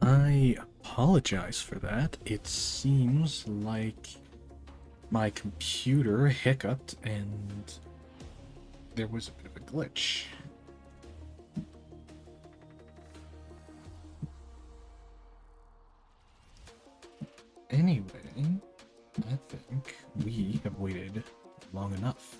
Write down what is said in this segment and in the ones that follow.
I apologize for that. It seems like my computer hiccuped and there was a bit of a glitch. Anyway, I think we have waited long enough.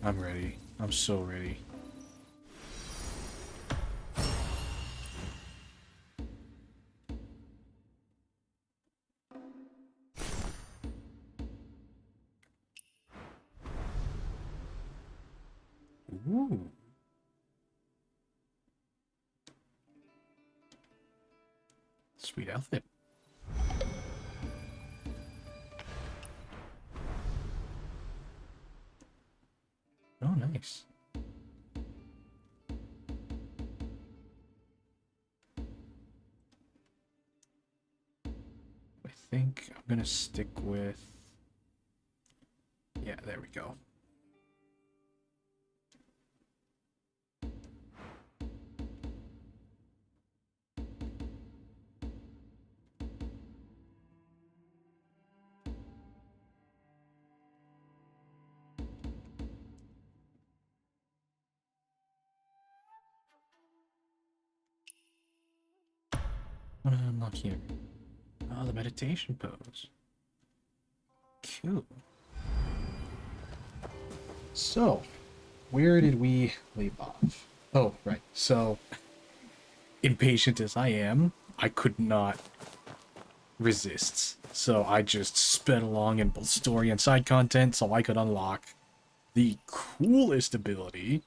I'm ready. I'm so ready. Ooh. Sweet outfit. Oh, nice. I think I'm gonna stick with... Yeah, there we go. What am I unlock here? Oh, the meditation pose. Cool. So, where did we leave off? Oh, right. So, impatient as I am, I could not resist. So I just sped along in both story and side content so I could unlock the coolest ability.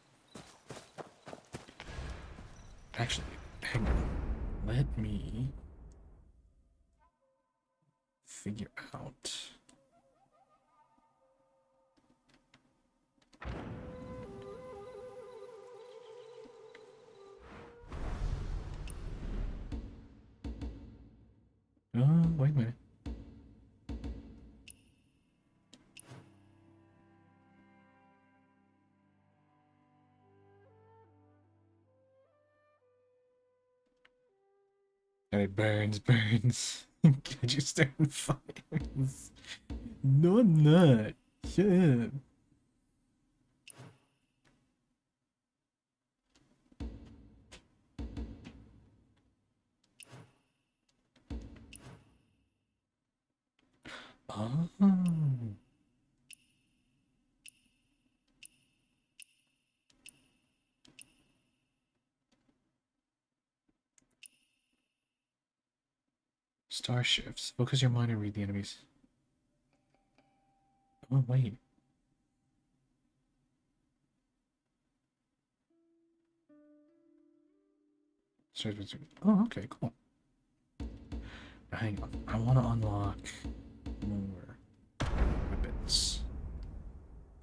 Actually, hang on. Let me figure out. Wait a minute. And it burns, burns. Could you start in fires? No, I'm not. Shut up. Oh. Star shifts. Focus your mind and read the enemies. Oh, wait. Oh, okay, cool. Now, hang on. I want to unlock more weapons.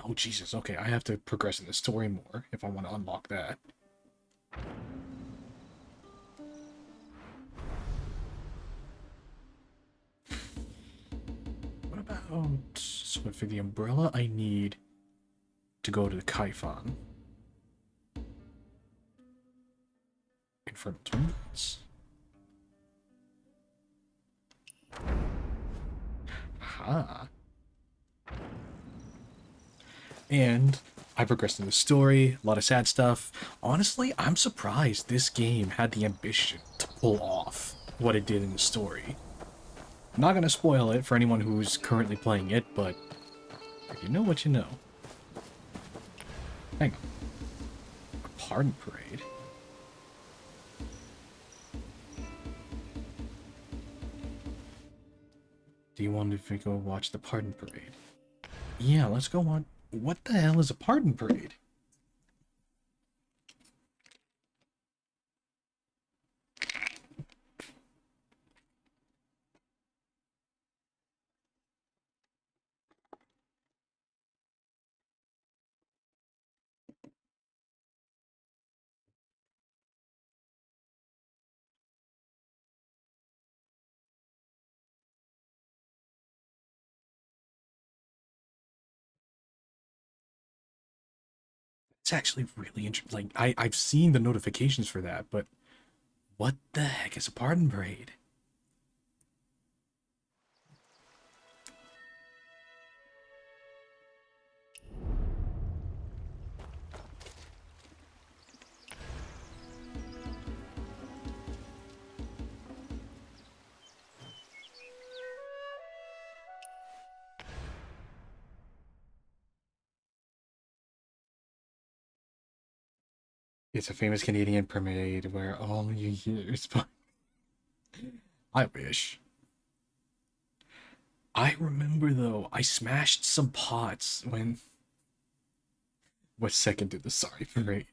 Oh, Jesus. Okay, I have to progress in the story more if I want to unlock that. What about... So for the umbrella, I need to go to the Kaifan. Infernal Twins. Ha. And I progressed in the story, a lot of sad stuff. Honestly, I'm surprised this game had the ambition to pull off what it did in the story. I'm not going to spoil it for anyone who's currently playing it, but if you know what you know. Hang on. A pardon parade? Do you want to go watch the pardon parade? Yeah, let's go on. What the hell is a pardon parade? That's actually really interesting. Like, I've seen the notifications for that, but what the heck is a pardon parade? It's a famous Canadian parade where all you hear is... I wish. I remember, though, I smashed some pots when... What second did the Sorry Parade?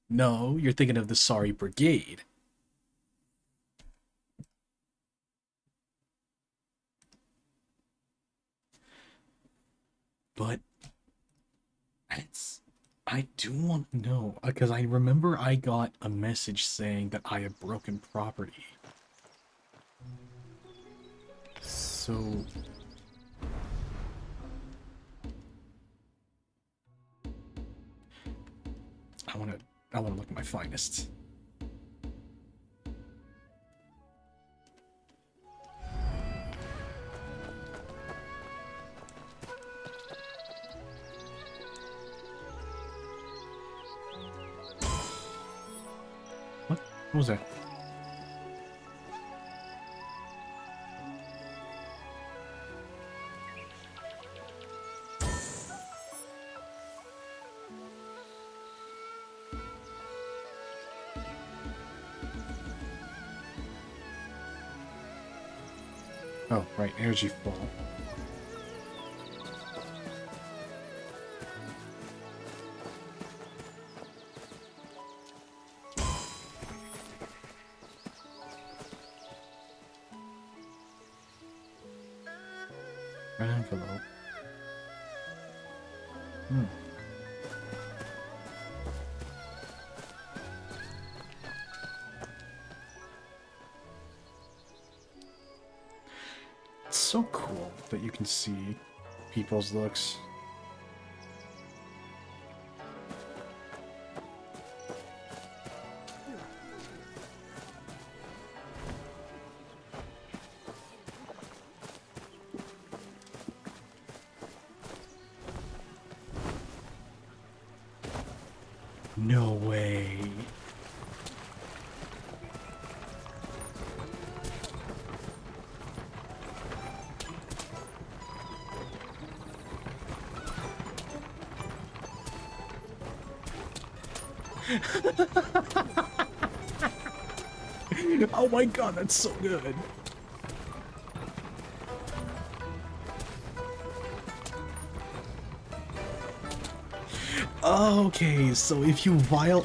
No, you're thinking of the Sorry Brigade. But... I do want to know, because I remember I got a message saying that I had broken property. So... I wanna look at my finest. What was that? Oh, right, energy fall. Envelope. It's so cool that you can see people's looks. No way. Oh my god, that's so good. Okay, so if you violate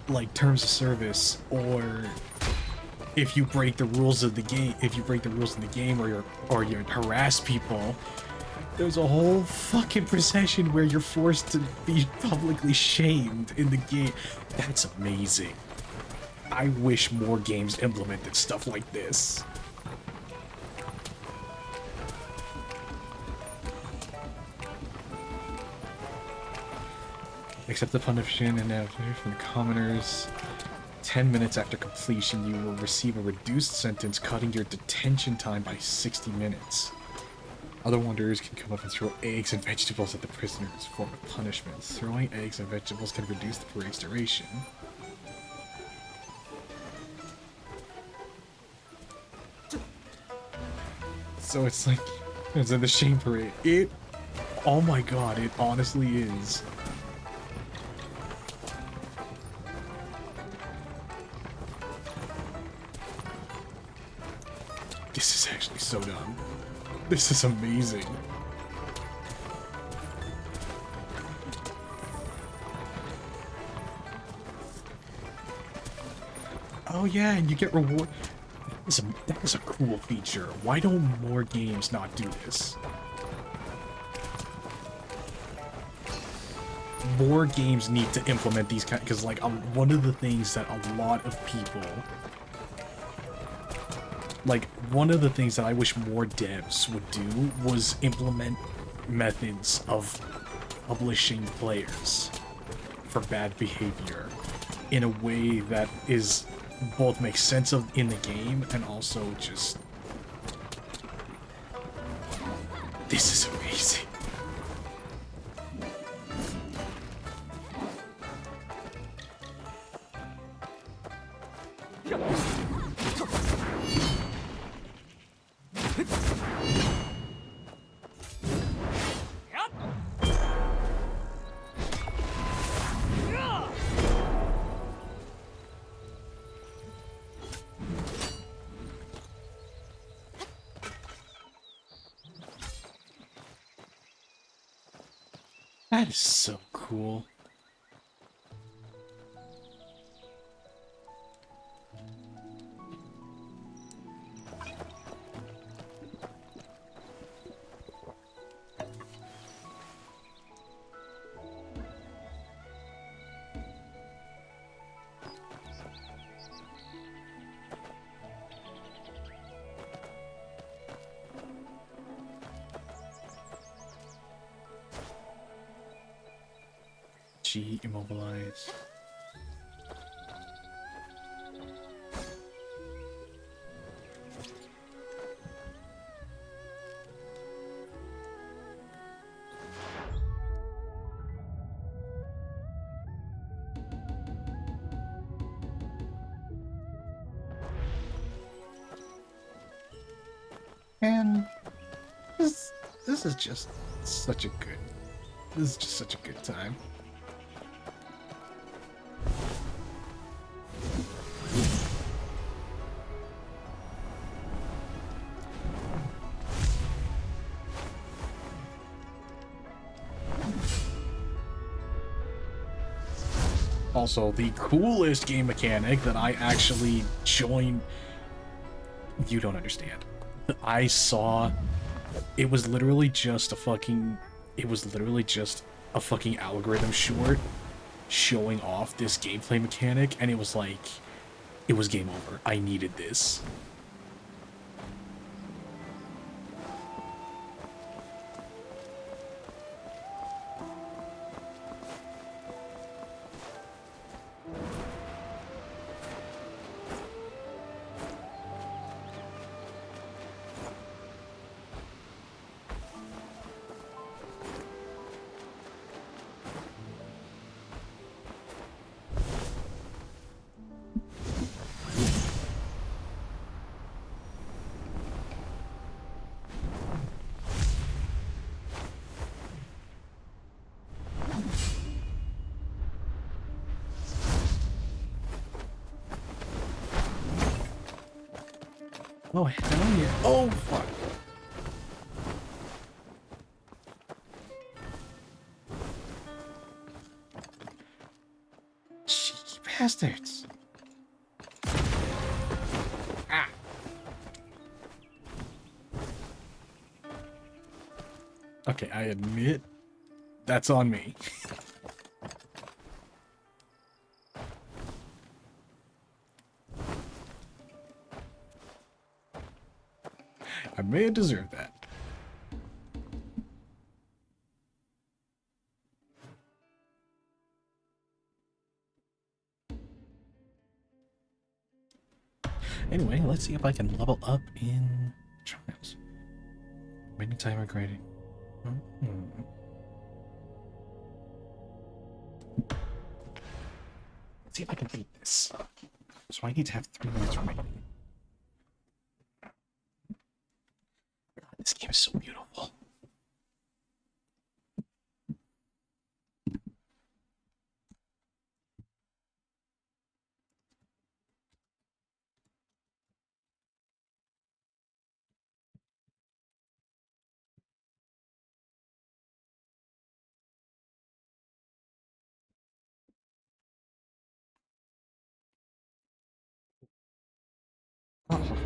like terms of service, or if you break the rules of the game, or you harass people, there's a whole fucking procession where you're forced to be publicly shamed in the game. That's amazing. I wish more games implemented stuff like this. Accept the punishment and from the commoners. 10 minutes after completion, you will receive a reduced sentence, cutting your detention time by 60 minutes. Other wanderers can come up and throw eggs and vegetables at the prisoners as a form of punishment. Throwing eggs and vegetables can reduce the parade's duration. So it's like, it's in the shame parade. Oh my god, it honestly is. This is actually so dumb. This is amazing. Oh yeah, and you get reward. That is a cool feature. Why don't more games not do this? More games need to implement these kind, because like one of the things that a lot of people, like one of the things that I wish more devs would do was implement methods of publishing players for bad behavior in a way that is both makes sense of in the game and also just... This is amazing. That is so cool. G immobilize. And this is just such a good. This is just such a good time. Also, the coolest game mechanic that I actually joined... You don't understand. I saw... It was literally just a fucking... It was literally just a fucking algorithm short showing off this gameplay mechanic, and it was like... It was game over. I needed this. Oh, hell yeah. Oh, fuck. Cheeky bastards. Ah. Okay, I admit that's on me. I may have deserved that. Anyway, let's see if I can level up in trials. Many timer grading. Let's see if I can beat this. So I need to have 3 minutes remaining. This game is so beautiful. Oh.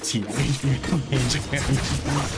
teenage mutant ninja characters.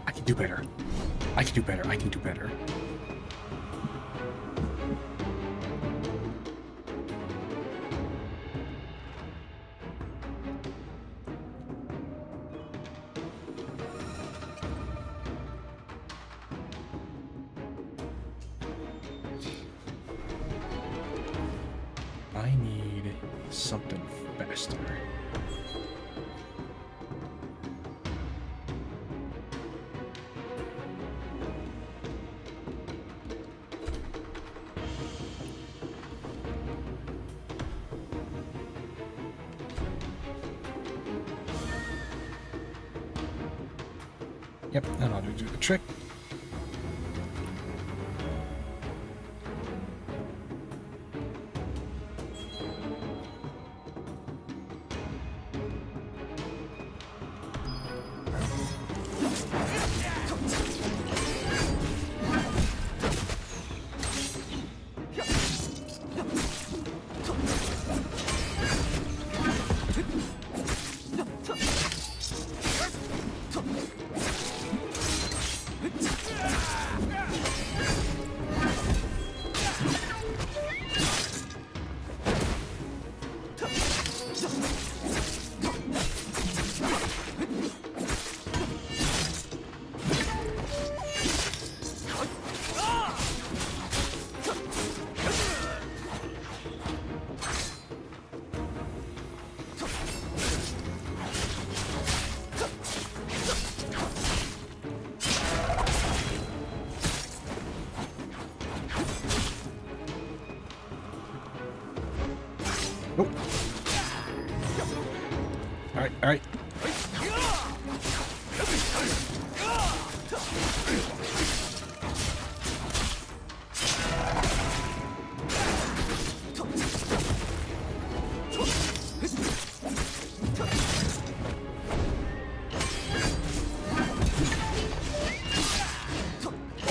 I can do better. I can do better. I can do better. I need something faster. Yep, that ought to do the trick. Nope. Alright, alright.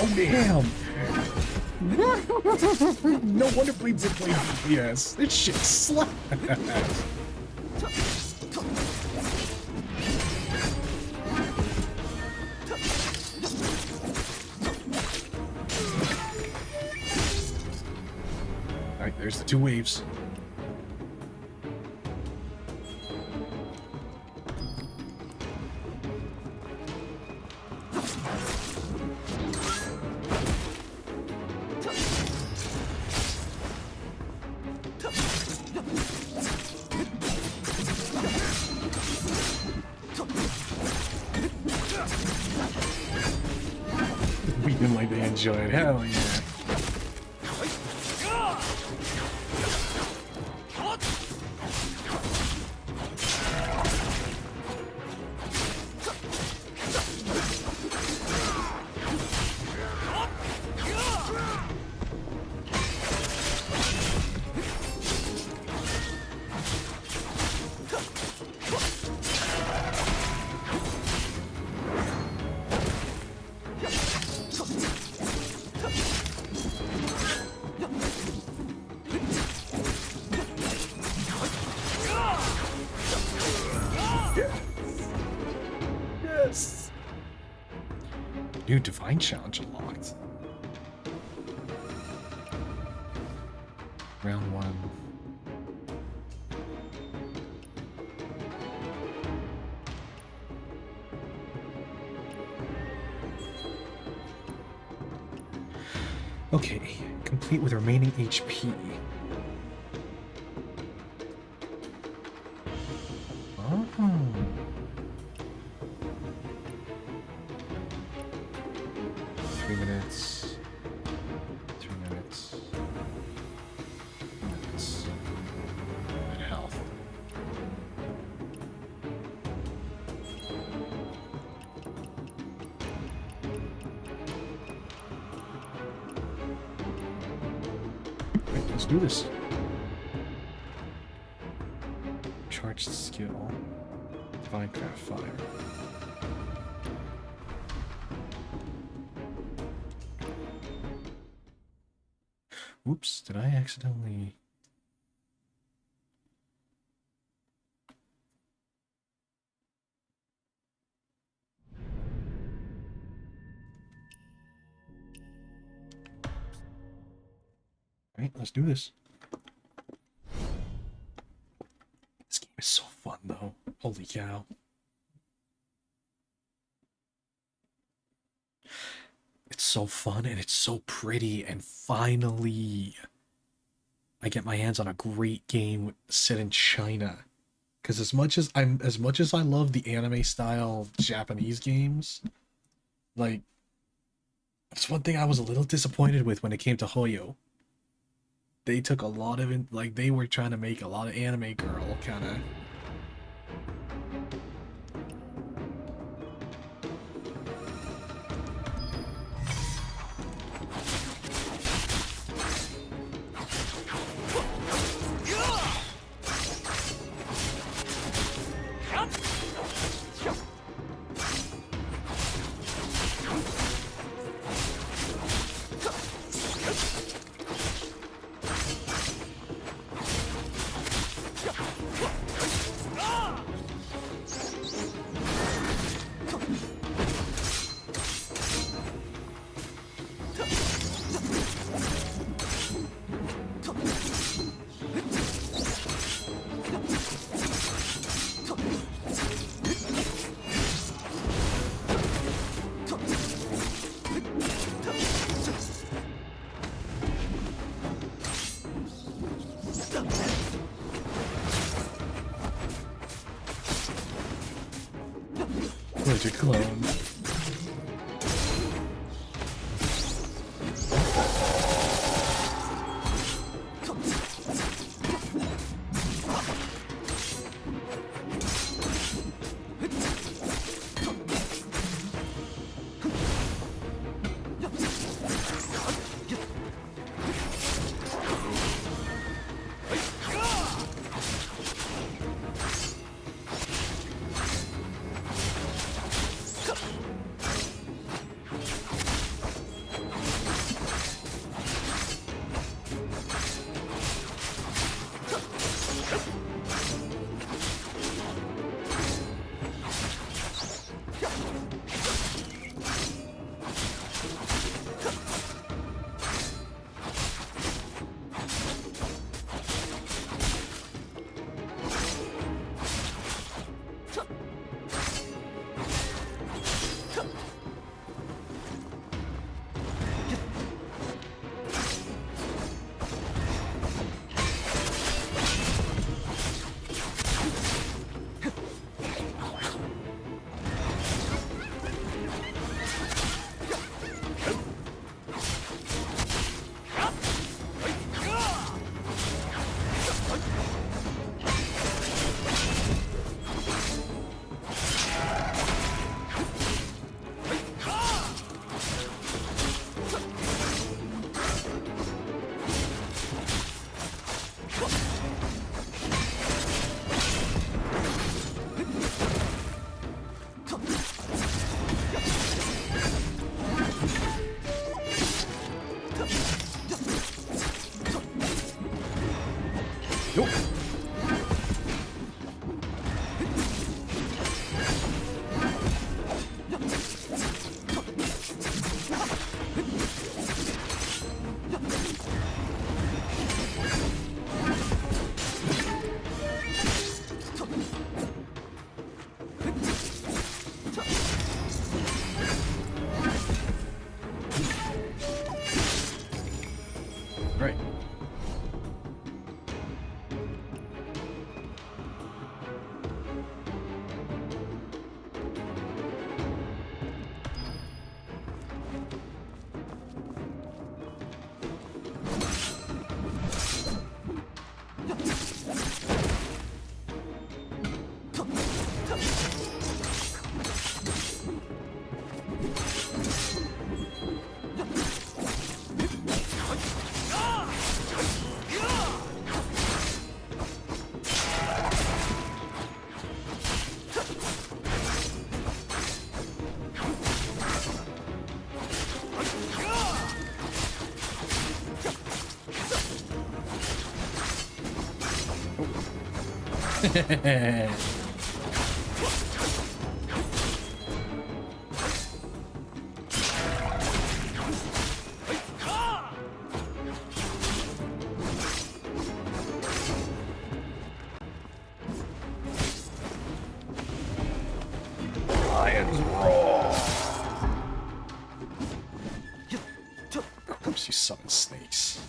Oh, damn! No wonder Bleeds are playing DPS. This shit slaps. Alright, there's the two waves. We didn't like they enjoy it. Hell yeah. New Divine Challenge unlocked. Round 1. Okay, complete with remaining HP. Oh. 3 minutes. 3 minutes. 3 minutes. And health. Right, let's do this. Charged skill. Divine Craft Fire. Oops, did I accidentally... Right, let's do this. This game is so fun, though. Holy cow. It's so fun and it's so pretty, and finally I get my hands on a great game set in China. Because as much as I love the anime style Japanese games, like, that's one thing I was a little disappointed with when it came to Hoyo. They took a lot of it, like, they were trying to make a lot of anime girl kind of. Allergic clone. Lion's roar. Of course you summon snakes.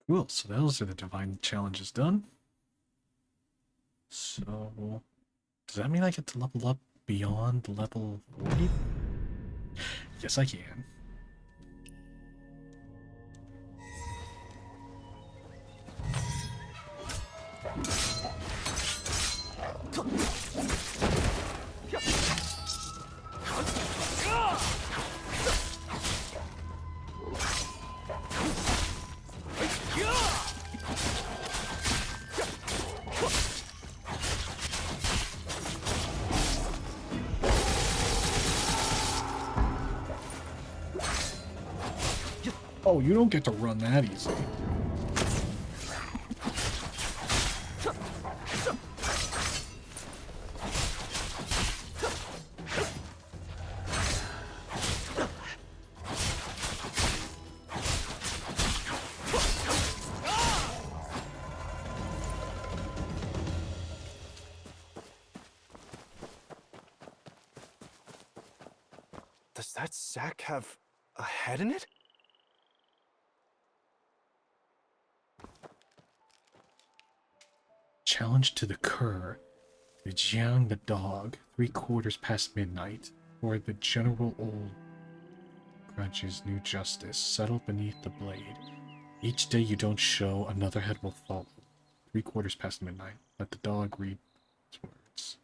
Cool, so those are the divine challenges done. So, does that mean I get to level up beyond level 40? Yes, I can. Oh, you don't get to run that easy. Does that sack have a head in it? Challenge to the cur, the Jiang the dog, 3/4 past midnight, or the general old grudges new justice, settled beneath the blade. Each day you don't show, another head will follow. 3/4 past midnight. Let the dog read its words.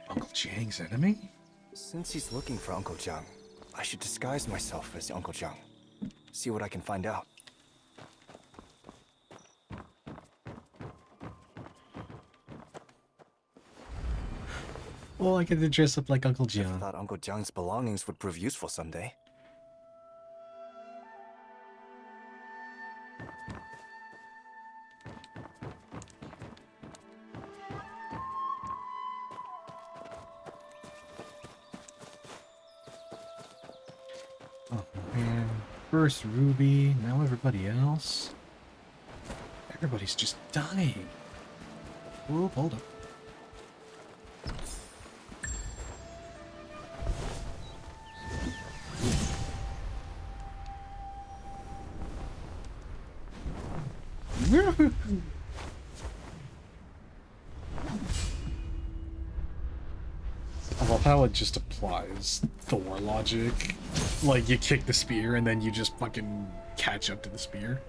Uncle Jiang's enemy? Since he's looking for Uncle Jiang, I should disguise myself as Uncle Jiang. See what I can find out. Well, I get to dress up like Uncle I Jiang. thought Uncle Jiang's belongings would prove useful someday. Oh man. First Ruby, now everybody else. Everybody's just dying. Whoa, hold up. I love how it just applies Thor logic. Like, you kick the spear and then you just fucking catch up to the spear.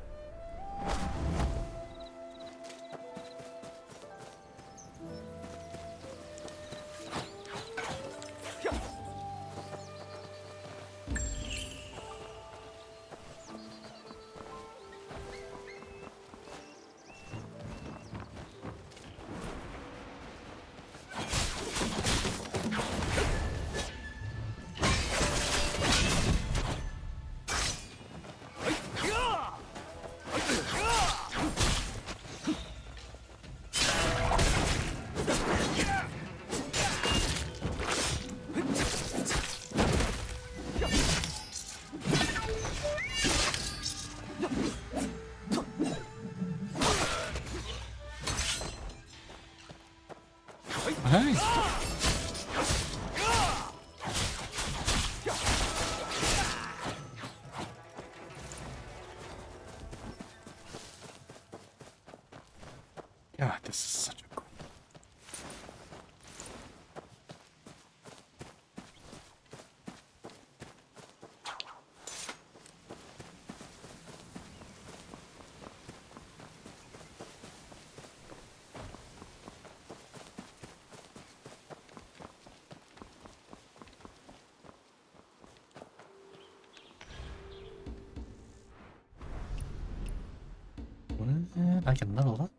Hey. God, this is such a cool. What? I can level up.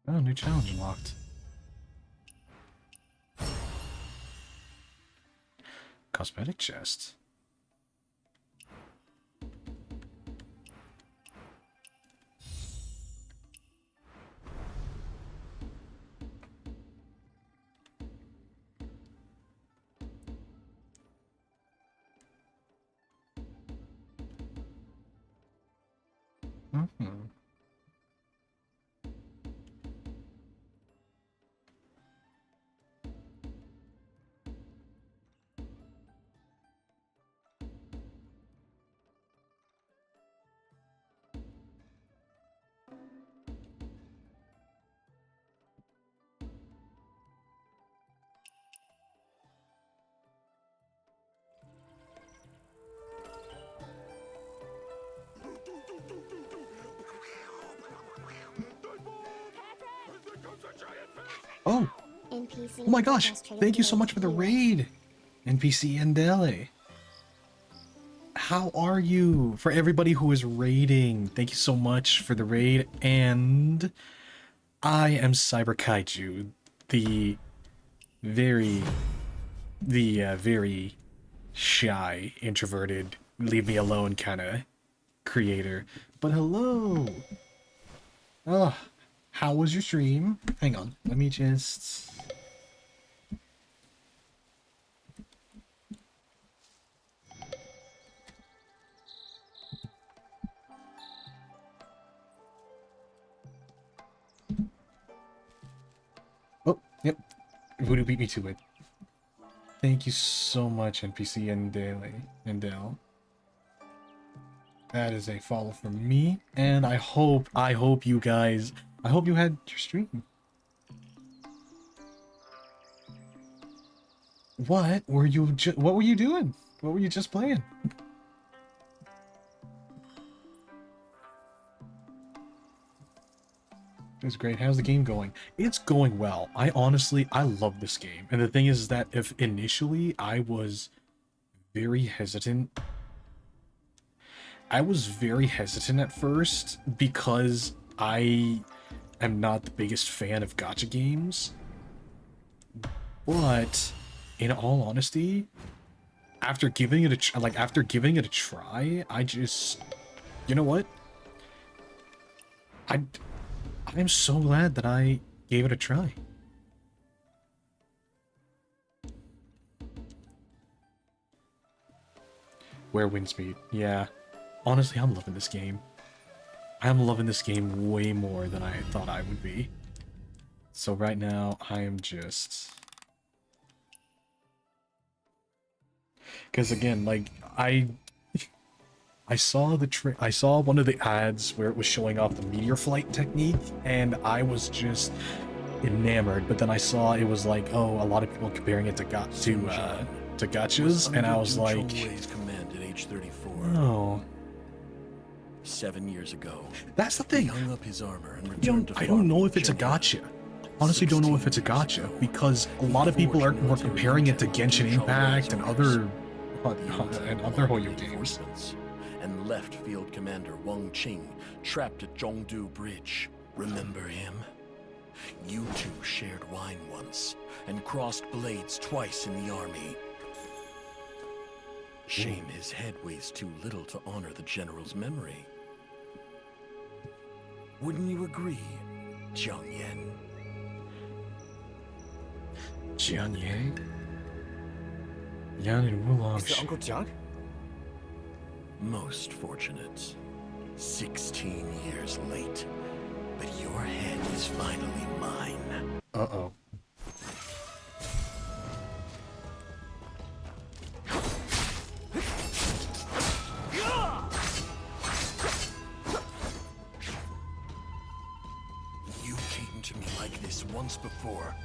Oh, new challenge unlocked. Cosmetic chest. Mm-hmm. Oh! Oh my gosh! Thank you so much for the raid! NPC Endele. How are you? For everybody who is raiding, thank you so much for the raid. And I am CyberSnakeKaiju, the very shy, introverted, leave me alone kind of creator. But hello! Oh, how was your stream? Hang on, let me just... Oh, yep. Voodoo beat me to it. Thank you so much, NPC Endel. That is a follow from me, and I hope you guys, I hope you had your stream. What were you doing? What were you just playing? It's great. How's the game going? It's going well. I love this game. And the thing is that if initially I was very hesitant at first because I am not the biggest fan of gacha games. But in all honesty, after giving it a try, I just, you know what? I'm so glad that I gave it a try. Where winds meet. Yeah. Honestly, I'm loving this game. I'm loving this game way more than I thought I would be. So right now, I am just... Because again, like, I saw I saw one of the ads where it was showing off the meteor flight technique, and I was just enamored. But then I saw it was like, oh, a lot of people comparing it to gachas, and I was like, command at age 34. oh. 7 years ago, That's the he thing. hung up his armor and returned to I don't know farming if it's a China. gacha. Honestly, don't know if it's a gacha because a lot of people were comparing it to Genshin Impact and other Hoyo games. And left Field Commander Wang Qing trapped at Zhongdu Bridge. Remember him? You two shared wine once and crossed blades twice in the army. Shame his head weighs too little to honor the general's memory. Wouldn't you agree, Jiang Yan? Jiang Yang? Yan and Wulong. Is it Uncle Jiang? Most fortunate. 16 years late. But your head is finally mine. Uh-oh. You came to me like this once before,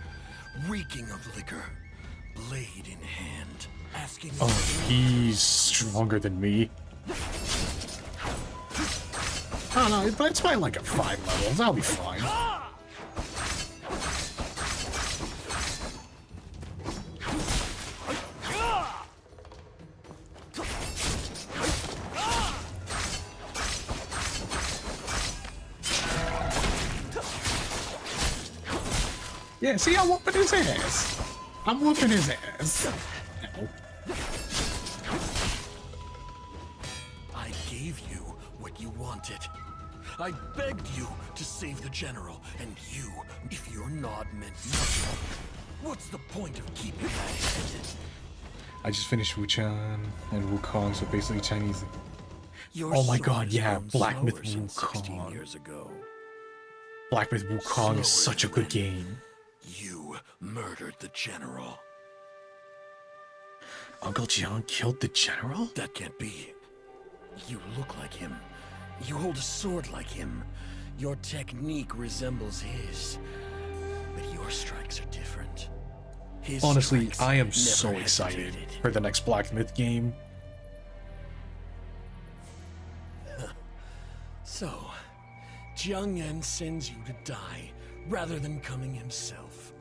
reeking of liquor, blade in hand, asking. Oh, he's stronger than me. I don't know, but it's by like a 5 levels. I'll be fine. Yeah, see, I'm whooping his ass. I'm whooping his ass. Ow. I gave you what you wanted. I begged you to save the general, and you, if your nod meant nothing, what's the point of keeping that head? I just finished Wuxia and Wukong, so basically Chinese. Your Oh my sword god, has yeah, grown Black Myth slower since 16 Wukong. years ago. Black Myth Wukong is Slower such a than good when game. You murdered the general. Uncle Jiang killed the general? That can't be. You look like him. You hold a sword like him. Your technique resembles his. But your strikes are different. His Honestly, strikes I am never so excited hesitated. for the next Black Myth game. So, Jiang Yan sends you to die rather than coming himself.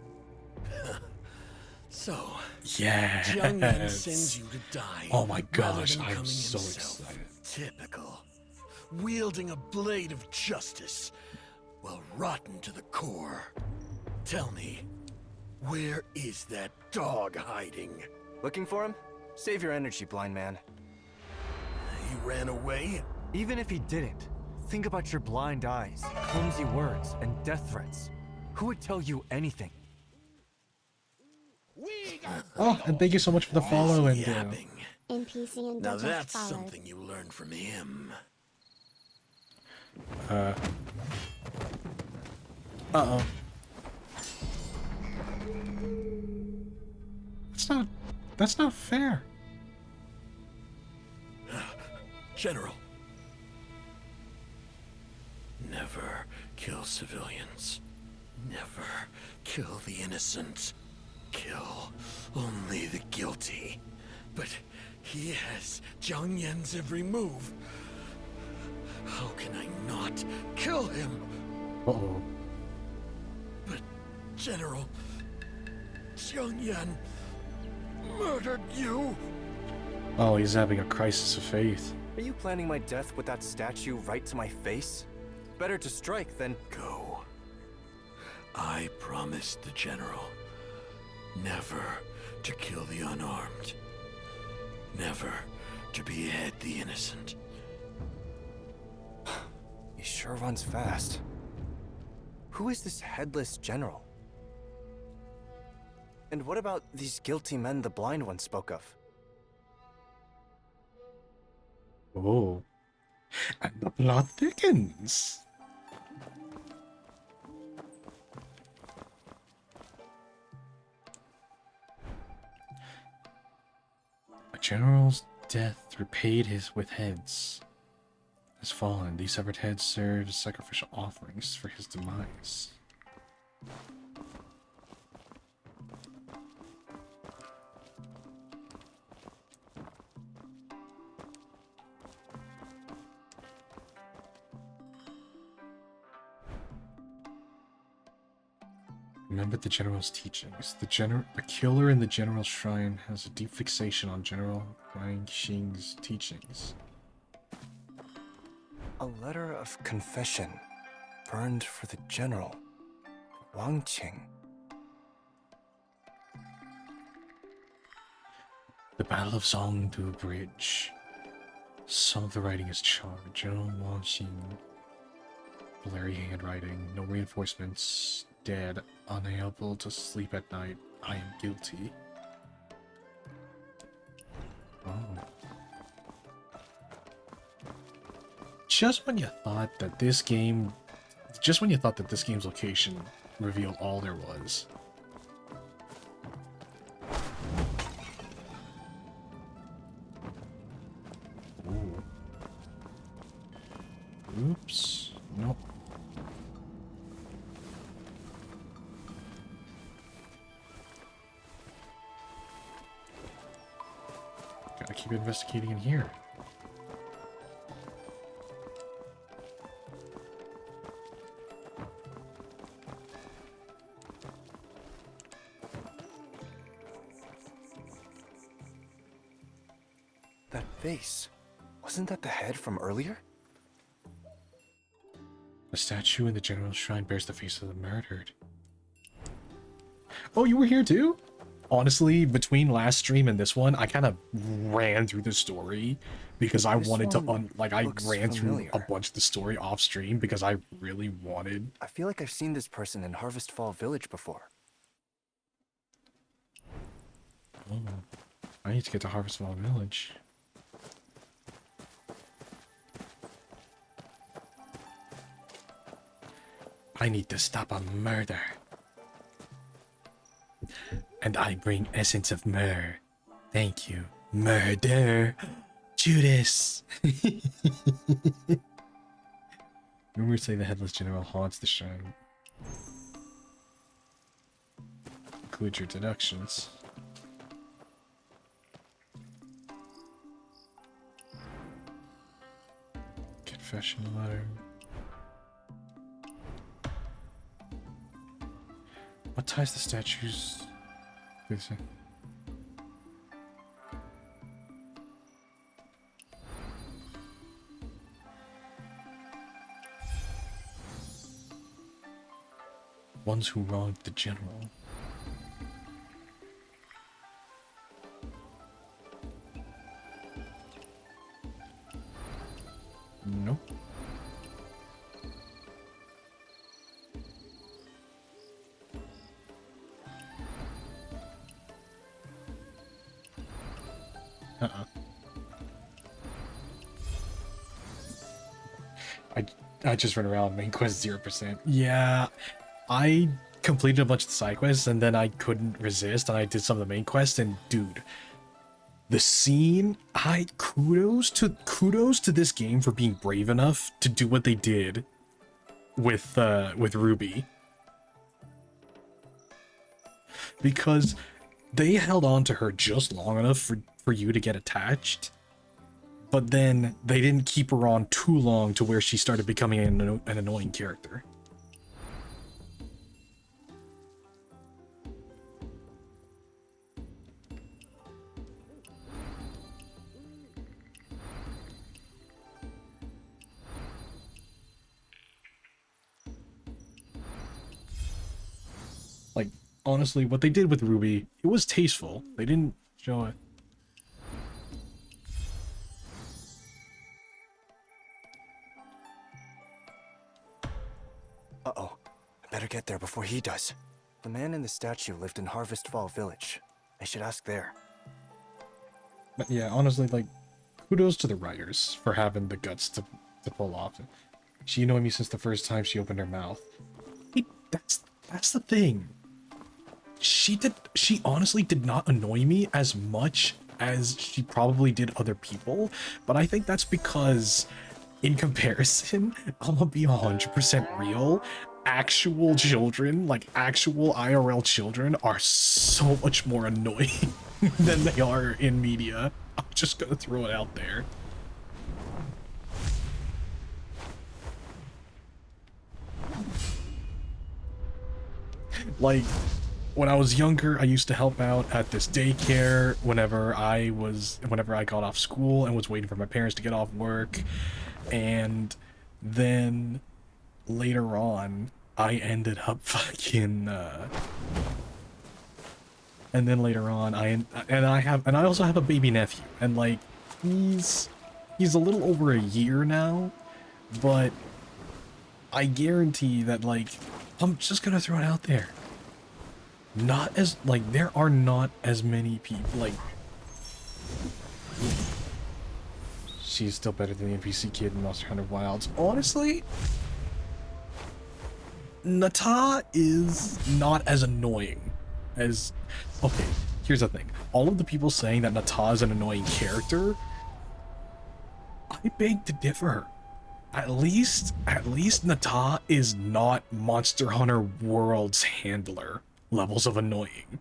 So, Jiang Yan sends Yes. you to die. Oh my rather gosh, than I'm coming so himself. excited. Typical. Wielding a blade of justice, well, rotten to the core. Tell me, where is that dog hiding? Looking for him? Save your energy, blind man. He ran away? Even if he didn't, think about your blind eyes, clumsy words, and death threats. Who would tell you anything? Oh, and thank you so much for the follow and Yapping. NPC and Now digest that's followed. something you learned from him. uh-oh. That's not fair. General. Never kill civilians. Never kill the innocent. Kill only the guilty. But he has Jiang Yan's every move. How can I not kill him? Uh-oh. But, General, Jiang Yan murdered you. Oh, he's having a crisis of faith. Are you planning my death with that statue right to my face? Better to strike than... Go. I promised the General never to kill the unarmed. Never to behead the innocent. He sure runs fast. Who is this headless general? And what about these guilty men the blind one spoke of? Oh, and the plot thickens. A general's death repaid his with heads. Has fallen. These severed heads served as sacrificial offerings for his demise. Remember the general's teachings. The killer in the general's shrine has a deep fixation on General Wang Xing's teachings. A letter of confession burned for the general, Wang Qing. The Battle of Zhongdu Bridge. Some of the writing is charred. General Wang Xing. Blurry handwriting. No reinforcements. Dead. Unable to sleep at night. I am guilty. Oh. Just when you thought that this game's location revealed all there was. Ooh. Oops. Nope. Gotta keep investigating in here. That face, wasn't that the head from earlier? The statue in the general's shrine bears the face of the murdered. Oh, you were here too? Honestly, between last stream and this one, I kind of ran through the story because I wanted to I ran through a bunch of the story off stream because I really wanted. I feel like I've seen this person in Harvest Fall Village before. Oh, I need to get to Harvest Fall Village. I need to stop a murder. And I bring essence of myrrh. Thank you. Murder. Judas. Rumors say the headless general haunts the shrine. Include your deductions. Confession letter. What ties the statues? Ones who wronged the general. Nope. I just run around main quest 0%. Yeah, I completed a bunch of the side quests and then I couldn't resist and I did some of the main quests and dude, the scene, kudos to this game for being brave enough to do what they did with Ruby. Because they held on to her just long enough for you to get attached. But then they didn't keep her on too long to where she started becoming an annoying character. Like, honestly, what they did with Ruby, it was tasteful. They didn't show it. Uh-oh. I better get there before he does. The man in the statue lived in Harvest Fall Village. I should ask there. But yeah, honestly, like, Kudos to the writers for having the guts to pull off. She annoyed me since the first time she opened her mouth. Hey, that's the thing. She honestly did not annoy me as much as she probably did other people, but I think that's because in comparison, I'm gonna be 100% real, actual children, like actual IRL children, are so much more annoying than they are in media. I'm just gonna throw it out there. Like, when I was younger, I used to help out at this daycare whenever I got off school and was waiting for my parents to get off work. And then later on, I ended up fucking and then later on I also have a baby nephew, and like he's a little over a year now, but I guarantee that, like, I'm just gonna throw it out there. Not as, like, there are not as many people, like, she's still better than the NPC kid in Monster Hunter Wilds. Honestly, Nata is not as annoying as, okay, here's the thing. All of the people saying that Nata is an annoying character, I beg to differ. At least Nata is not Monster Hunter World's handler levels of annoying.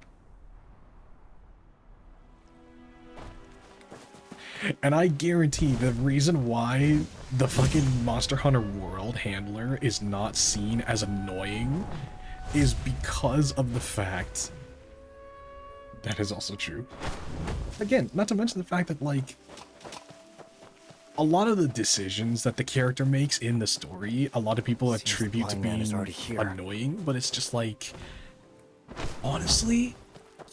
And I guarantee the reason why the fucking Monster Hunter World handler is not seen as annoying is because of the fact that is also true. Again, not to mention the fact that, like, a lot of the decisions that the character makes in the story, a lot of people attribute to being annoying, but it's just like, honestly,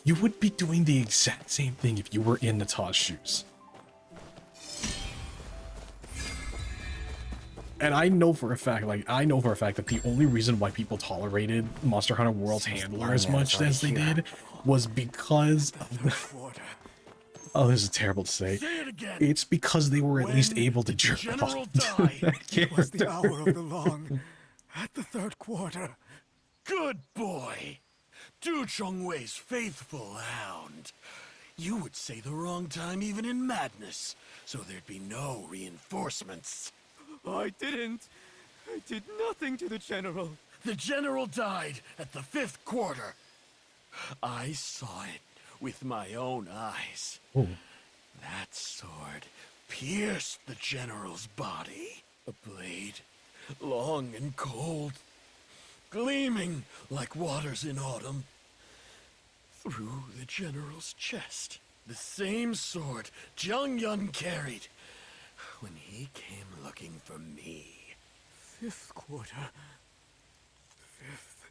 you would be doing the exact same thing if you were in Nata's shoes. And I know for a fact that the only reason why people tolerated Monster Hunter World's handler as much as they did was because of the... Oh, this is terrible to say. It's because they were at least able to jerk off to that character. It was the hour of the long, at the third quarter. Good boy. Du Chongwei's faithful hound. You would say the wrong time even in madness, so there'd be no reinforcements. I didn't. I did nothing to the General. The General died at the 5th quarter. I saw it with my own eyes. Ooh. That sword pierced the General's body. A blade, long and cold, gleaming like waters in autumn. Through the General's chest. The same sword Zhang Yun carried when he came looking for me. 5th quarter. 5th.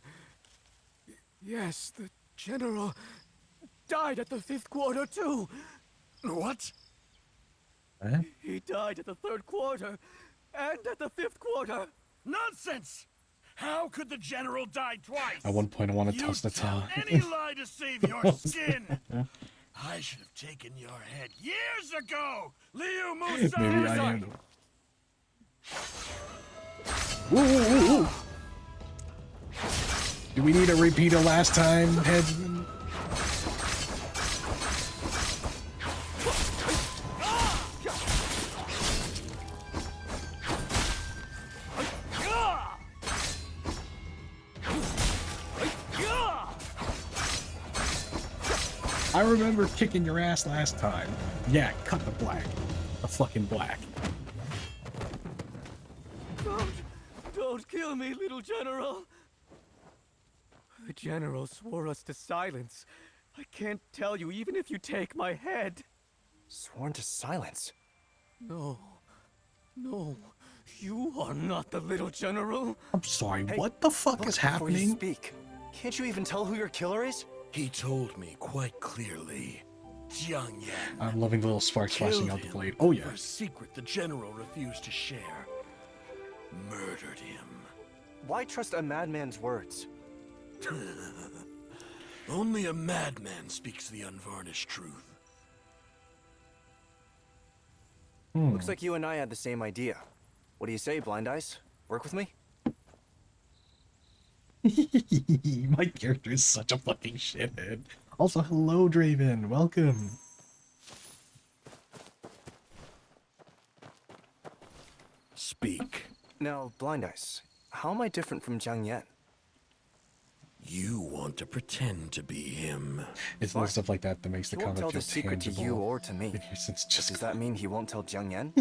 Yes, the General died at the 5th quarter too. What? Eh? He died at the 3rd quarter and at the 5th quarter. Nonsense! How could the General die twice? At one point I want to You toss tell Nata. any lie to save your skin. I should have taken your head years ago, Liu Musa. Maybe I am. Ooh. Do we need a repeat of last time, headsman? I remember kicking your ass last time. Yeah, cut the black. The fucking black. Don't kill me, little General. The General swore us to silence. I can't tell you even if you take my head. Sworn to silence? No. No. You are not the little General. I'm sorry, Hey, what the fuck look is before you happening? speak. Can't you even tell who your killer is? He told me quite clearly. Jiang Yan. I'm loving the little sparks flashing Killed out the him blade. Oh yeah. for a secret the General refused to share. Murdered him. Why trust a madman's words? Only a madman speaks the unvarnished truth. Looks like you and I had the same idea. What do you say, Blind Eyes? Work with me? My character is such a fucking shithead. Also, hello, Draven. Welcome. Speak. Now, Blind Eyes, how am I different from Jiang Yan? You want to pretend to be him. It's little stuff like that that makes the He won't comment tell feel the secret to tangible. you or to me. It's just Does that mean he won't tell Jiang Yan?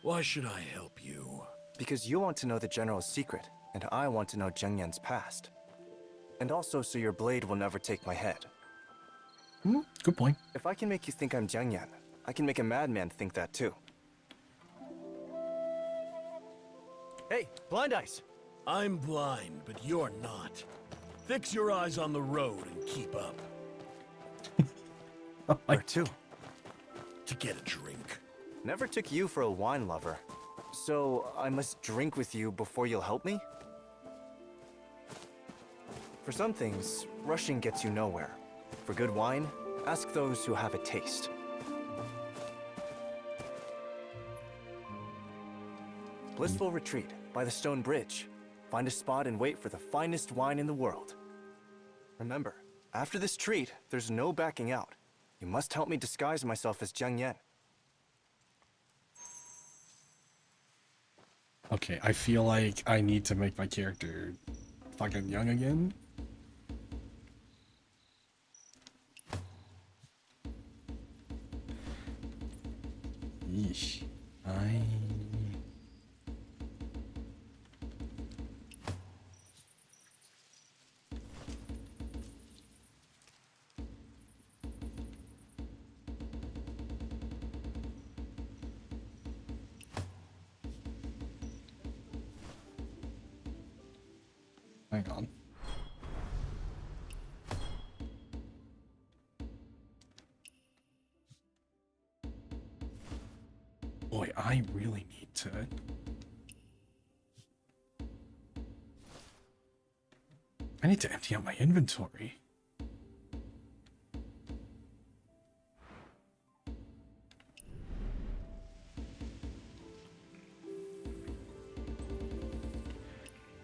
Why should I help you? Because you want to know the General's secret, and I want to know Jiang Yan's past. And also so your blade will never take my head. good point. If I can make you think I'm Jiang Yan, I can make a madman think that too. Hey, Blind Eyes! I'm blind, but you're not. Fix your eyes on the road and keep up. Where to? To get a drink. Never took you for a wine lover. So, I must drink with you before you'll help me? For some things, rushing gets you nowhere. For good wine, ask those who have a taste. Blissful retreat by the stone bridge. Find a spot and wait for the finest wine in the world. Remember, after this treat, there's no backing out. You must help me disguise myself as Jiang Yan. Okay, I feel like I need to make my character fucking young again. Yeesh. Hang on. Boy, I really need to... I need to empty out my inventory.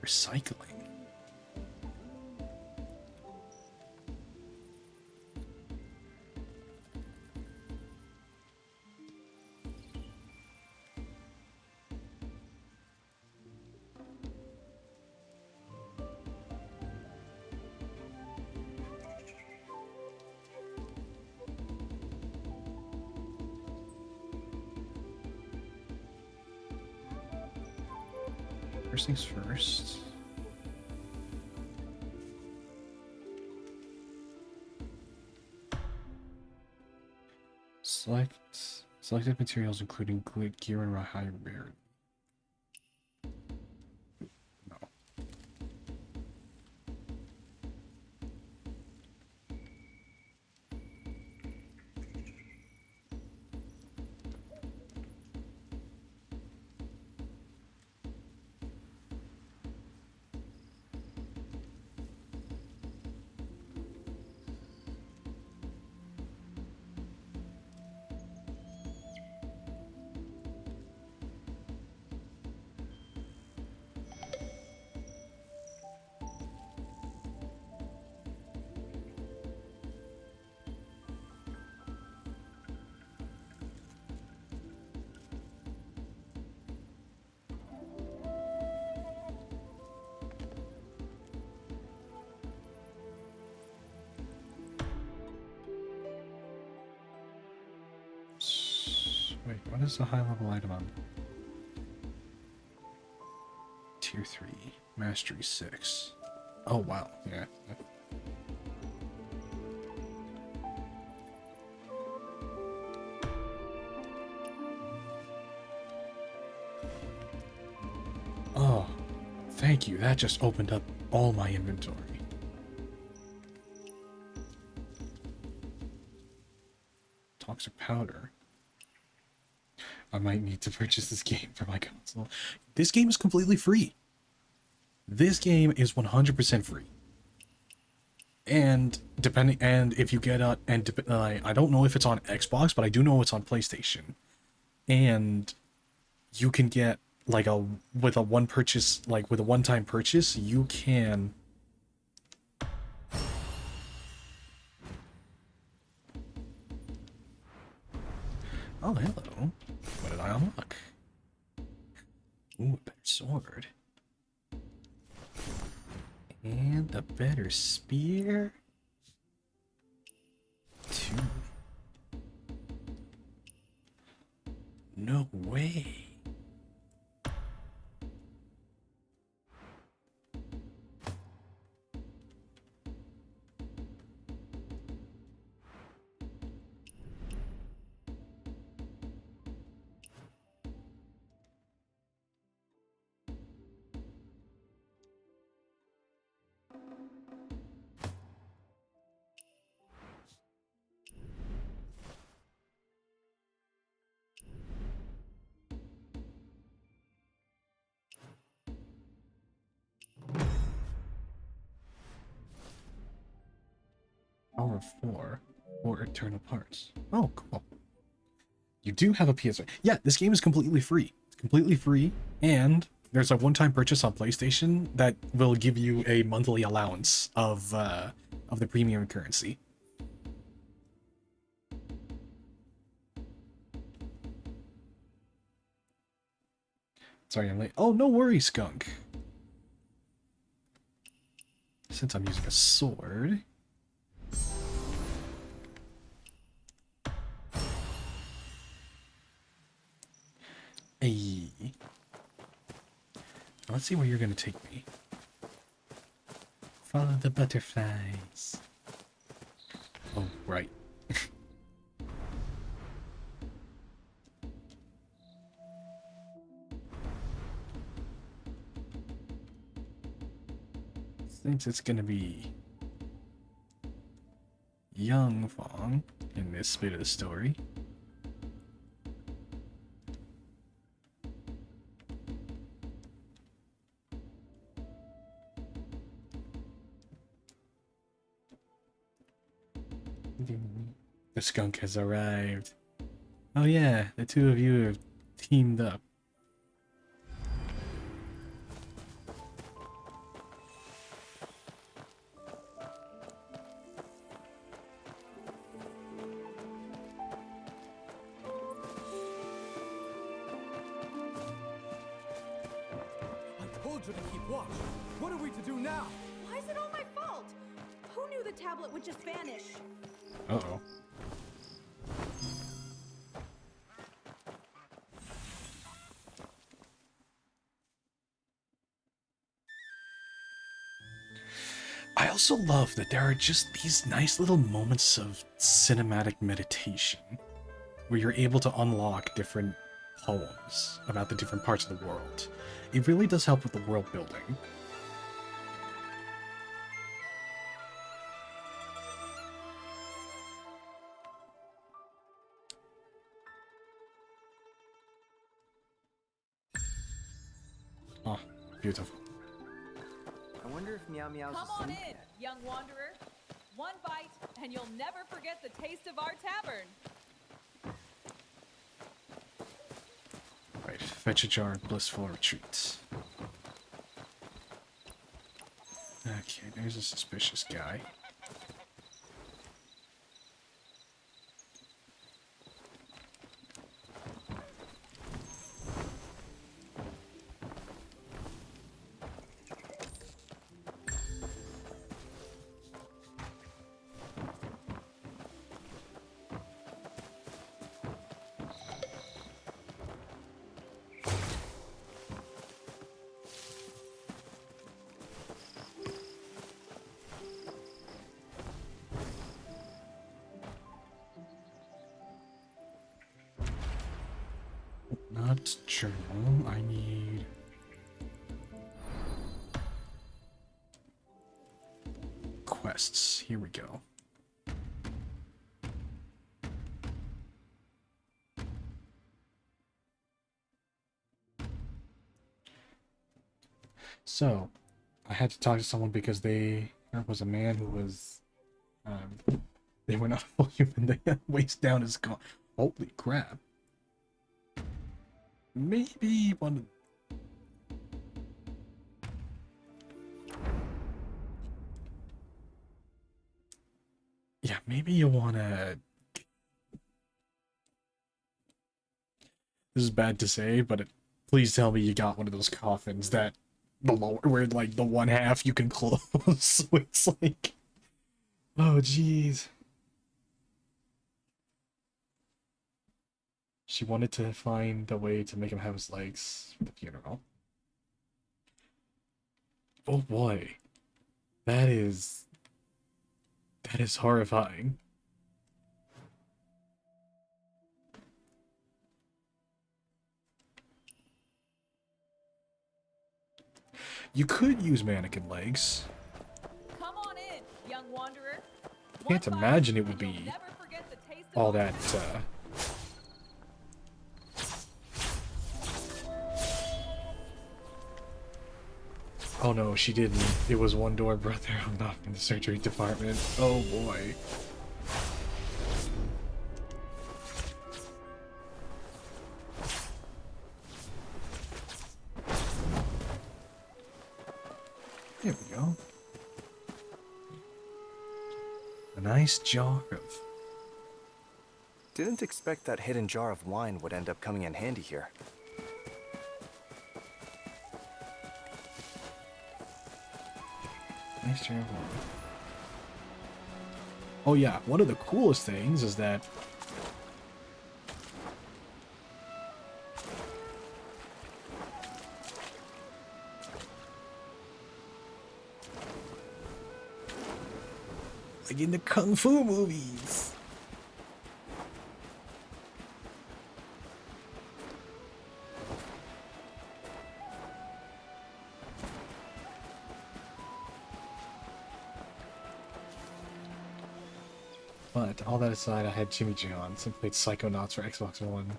Recycling. First things first. Selected materials including gear and high rarity. No. Wait, what is the high level item on? Tier 3, Mastery 6. Oh wow, yeah. Oh, thank you. That just opened up all my inventory. Toxic powder. I might need to purchase this game for my console. This game is completely free. This game is 100% free. And if you get I don't know if it's on Xbox, but I do know it's on PlayStation. and you can get like with a one-time purchase, you can oh, hello. What did I unlock? Ooh, a better sword. And a better spear. 2. No way. Power 4 or Eternal Parts. Oh, cool. You do have a PS5. Yeah, this game is completely free. It's completely free, and there's a one-time purchase on PlayStation that will give you a monthly allowance of the premium currency. Sorry, I'm late. Oh, no worries, Skunk. Since I'm using a sword. Hey. Let's see where you're gonna take me. Follow the butterflies. Oh, right. Since it's gonna be young Fong in this bit of the story. The skunk has arrived. Oh yeah, the two of you have teamed up. I told you to keep watch. What are we to do now? Why is it all my fault? Who knew the tablet would just vanish? Uh-oh. I also love that there are just these nice little moments of cinematic meditation where you're able to unlock different poems about the different parts of the world. It really does help with the world building. Oh, beautiful. I wonder if Meow Meow's Come on asleep in, yet. young wanderer. One bite, and you'll never forget the taste of our tavern. Right, fetch a jar of blissful retreat. Okay, there's a suspicious guy. Not journal. I need quests. Here we go. So, I had to talk to someone because there was a man who was, they were not full human. They had waist down his gun. Holy crap. maybe one. Yeah, maybe you wanna. This is bad to say, but please tell me you got one of those coffins that the lower, where like the one half you can close, so it's like, oh jeez. She wanted to find a way to make him have his legs for the funeral. Oh boy, that is horrifying. You could use mannequin legs. Come on in, young wanderer. Can't imagine it would be all that, Oh no, she didn't. It was one door brother. I'm not in the surgery department. Oh boy. There we go. A nice jar of... Didn't expect that hidden jar of wine would end up coming in handy here. Nice jar of wine. Oh yeah, one of the coolest things is that like in the kung fu movies. But all that aside, I had Jimmy Johns and played Psychonauts for Xbox One.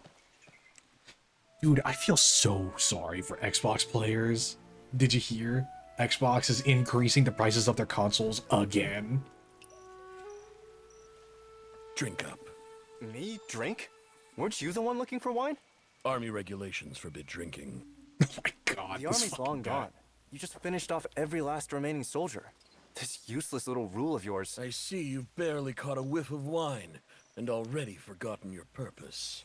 Dude, I feel so sorry for Xbox players. Did you hear? Xbox is increasing the prices of their consoles again. Drink up. Me? Drink? Weren't you the one looking for wine? Army regulations forbid drinking. Oh my god, The this army's fucking long guy. gone. You just finished off every last remaining soldier. This useless little rule of yours. I see you've barely caught a whiff of wine, and already forgotten your purpose.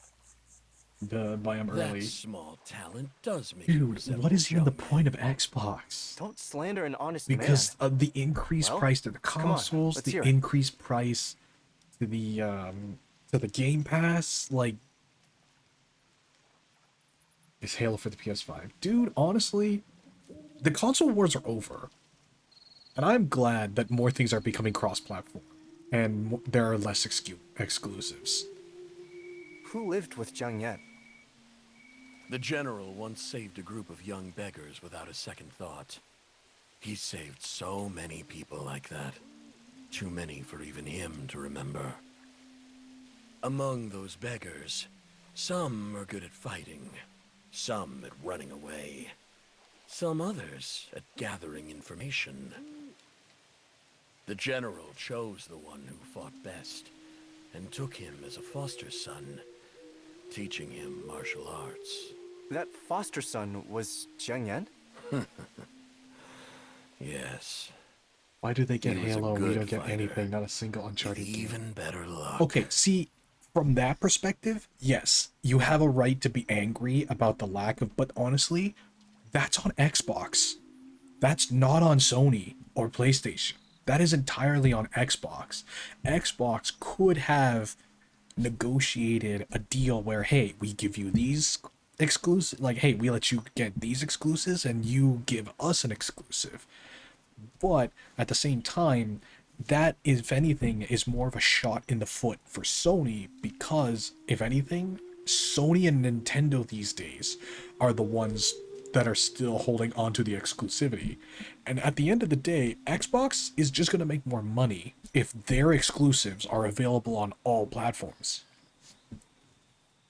By I'm early. That small talent does make you Dude, resemble what is even the young point of Xbox? Don't slander an honest Because man. of the increased Well, price to the come on, consoles, let's the hear it. increased price to the Game Pass, like is Halo for the PS5. Dude, honestly, the console wars are over. And I'm glad that more things are becoming cross-platform and there are less exclusives. Who lived with Jiang Yan? The general once saved a group of young beggars without a second thought. He saved so many people like that. Too many for even him to remember. Among those beggars, some are good at fighting, some at running away, some others at gathering information. The general chose the one who fought best and took him as a foster son, teaching him martial arts. That foster son was Jiang Yan? Yes. Why do they get He was a Halo and we good don't get fighter. anything, not a single Uncharted game? Even better luck. Okay, see, from that perspective, yes, you have a right to be angry about the lack of, but honestly, that's on Xbox. That's not on Sony or PlayStation. That is entirely on Xbox. Xbox could have negotiated a deal where, hey, we give you these exclusive, like, hey, we let you get these exclusives and you give us an exclusive. But at the same time, that, if anything, is more of a shot in the foot for Sony because, if anything, Sony and Nintendo these days are the ones that are still holding on to the exclusivity. And at the end of the day, Xbox is just going to make more money if their exclusives are available on all platforms.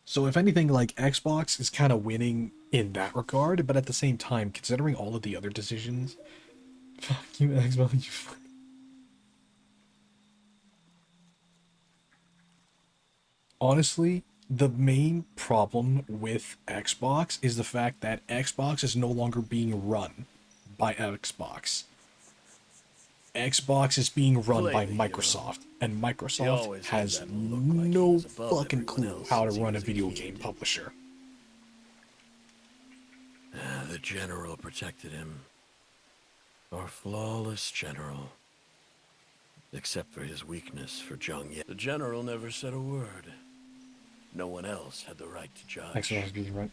So if anything, like, Xbox is kind of winning in that regard, but at the same time, considering all of the other decisions, fuck you, Xbox, you fuck. Honestly, the main problem with Xbox is the fact that Xbox is no longer being run by Xbox. Xbox is being run by Microsoft, and Microsoft has no fucking clue how to run a video game publisher. The general protected him. Our flawless general. Except for his weakness for Zhang Yan. The general never said a word. No one else had the right to judge. Xbox is being run.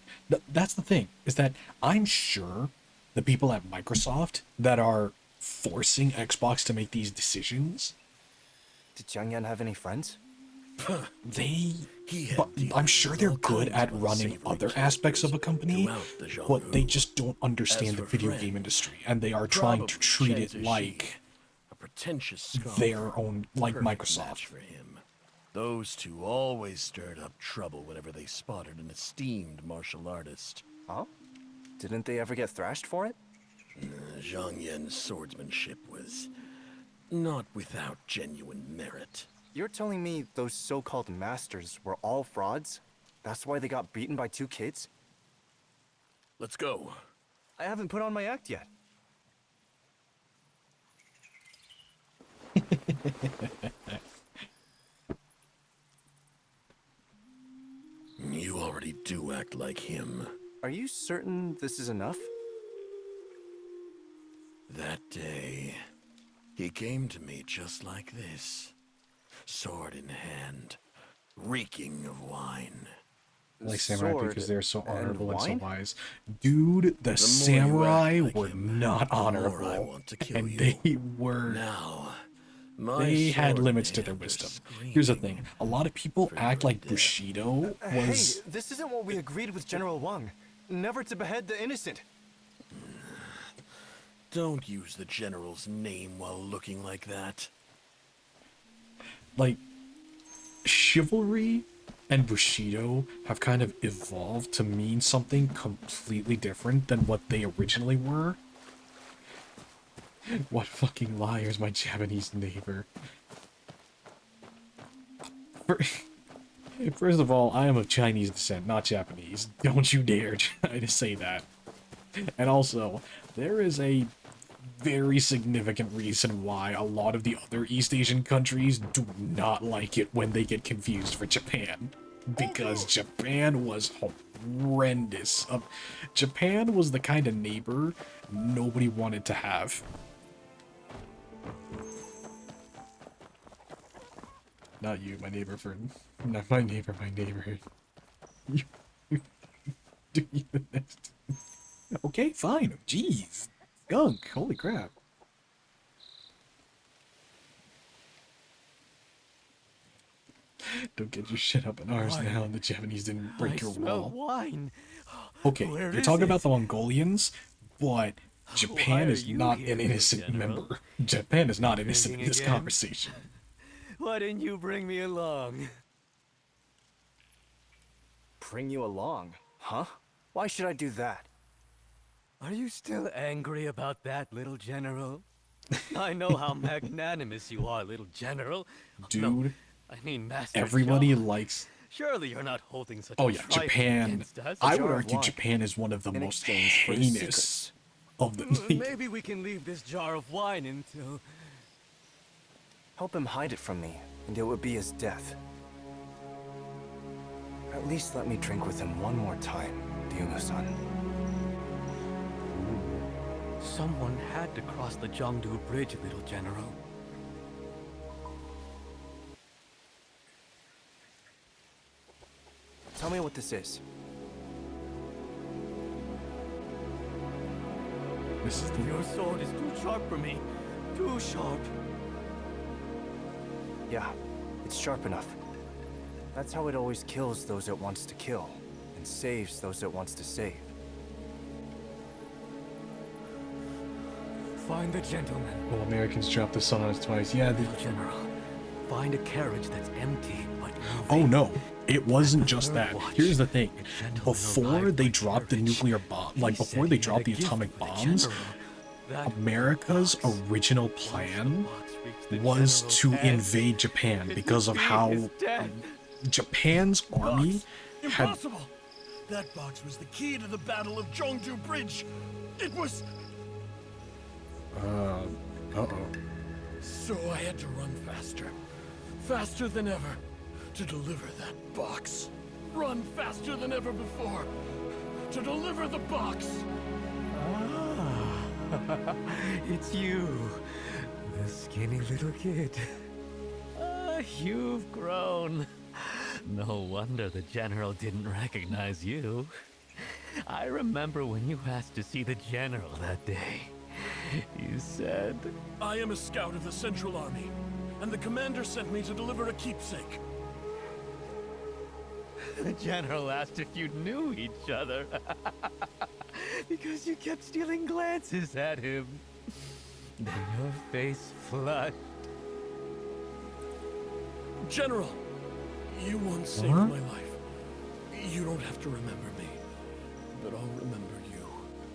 That's the thing, is that I'm sure the people at Microsoft that are forcing Xbox to make these decisions, Did Zhang Yan have any friends? but I'm sure they're good at running other aspects of a company, but they just don't understand the video game industry, and they are trying to treat it like a pretentious their own, like Microsoft. for him. Those two always stirred up trouble whenever they spotted an esteemed martial artist. Huh? Didn't they ever get thrashed for it? Zhang Yan's swordsmanship was not without genuine merit. You're telling me those so-called masters were all frauds? That's why they got beaten by 2 kids? Let's go. I haven't put on my act yet. You already do act like him. Are you certain this is enough? That day, he came to me just like this, sword in hand, reeking of wine. I like samurai Sword because they're so and honorable and so wine? wise. Dude, the The more you samurai act like were him, not the more I honorable, want to kill and you. they were. Now, my They had sword limits to may their have wisdom. screaming Here's the thing: a lot of people for act your like death. Bushido Hey, was. this isn't what we agreed with General Wang. Never to behead the innocent. Don't use the general's name while looking like that. Like, chivalry and Bushido have kind of evolved to mean something completely different than what they originally were. What fucking liars, my Japanese neighbor. First of all, I am of Chinese descent, not Japanese. Don't you dare try to say that. And also, there is a very significant reason why a lot of the other East Asian countries do not like it when they get confused for Japan. Because Japan was horrendous. Japan was the kind of neighbor nobody wanted to have. Not you, my neighbor, for... Not my neighbor, my neighborhood. Do you the next... Okay, fine. Jeez. Skunk. Holy crap. Don't get your shit up in ours Wine. now, and the Japanese didn't break I your smell wall. wine. Okay, Where you're is talking it? about the Mongolians, but Japan are is you not here, an innocent General? member. Japan is not innocent in Drinking this again? conversation. Why didn't you bring me along? Bring you along, huh? Why should I do that? Are you still angry about that, little general? I know how magnanimous you are, little general. Dude, No, I mean, Master everybody Joe. likes... Surely you're not holding such Oh a yeah, trifle Japan. against us. I jar would of argue wine Japan is one of the in most exchange for his heinous secrets. of the... Maybe we can leave this jar of wine until... Help him hide it from me, and it would be his death. At least let me drink with him one more time, Ryuma-san. Someone had to cross the Jiangdu Bridge, little general. Tell me what this is. This is the... Your sword is too sharp for me. Too sharp. Yeah, it's sharp enough. That's how it always kills those it wants to kill, and saves those it wants to save. Find the gentleman. Well, Americans dropped the sun on us twice. Yeah, Little general, find a carriage that's empty, but Oh moving. no, it wasn't just that. Watch. Here's the thing. The gentleman Before arrived they by dropped the carriage. nuclear bomb, like He before said they he had dropped a the gift atomic for the bombs, general. That America's box. original Once the plan box reached the was general's to hand, invade Japan it because would of be how his death. Japan's army Box. had. Impossible! That box was the key to the Battle of Jongju Bridge. It was... Uh-oh. So I had to run faster. Faster than ever. To deliver that box. Run faster than ever before. To deliver the box. Ah, it's you, the skinny little kid. You've grown. No wonder the general didn't recognize you. I remember when you asked to see the general that day. You said... I am a scout of the Central Army, and the commander sent me to deliver a keepsake. The general asked if you knew each other. Because you kept stealing glances at him. Then your face flushed. General, you once saved my life. You don't have to remember me, but I'll remember you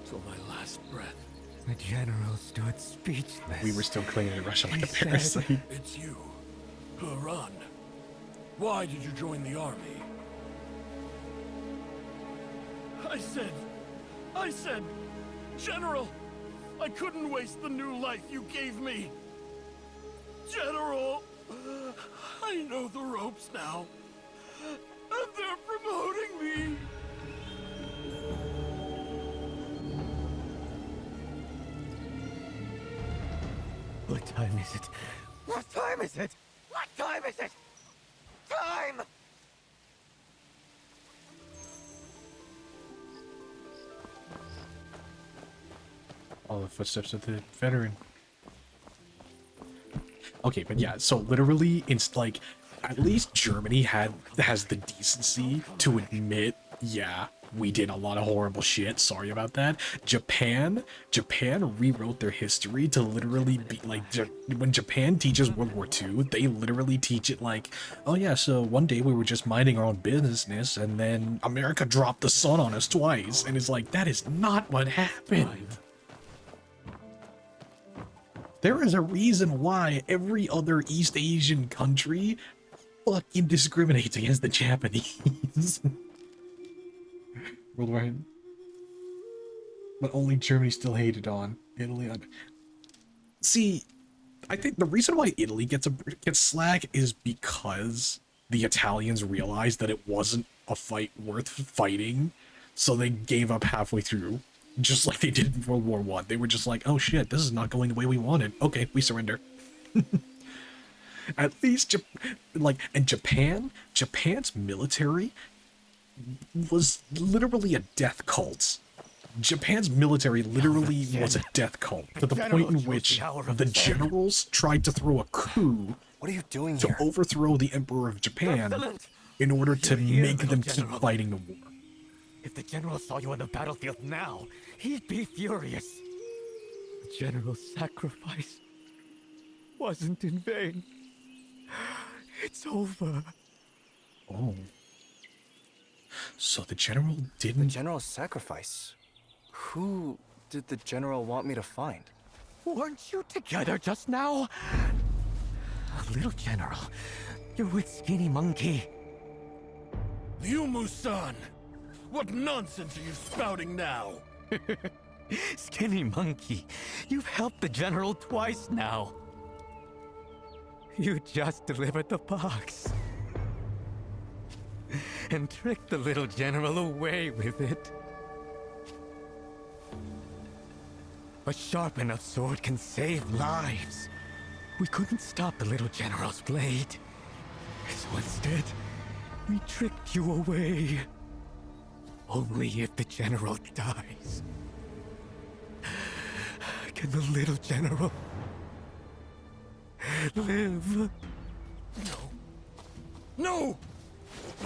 till my last breath. The general stood speechless. We were still clinging to Russia like a He said- parasite. It's you, Huron. Why did you join the army? I said, General, I couldn't waste the new life you gave me. General, I know the ropes now, and they're promoting me. What time is it? What time is it? What time is it? Time! All the footsteps of the veteran. Okay, but yeah, so literally, it's like, at least Germany has the decency to admit, yeah, we did a lot of horrible shit, sorry about that. Japan rewrote their history to literally be like, when Japan teaches World War II, they literally teach it like, oh yeah, so one day we were just minding our own business, and then America dropped the sun on us twice, and it's like, that is not what happened. There is a reason why every other East Asian country fucking discriminates against the Japanese. Worldwide. But only Germany still hated on. Italy. See, I think the reason why Italy gets slack is because the Italians realized that it wasn't a fight worth fighting, so they gave up halfway through. Just like they did in World War I. They were just like, oh shit, this is not going the way we wanted. Okay, we surrender. At least, Japan's military was literally a death cult. Japan's military literally was a death cult, to the point in which the generals tried to throw a coup What are you doing to here? overthrow the Emperor of Japan in order to make them keep fighting the war. If the general saw you on the battlefield now, he'd be furious. The general's sacrifice wasn't in vain. It's over. Oh. So the general didn't... The general's sacrifice? Who did the general want me to find? Weren't you together just now? Little general, you're with Skinny Monkey. Liu Musan! What nonsense are you spouting now? Skinny Monkey, you've helped the general twice now. You just delivered the box. And tricked the little general away with it. A sharp enough sword can save lives. We couldn't stop the little general's blade. So instead, we tricked you away. Only if the general dies can the little general live. No. No!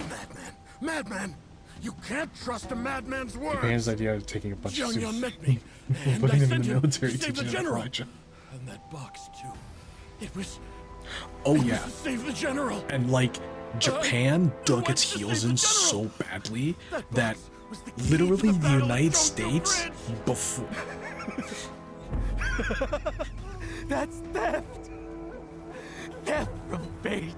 Madman! Madman! You can't trust a madman's words! Japan's idea of taking a bunch of Young suits, met me, and putting I them in sent the him military, to save the teaching them general. Kaiju. And that box, too. It was... Oh it was yeah. to save the general! And like, Japan dug went its to heels save in the general. so badly That that box was the key to literally the Battle of United Jongju States Bridge. before... That's theft! Theft from fate!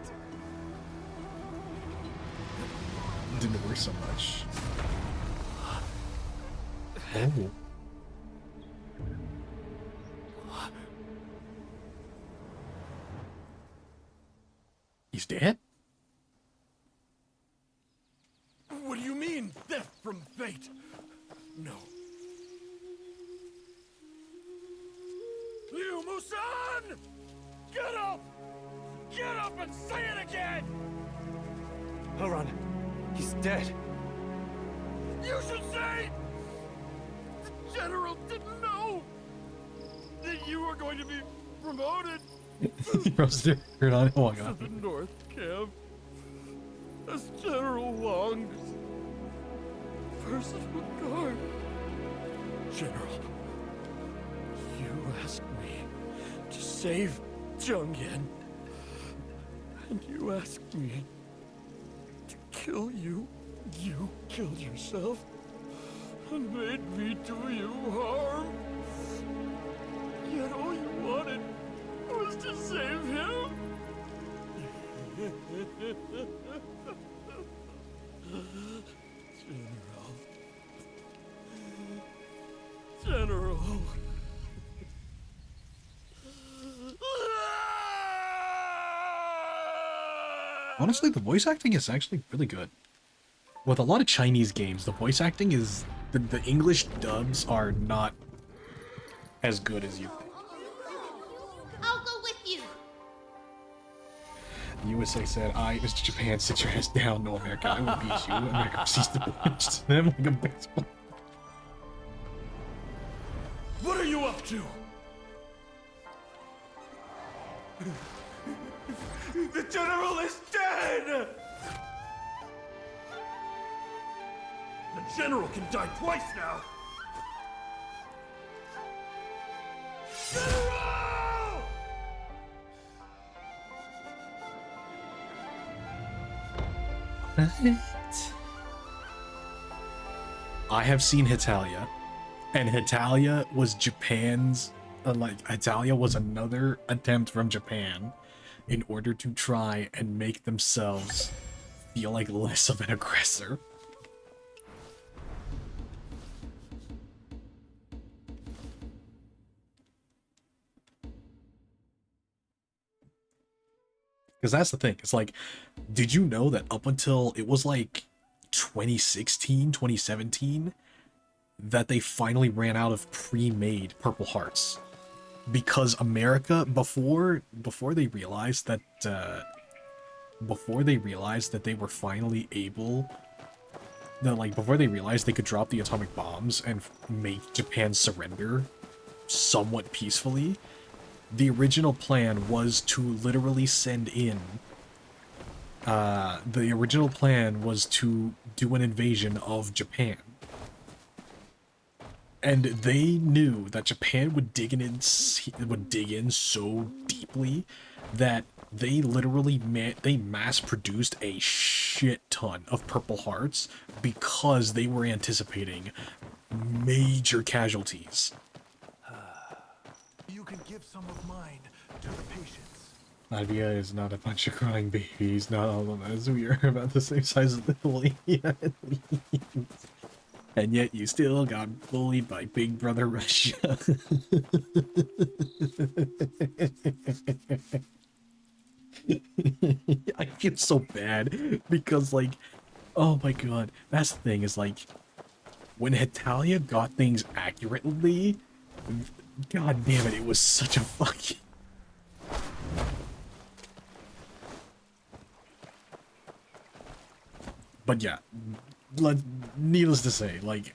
didn't work so much. Oh. He's dead? What do you mean, theft from fate? No. You, Musan! Get up! Get up and say it again! Elrond, he's dead. You should say! The General didn't know that you were going to be promoted He rose their shirt on. Oh my to god. the North Camp as General Wong's personal guard. General, you asked me to save Jungyan, and you asked me to kill you. You killed yourself and made me do you harm. Yet all you wanted was to save him. General. Honestly, the voice acting is actually really good. With a lot of Chinese games, the voice acting is... The English dubs are not as good as you think. I'll go with you. The USA said, Mr. Japan, sit your ass down. No, America, I will beat you. America proceeds to punch them like a baseball. What are you up to? The General is dead! The General can die twice now! General! What? I have seen Hitalia, and Hitalia was Japan's, Hitalia was another attempt from Japan in order to try and make themselves feel like less of an aggressor. Because that's the thing. It's like, did you know that up until it was like 2016, 2017, that they finally ran out of pre-made Purple Hearts? Because America, before they realized that they were finally able, before they realized they could drop the atomic bombs and make Japan surrender somewhat peacefully, the original plan was to literally send in, the original plan was to do an invasion of Japan. And they knew that Japan would dig in so deeply that they literally mass-produced a shit ton of Purple Hearts because they were anticipating major casualties. You can give some of mine to the patients. Latvia is not a bunch of crying babies, not all of us. We are about the same size as Lithuania, at least. And yet you still got bullied by Big Brother Russia. I feel so bad because, like, oh my god, that's the thing, is like, when Hitalia got things accurately, god damn it, it was such a fucking... But yeah, needless to say, like,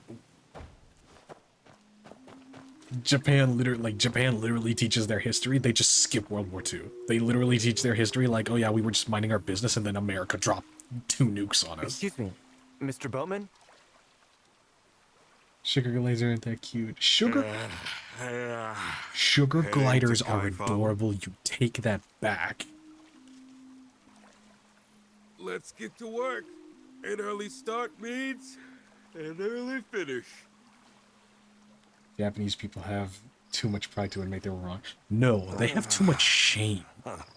Japan literally teaches their history. They just skip World War II. They literally teach their history like, oh yeah, we were just minding our business and then America dropped 2 nukes on us. Excuse me, Mr. Boatman? Sugar gliders aren't that cute. Sugar gliders are adorable. You take that back. Let's get to work. An early start means an early finish. Japanese people have too much pride to admit they were wrong. No, they have too much shame.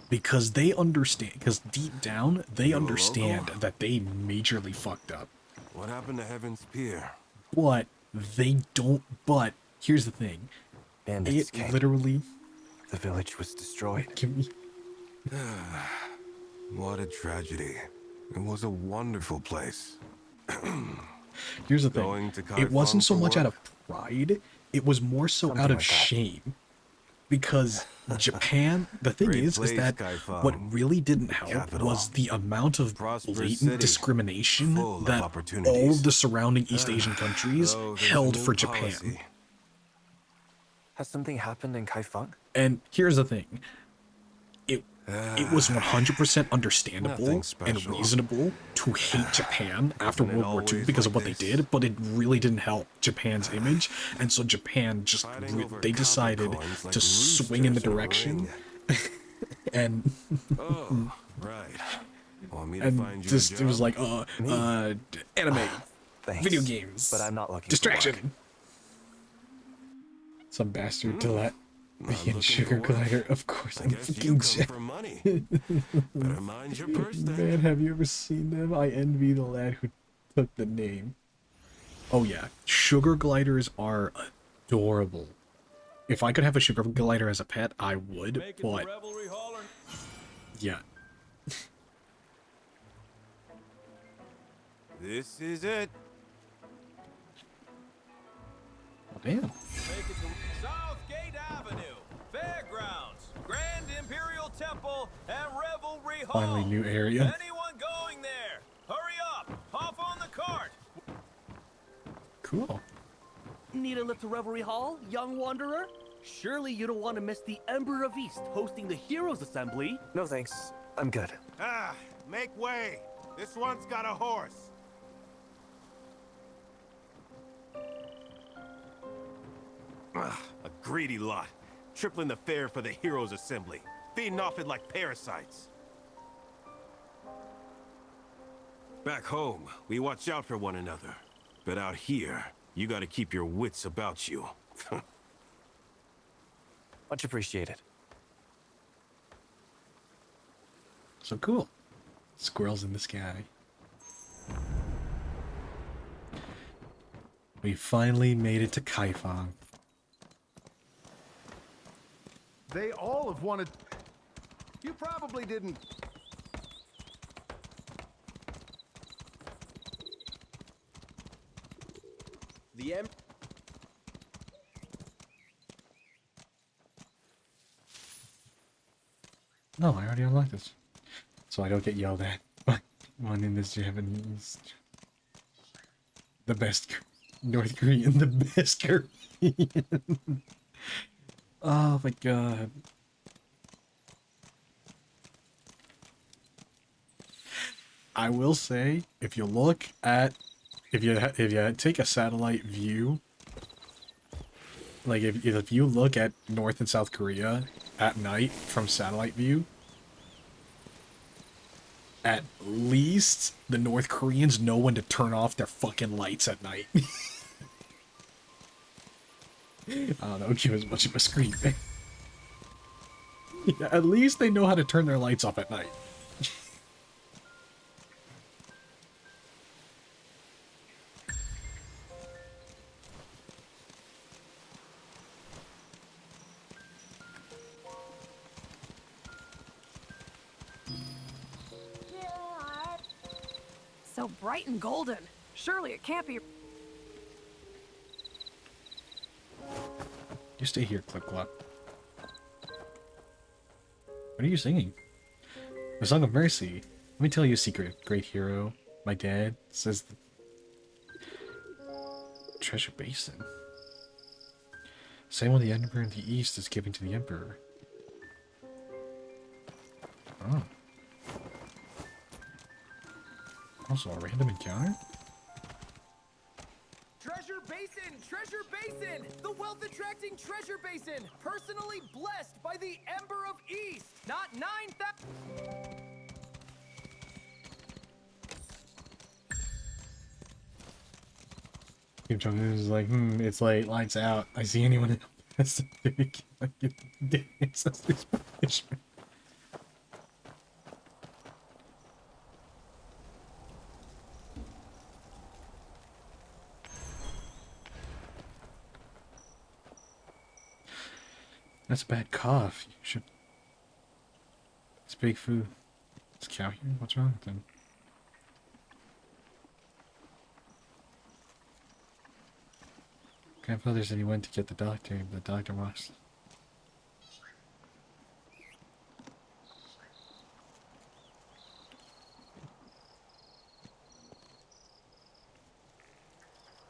Because they understand, because deep down, they understand that they majorly fucked up. What happened to Heaven's Pier? But they don't, but here's the thing. Bandits It came. literally... The village was destroyed. Give me... What a tragedy. It was a wonderful place. Here's the Going thing. to It wasn't Kaifeng so for much out work? of pride, it was more so Something out of like that. shame. Because Japan, the thing Great is place, that Kaifeng. what really didn't help Capital. was the amount of Prosperous blatant city. discrimination Full of that opportunities. all of the surrounding East Asian countries Though there's a held new for Japan. policy. Has something happened in Kaifeng? And here's the thing. It was 100% understandable Nothing and special. reasonable to hate Japan after Isn't it World War II always because of like what they this? did, but it really didn't help Japan's image, and so Japan just Fighting over they copper decided coins like to swing in the roosters in a direction ring. and Oh, right. Want me to find and you just a it was job? like anime, Thanks. video games, But I'm not looking for distraction. work. Some bastard to let Not me looking and for Sugar work. Glider, of course. I I'm guess you fucking come for money. Better mind your purse then. Man, have you ever seen them? I envy the lad who took the name. Oh yeah, sugar gliders are adorable. If I could have a sugar glider as a pet, I would, but yeah. This is it. Oh, damn. Make it to Southgate Avenue, Fairgrounds, Grand Imperial Temple, and Revelry Hall. Finally, new area. Anyone going there? Hurry up! Hop on the cart! Cool. Need a lift to Revelry Hall, young wanderer? Surely you don't want to miss the Emperor of East hosting the Heroes Assembly. No thanks. I'm good. Ah, make way. This one's got a horse. Ah, a greedy lot. Tripling the fare for the Heroes Assembly. Feeding off it like parasites. Back home, we watch out for one another. But out here, you gotta keep your wits about you. Much appreciated. So cool. Squirrels in the sky. We finally made it to Kaifeng. They all have wanted... You probably didn't... The M. No, I already unlocked this. So I don't get yelled at by one in this Japanese. The best North Korean, the best Korean. Oh my god. I will say, if you look at, if you take a satellite view, like if you look at North and South Korea at night from satellite view, at least the North Koreans know when to turn off their fucking lights at night. I don't know, give as much of a scream. Yeah, at least they know how to turn their lights off at night. So bright and golden. Surely it can't be. You stay here, Clip Clop. What are you singing? The Song of Mercy. Let me tell you a secret, great hero. My dad says the treasure basin. Same one the Emperor in the East is giving to the Emperor. Oh. Also a random encounter? Treasure Basin! Treasure Basin! The wealth-attracting Treasure Basin! Personally blessed by the Ember of East! Not 9,000... Kim Jong-un is like, it's late, lights out. I see anyone else. That's a big ancestors punishment. That's a bad cough. You should. It's big food. Is cow here? What's wrong with him? Grandfather said he went to get the doctor, but the doctor walks.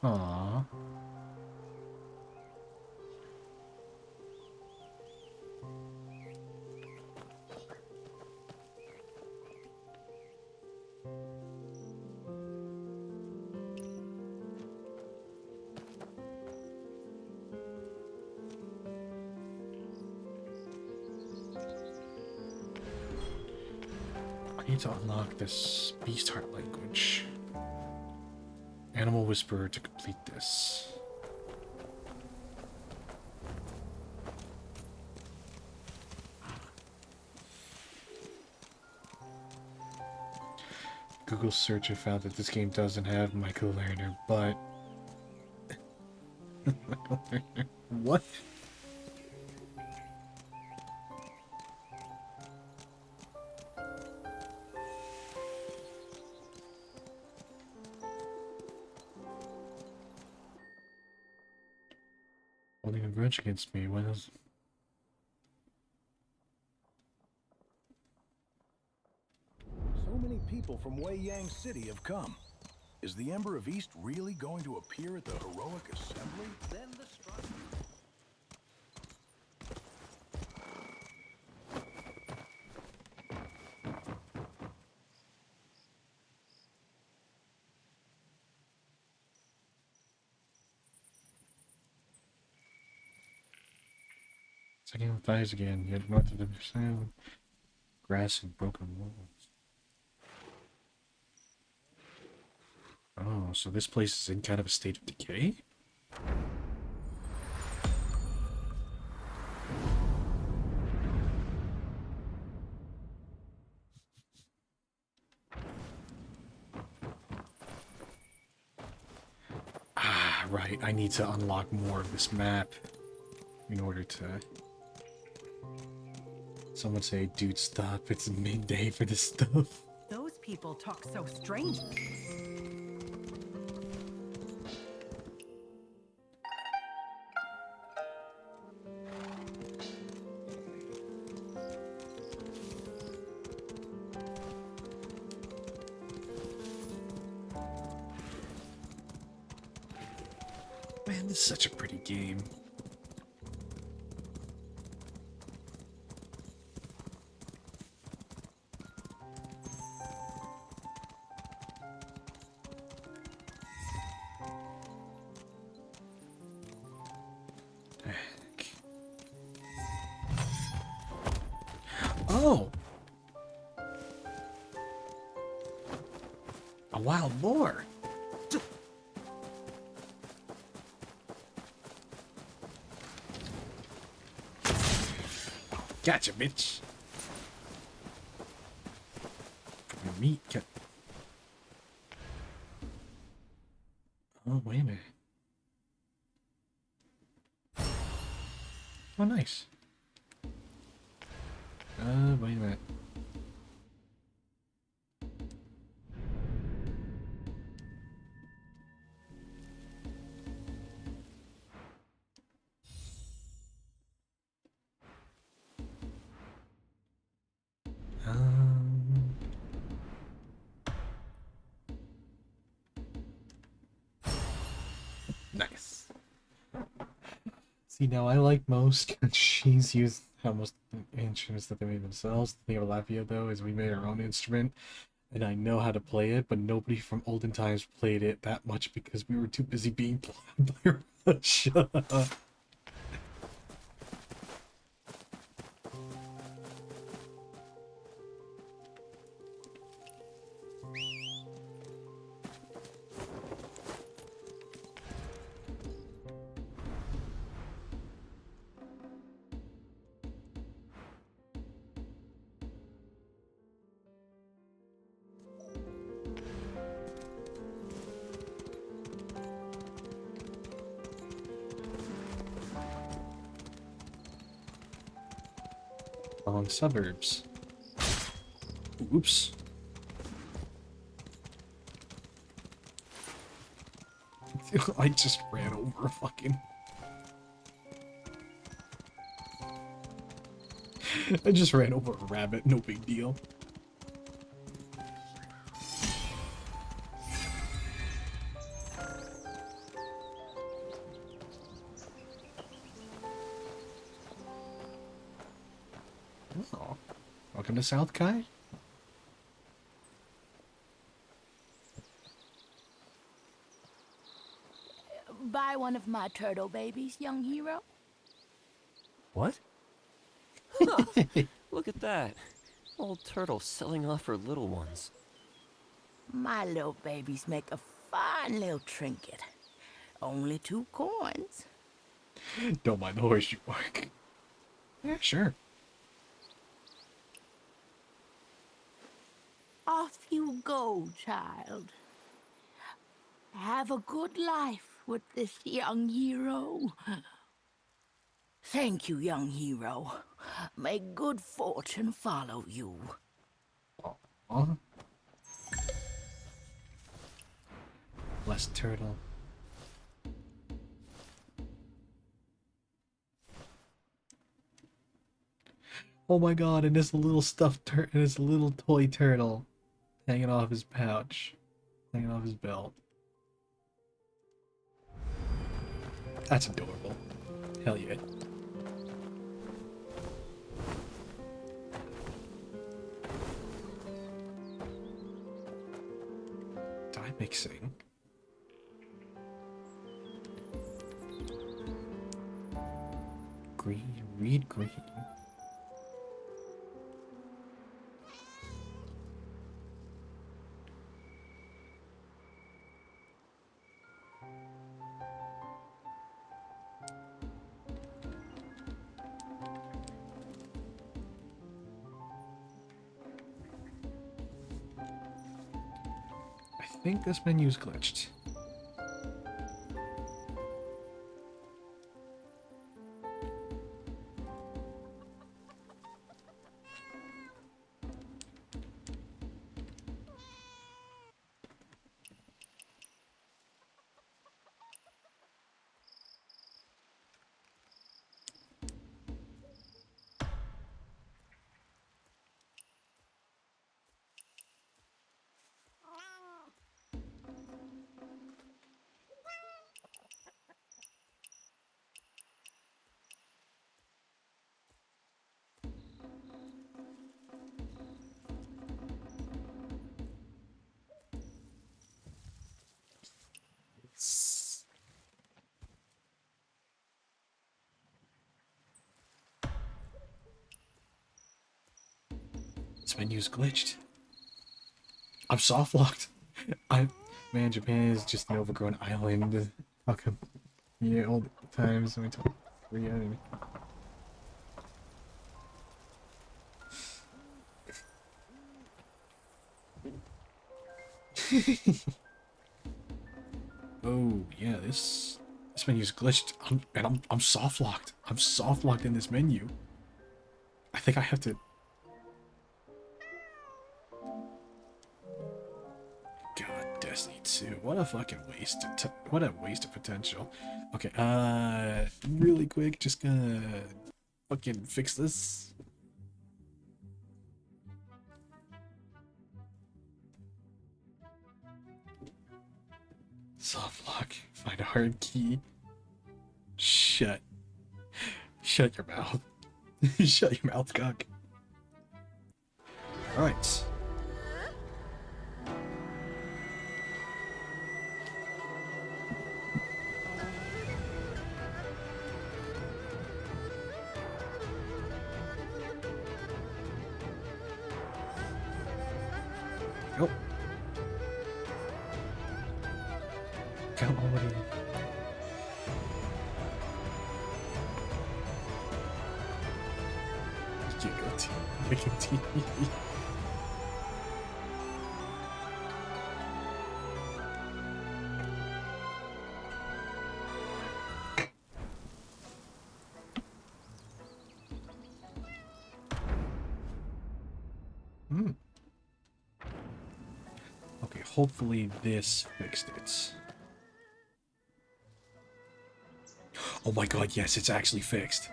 Aww. I need to unlock this Beast Heart language. Animal Whisperer to complete this. Google search, I found that this game doesn't have Michael Lerner, but... Michael Lerner? What? Holding a grudge against me, what is... So many people from Wei Yang City have come. Is the Ember of East really going to appear at the heroic assembly? Then the strike. Second with thighs again, yet north of the sound. Grass and broken walls. Oh, so this place is in kind of a state of decay? Ah, right. I need to unlock more of this map in order to... Someone say, dude, stop. It's midday for this stuff. Those people talk so strangely. Man, this is such a pretty game. Oh! A wild boar! Gotcha, bitch! Your meat cut. Oh, wait a minute. Oh, nice. Wait a minute. Nice. See, now I like most she's used almost instruments that they made themselves. The thing about Latvia, though, is we made our own instrument, and I know how to play it, but nobody from olden times played it that much because we were too busy being plowed by Russia. Wrong suburbs. Oops. I just ran over a fucking... I just ran over a rabbit, no big deal. Oh, welcome to South Kai. Buy one of my turtle babies, young hero. What? Look at that. Old turtle selling off her little ones. My little babies make a fine little trinket. Only 2 coins. Don't mind the horseshoe mark. Yeah, sure. Off you go, child. Have a good life with this young hero. Thank you, young hero. May good fortune follow you. Aww. Bless turtle. Oh my god, and there's a little stuffed and there's a little toy turtle hanging off his pouch. Hanging off his belt. That's adorable. Hell yeah. Dye mixing. Green, read green. I think this menu's glitched. This menu's glitched. I'm soft locked. Man, Japan is just an overgrown island. How come? Yeah, all the times we talk reality. Oh yeah, this menu's glitched. I'm soft locked. I'm soft locked in this menu. I think I have to. God, Destiny 2. What a fucking waste. What a waste of potential. Okay, really quick, just gonna fucking fix this. Soft lock. Find a hard key. Shut your mouth. Shut your mouth, cock. Alright. Go. Come already. Giggle TV. hopefully this fixed it. Oh my god, yes, it's actually fixed.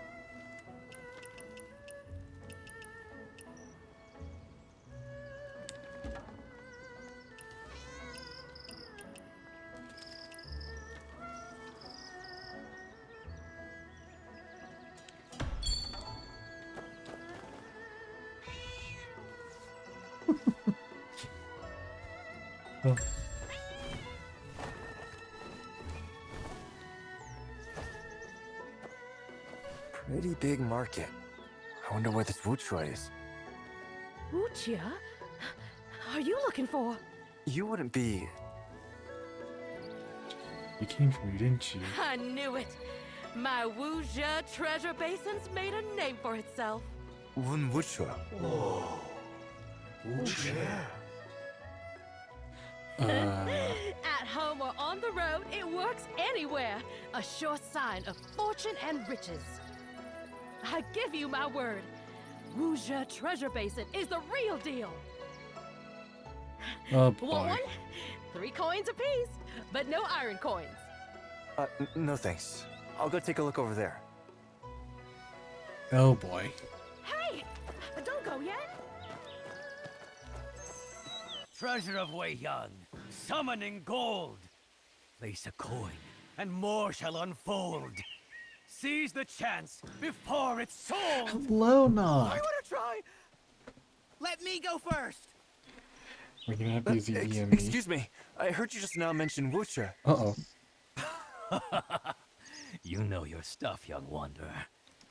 Oh. Pretty big market. I wonder where this Wuxia is. Wuxia? Are you looking for? You wouldn't be... You came for me, didn't you? I knew it. My Wuxia treasure basin's made a name for itself. Wuxia. Whoa. Wuxia. At home or on the road, it works anywhere. A sure sign of fortune and riches. I give you my word. Wuxia treasure basin is the real deal. Oh Want boy. one? 3 coins apiece, but no iron coins. No thanks. I'll go take a look over there. Oh boy. Hey, don't go yet. Treasure of Wei Yang, summoning gold. Place a coin, and more shall unfold. Seize the chance before it's sold. Hello, Nog. I want to try. Let me go first. We're gonna have to use the EME. Excuse me. I heard you just now mention Wuxia. Uh-oh. You know your stuff, young wanderer.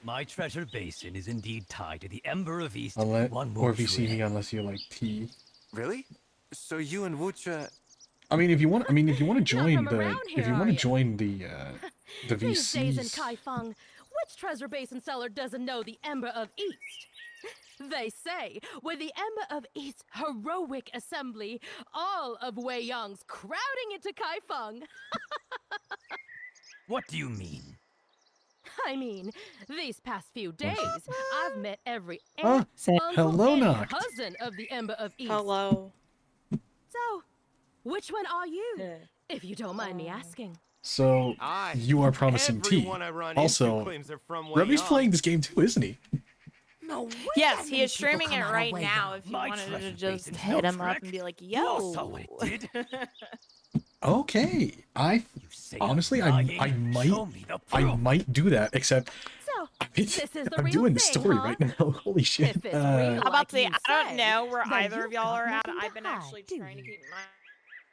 My treasure basin is indeed tied to the Ember of East. One more Or if you see shred. me unless you're like T. Really? So you and Wuxia... I mean, if you want to join from the, around if here, you are want to ya? join the These days in VCs, Kaifeng, which treasure basin seller doesn't know the Ember of East? They say, with the Ember of East's heroic assembly, all of Wei Yang's crowding into Kaifeng. What do you mean? I mean, these past few days, I've met every Ah, aunt, uncle, hello, and Noct. cousin of the Ember of East. Hello. So, which one are you? If you don't mind me asking. so you are promising T. Everyone I run into Also, claims they're from Wei Remi's Yang. playing this game too, isn't he? No way. Yes, he is streaming it right now. If you My wanted to treasure just basin's hit no him up trick. and be like, You all saw "Yo." what it did. Okay, say honestly, I'm I lying? might Show me the proof. do that. Except So, I'm this is the real doing the thing, story huh? right now. Holy shit! If it's real, How about like you I don't say, know where then either you of y'all are got at. nothing I've been to actually hide, do trying to you?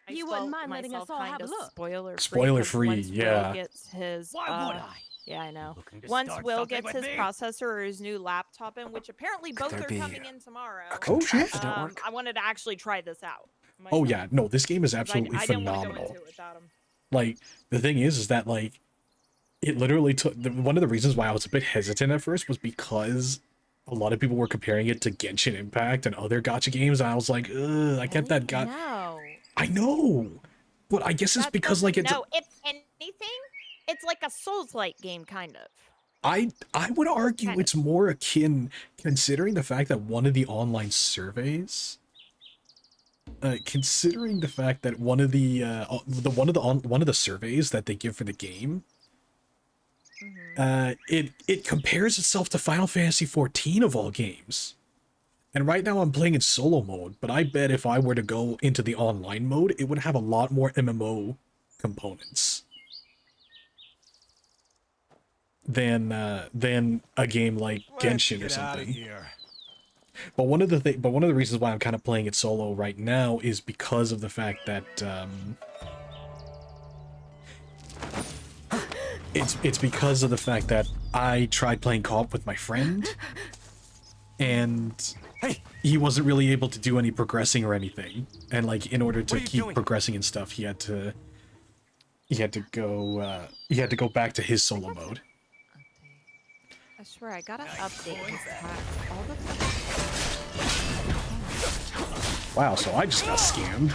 keep You wouldn't mind letting us all have a look. spoiler free. Spoiler 'cause free, once yeah. Will gets his, Why would I? Yeah, I know. Looking to Once start Will something gets with his me? processor or his new laptop in, which apparently both there are be coming in tomorrow. Oh shit! I wanted to actually try this out. Oh yeah, no, this game is 'cause absolutely I didn't want to go phenomenal. into it without him. Like, the thing is that, like, it literally took... one of the reasons why I was a bit hesitant at first was because a lot of people were comparing it to Genshin Impact and other gacha games, and I was like, ugh, I get that got... No. I know! But I guess it's because, like, it's... No, if anything, it's like a Souls-like game, kind of. I would argue it's more akin, considering the fact that one of the online surveys... considering the fact that one of the surveys that they give for the game, it compares itself to Final Fantasy XIV of all games. And right now I'm playing in solo mode, but I bet if I were to go into the online mode, it would have a lot more MMO components than a game like Genshin or something. But one of the reasons why I'm kind of playing it solo right now is because of the fact that it's because of the fact that I tried playing co-op with my friend, and he wasn't really able to do any progressing or anything. And like, in order to keep progressing and stuff, he had to go back to his solo mode. I swear, I gotta update this tax. All the Wow, so I just got scammed.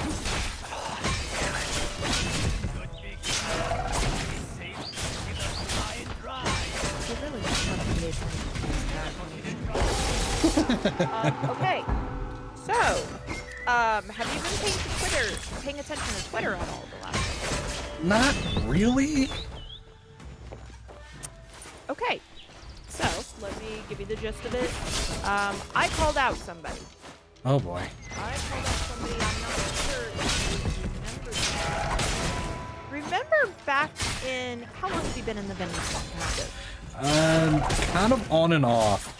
Okay, so Have you been paying attention to Twitter at all the last week? Not really. Okay, so let me give you the gist of it. I called out somebody. Oh boy. I called out somebody. I'm not sure if you remember back in how long have you been in the venue? Kind of on and off.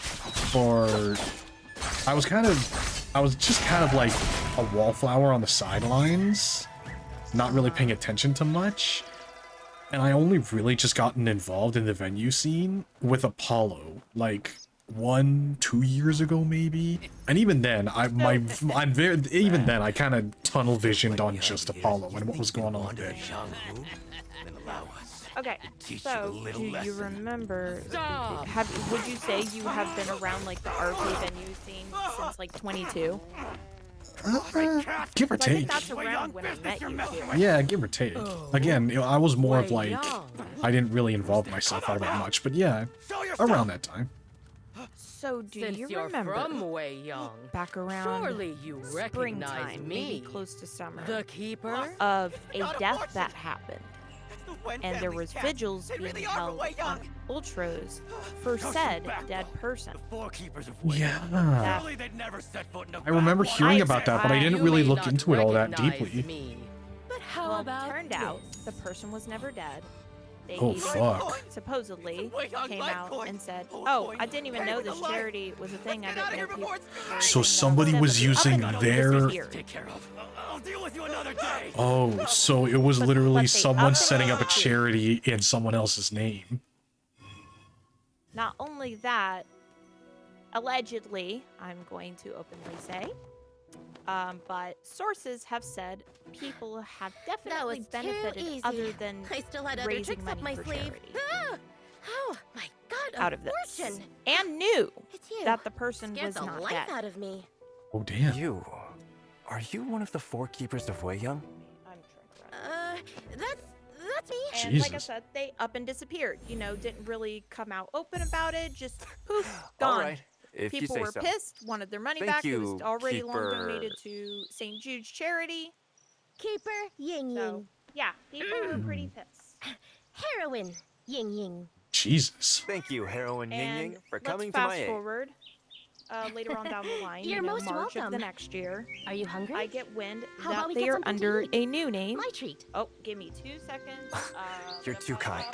For I was just kind of like a wallflower on the sidelines, not really paying attention to much. And I only really just gotten involved in the venue scene with Apollo, like 1-2 years ago maybe. And even then, I kind of tunnel visioned on just Apollo and what was going on there. Okay, so do you remember? Would you say you have been around like the RP venue scene since like 22? Give or I think take. that's around when I met you too. Yeah, give or take. Again, I was more of like, I didn't really involve myself all that much, but yeah, around that time. So do Since you you're remember from way young, back around surely you recognize springtime, me, maybe close to summer, the keeper of a death that happened, and there was vigils being held on Ultros for said dead person. Yeah. I remember hearing about that, but I didn't really look into it all that deeply. But how about turned out the person was never dead. They Oh, even fuck. supposedly came out and said, "Oh, I didn't even know this charity was a thing. I didn't know people." So somebody was using their... Oh, so it was literally someone setting up a charity in someone else's name. Not only that, allegedly, I'm going to openly say, but sources have said people have definitely benefited other than I still had other raising tricks up money my for sleeve. charity Oh my god, out of this, fortune. and knew It's you. that the person Scared was the not life dead. out of me. Oh, damn. Are you one of the 4 keepers of Wei Young? That's me. And like I said, they up and disappeared. You know, didn't really come out open about it. Just poof, gone. All right, if you People say were so. pissed, wanted their money Thank back. It you, was already long Keeper. donated to St. Jude's charity. Keeper Ying Ying. Yeah, people were pretty pissed. Heroine Ying Ying. Jesus. Thank you, Heroine Ying Ying, for let's coming to my fast aid. forward. Later on down the line, You're most March of the welcome. next year. Are you hungry? I get wind How about that we they get are something to under eat? a new name. My treat. Oh, give me 2 seconds. You're too kind.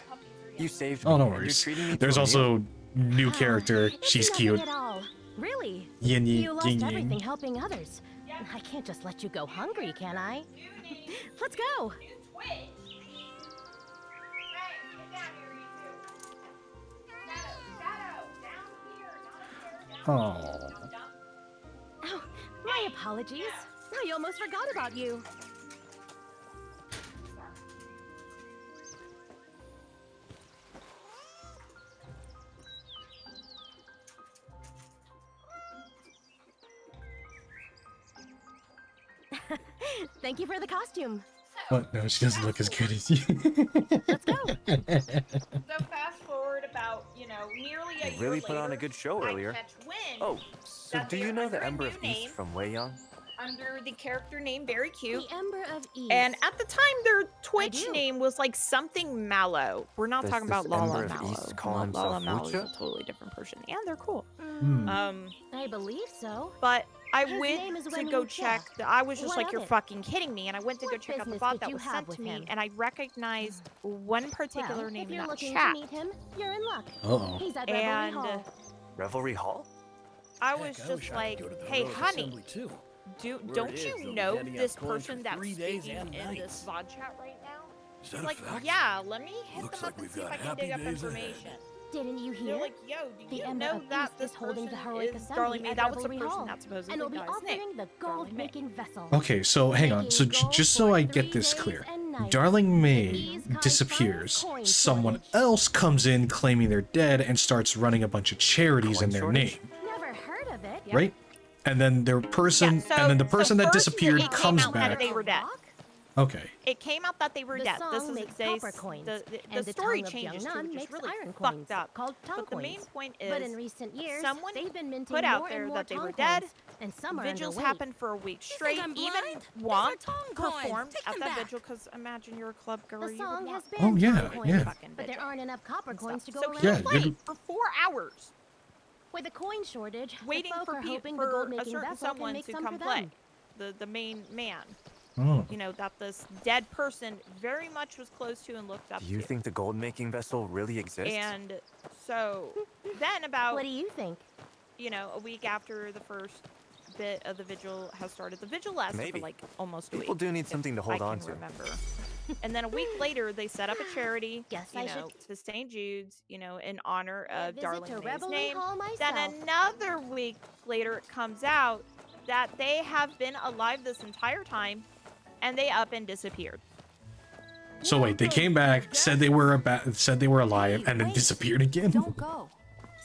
You saved me. Oh, no and you're worries. treating me There's to a meal. also new character. She's Nothing cute. at all. Really? Yin You Yin lost Yin everything Yin. helping others. I can't just let you go hungry, can I? Let's go. Oh. Oh, my apologies. I almost forgot about you. Thank you for the costume. What? No, she doesn't look as good as you. Let's go. So fast forward about, nearly a You year really put on a later, good show I earlier. catch wind Oh, so that do they're you know the under a Ember new of name. East from Wei Young? Under the character name Very Cute. The Ember of East. And at the time, their Twitch do. name was like something Mallow. We're not Does talking this about Lala Ember of Mallow. East call Lala himself Mallow is a Wuxia? totally different person, and they're cool. I believe so. But I His went name is to Wen go Wuxia. check. I was just What like, of "You're it? fucking kidding me!" And I went to go What check out the business bot did that you was have sent with to me, him? and I recognized one particular Well, name if in you're that looking chat. to meet him, you're in luck. Uh-oh. He's at Revelry And Hall. Revelry Hall? I was just like, "Hey, honey, don't you know this person that's speaking in this VOD chat right now?" She's like, "Yeah, let me hit them up and see if I can dig up information." Didn't you They're hear? like, "Yo, do The you Ember know of that East this is holding the person heroic is assembly Darling Me? at That was the Revelry person Hall, that supposedly and will be got his name. offering the gold-making vessel. Okay, so hang on. So just so I get this clear, Darling May disappears. Someone else comes in claiming they're dead and starts running a bunch of charities in their name, Never heard of it. right? And then their person, and then the person that first disappeared it came comes out that back. they were dead. Okay. It came out that they were The dead. This song is makes they, copper coins, the and the story tongue of changes young too, nun which is makes really iron fucked coins up. called tongue But the main coins. point is, But in recent years, someone they've been minting put out more there and more that they were tongue dead, coins And some are vigils underweight. happened for a week straight. I'm Even blind? Womp These are tongue coins. performed Take at them that back. vigil because imagine you're a club girl. The you song would has want been Oh, yeah, coins, yeah. but there aren't enough copper coins to go so around. he Yeah, played you're- for 4 hours With a coin shortage, waiting the folk for, are hoping the for a gold-making certain vessel can someone make to some come for play. them. The main man. Oh. You know, that this dead person very much was close to and looked up Do you to. think the gold-making vessel really exists? And so then about... What do you think? You know, a week after the first bit of the vigil has started. The vigil lasted Maybe. for like almost a week. People do need something to hold on to. I can remember. And then a week later, they set up a charity, Guess you I know, should to St. Jude's, you know, in honor of visit Darling to May's Revelry name. Hall Then myself. another week later, it comes out that they have been alive this entire time, and they up and disappeared. So wait, they came back, said they were alive, and then disappeared again. Don't go.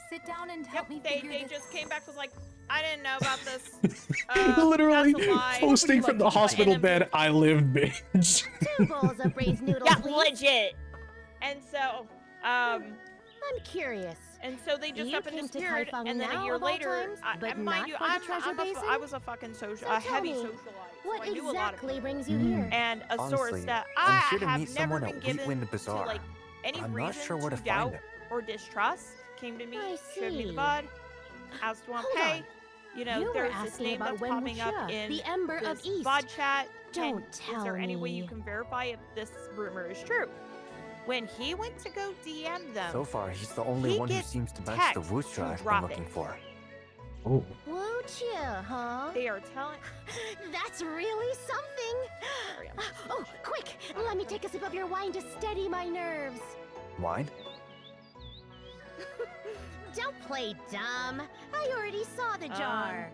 Sit down and help me figure They this. just came back was like, I didn't know about this. Literally that's a lie. posting from the hospital bed. I live, bitch. 2 bowls of braised noodles, Yeah, please. legit. And so, I'm curious. And so they just You up and came to disappeared, Kaifeng and then now a year of all later, times, but mind not you, for the treasure basin? I was a fucking So a tell heavy me, socialite. what so I knew a lot of exactly people. brings you here? And a source Honestly, that I'm I sure to have meet never someone been at given Wheatwind to Bazaar. like any I'm reason not sure where to doubt find it. or distrust came to me, I showed me the see. bud, asked one Hold pay. on. You know, You were there's this asking name about that's Wen popping up Wuxia, in the Ember of this East. VOD chat. Don't Is tell there any way you me. can verify if this rumor is true? When he went to go DM them, So far, he's the only he one who gets seems to match the text Wuxia to I've been drop looking it. for. Oh. Wuxia, huh? They are telling. That's really something. Oh, quick! Let me take a sip of your wine to steady my nerves. Wine? Don't play dumb. I already saw the jar.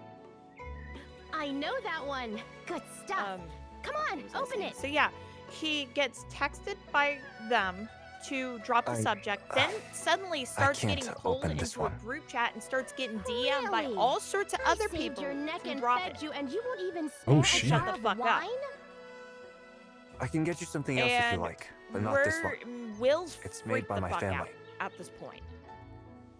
I know that one. Good stuff. Come on, open it. So yeah, he gets texted by them to drop a subject, then suddenly starts can't getting pulled open this into a one. group chat and starts getting DM'd by Really? all sorts of I other saved people your neck to and drop fed it. you, and you won't even Oh, spare a shit. jar Shut the of fuck up. wine? I can get you something else if And you like, but not this one. Will's It's made freaked by the my fuck family. out at this point.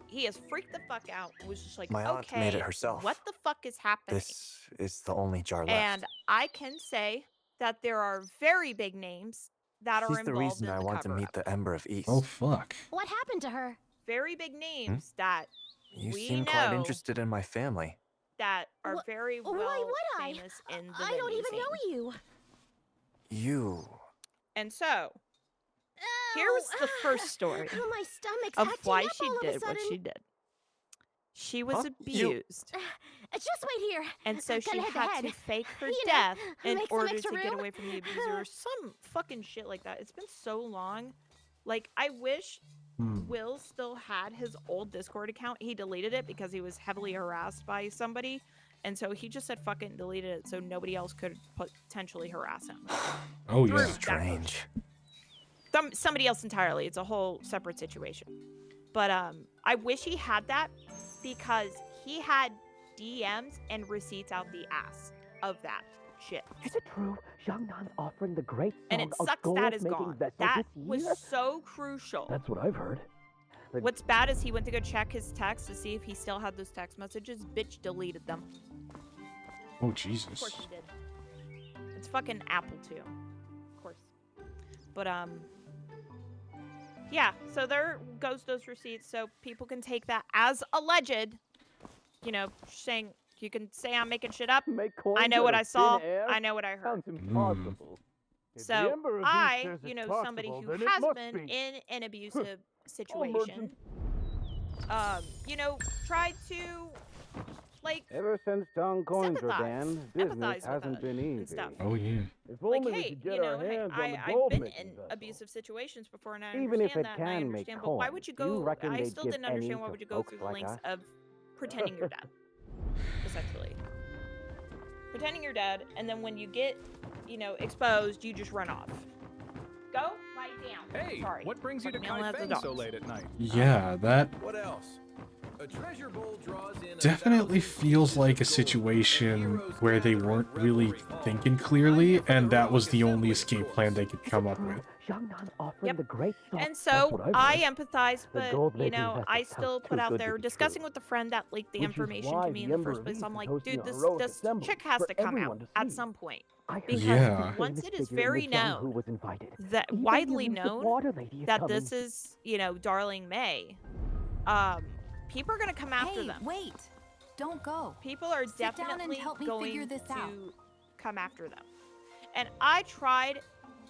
He has freaked the fuck out and was just like, My aunt okay, made it herself. what the fuck is happening? This is the only jar left. And I can say that there are very big names that are She's the involved reason in I the want to cover-up. meet the Ember of East. Oh fuck. What happened to her? Very big names that You we seem know quite interested in my family. that are very well Why would I? famous in the I don't vending even scene. know you. You. And so, here's the first story Oh, my stomach's of acting why up she all of a did what sudden. she did. She was Huh? You- abused, Just wait here. and so she Gonna head to had to head. fake her You know, death in make some order to extra get room. away from the abuser. Some fucking shit like that. It's been so long. Like, I wish Will still had his old Discord account. He deleted it because he was heavily harassed by somebody. And so he just said fuck it and deleted it so nobody else could potentially harass him. Oh Through yeah. that Strange. somebody else entirely. It's a whole separate situation. But I wish he had that because he had DMs and receipts out the ass of that shit. Is it true Xiangnan's offering the great And song it of sucks that is gold-making gone. vessels That this was year? so crucial. That's what I've heard. The- What's bad is he went to go check his text to see if he still had those text messages. Bitch deleted them. Oh Of course Jesus. he did. It's fucking Apple too. Of course. But yeah, so there goes those receipts so people can take that as alleged. You know, saying you can say I'm making shit up. Make coins I know out what of I saw. thin air? I know what I heard. Sounds impossible. If the So Ember of East I, says you it's know, somebody possible, who then it has must been be. in an abusive Oh, situation, merchant. you know, tried to like Ever since tongue coins were sympathize- banned, empathize business with hasn't us been and easy. stuff. Oh yeah. If Like, only we hey, could get you know, our hey, hands on the I've gold been making in vessel. abusive situations before, and I Even if understand it that, and I can make understand. But why would coins, you do you go? reckon I they'd still give didn't any understand why to would you go folks through the like lengths us? of pretending you're dead, essentially. Pretending you're dead, and then when you get, you know, exposed, you just run off. Go lie down. Hey, Sorry. what brings you to Fucking yelling at the Kaifeng so dogs. late at night? Yeah, that. What else? A treasure bowl draws in definitely feels like a situation where they weren't really thinking clearly, and that was the only escape plan they could come up with. Yep. And so I empathize, but you know, I still put out there discussing with the friend that leaked the information to me in the first place. I'm like, dude, this chick has to come out at some point. Because Yeah. once it is very known, that widely known that this is, you know, Darling May, people are gonna come after them. Wait, don't go. People are Sit down and definitely help me going figure this out. to come after them. And I tried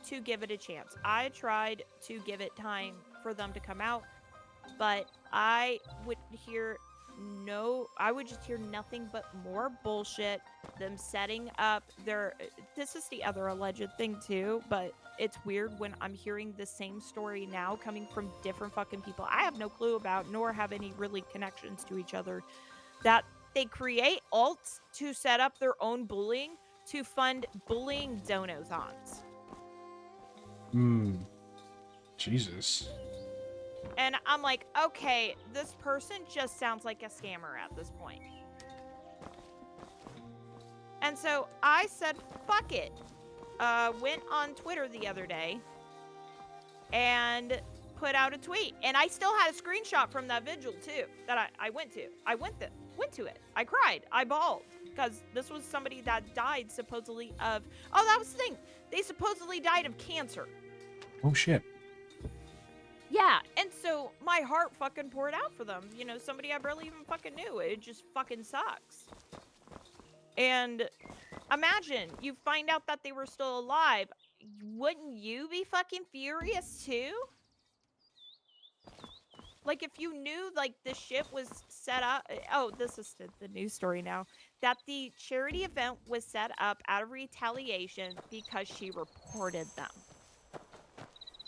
to give it a chance. I tried to give it time for them to come out, but I would just hear nothing but more bullshit, them setting up their, this is the other alleged thing too, but it's weird when I'm hearing the same story now coming from different fucking people I have no clue about, nor have any really connections to each other, that they create alts to set up their own bullying to fund bullying donathons. Jesus. And I'm like, okay, this person just sounds like a scammer at this point. And so I said, fuck it. Went on Twitter the other day and put out a tweet. And I still had a screenshot from that vigil too that I went to. I went to it. I cried. I bawled. Because this was somebody that died supposedly of... Oh, that was the thing. They supposedly died of cancer. Oh, shit. Yeah, and so my heart fucking poured out for them. You know, somebody I barely even fucking knew. It just fucking sucks. And imagine, you find out that they were still alive. Wouldn't you be fucking furious too? Like, if you knew, like, this shit was set up... Oh, this is the news story now. That the charity event was set up out of retaliation because she reported them.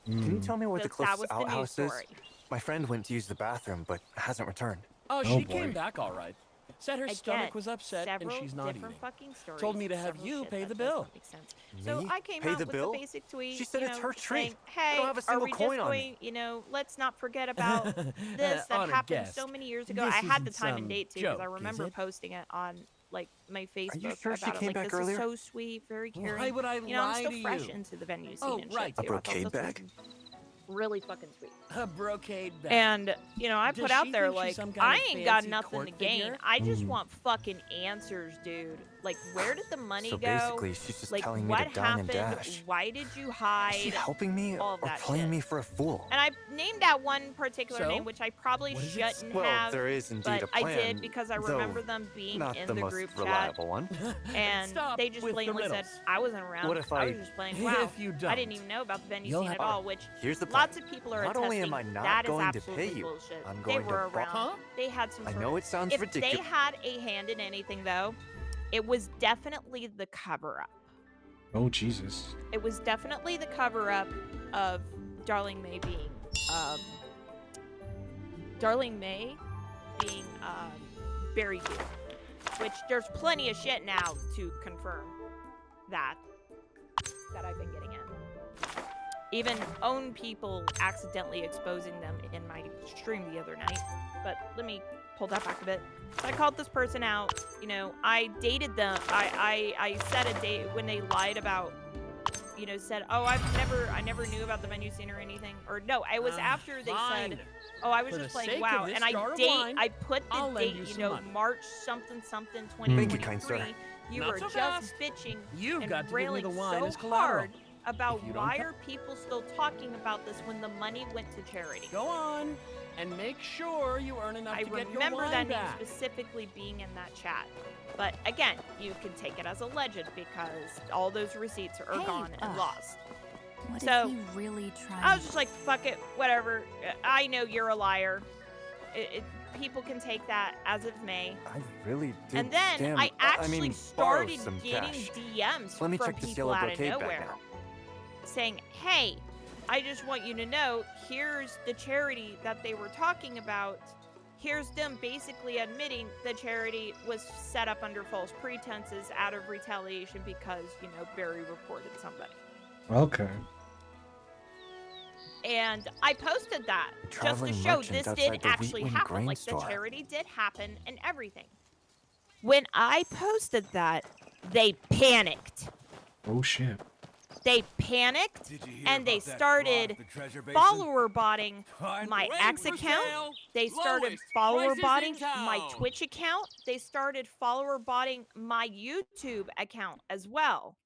Can you tell me where the That was closest the news outhouse is? story. My friend went to use the bathroom, but hasn't returned. Oh, Oh, she boy. came back all right. Said her Again, stomach was upset and several she's not different eating. fucking stories, Told me to have several you shit pay that the does bill. not make sense. So Me? I came Pay out the with bill? the basic tweet. She said you it's know, her treat. saying, hey, I don't have a are single we just coin on going, me. you know, let's not forget about this that Honored happened guest. so many years ago. This I had the isn't time and some date too because I joke, is remember it? posting it on like my Facebook sure she about it. came Like, back this earlier? is so sweet, very caring. Why would I you know, I'm lie still to fresh you? into the venue scene Oh, and right. shit A too. I thought brocade this was bag? really fucking sweet. A brocade bag. And, you know, I Does put out she there, think she's like, some kind I of ain't got fancy nothing to court gain. figure? I just want fucking answers, dude. Like, where did the money So go? basically, she's just like, telling me what to dine and happened? dash. Why did you hide? Is she helping me all of or that playing shit. me for a fool? And I named that one particular So? name, which I probably What does it shouldn't Well, have. there is indeed but a plan, I did because I though remember them being not in the the most group chat. reliable one. And Stop they just with the blatantly said, riddles. I wasn't around. What if I I- was just playing WoW. If you I don't, didn't even know about the venue you'll scene have- at all, which Here's the plan. lots of people are Not only attesting am I not that is going to absolutely pay you, bullshit. I'm They going to were bar- around. Huh? They had some I sort know of- it sounds if ridiculous. they had a hand in anything, though, it was definitely the cover-up. Oh, Jesus. It was definitely the cover-up of Darling May being buried here. Which there's plenty of shit now to confirm that I've been getting in. Even own people accidentally exposing them in my stream the other night. But let me pull that back a bit. So I called this person out. You know, I dated them. I set a date when they lied about, you know, said, oh, I never knew about the venue scene or anything. Or no, it was after they fine. said, oh, I was For just the playing sake WoW. of this And jar of wine, I put the I'll lend date, you you some know, money. March something 2023. Thank you, kind sir. You Not were so just fast. bitching You've and got to give me railing the wine so as collateral. hard about If you don't why co- are people still talking about this when the money went to charity. Go on and make sure you earn enough I to get your remember wine that name back. specifically being in that chat. But again, you can take it as a legend because all those receipts are Hey, gone and lost. What So, is he really trying? I was just like, fuck it, whatever. I know you're a liar. People can take that as it may. I really did. And then damn, I actually mean, borrow started some getting cash. DMs Let me from check this people yellow out of brocade bag nowhere now. saying, hey, I just want you to know, here's the charity that they were talking about. Here's them basically admitting the charity was set up under false pretenses out of retaliation because, you know, Barry reported somebody. Okay. And I posted that just to Traveling show merchant this outside did the actually Wheatland happen. grain Like, the store. charity did happen and everything. When I posted that, they panicked. Oh shit. They panicked and they about that started fraud, the treasure basin? follower botting Find my rent X for account. sale. They started Lowest follower prices botting in town. my Twitch account. They started follower botting my YouTube account as well.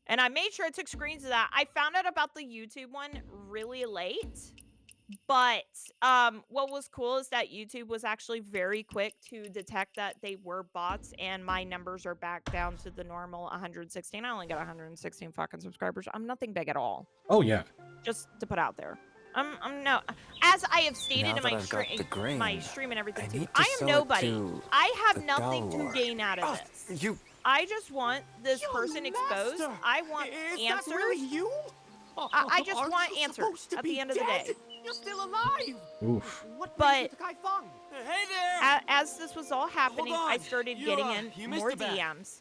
And I made sure I took screens of that. I found out about the YouTube one really late. But what was cool is that YouTube was actually very quick to detect that they were bots, and my numbers are back down to the normal 116. I only got 116 fucking subscribers. I'm nothing big at all. Oh yeah. Just to put out there. I'm no, as I have stated Now in that my I've got the grain, my stream and everything too, need to I am sell it nobody. to I have the nothing to Dalor. gain out of this. I just want this person exposed. I want answers. That really you? I just Aren't want you answers supposed to at be the end of the dead? day. You're still alive. Oof. What But- brings you to Kaifeng? Hey there! As this was all happening, I on. started You, getting you in missed more a bet. DMs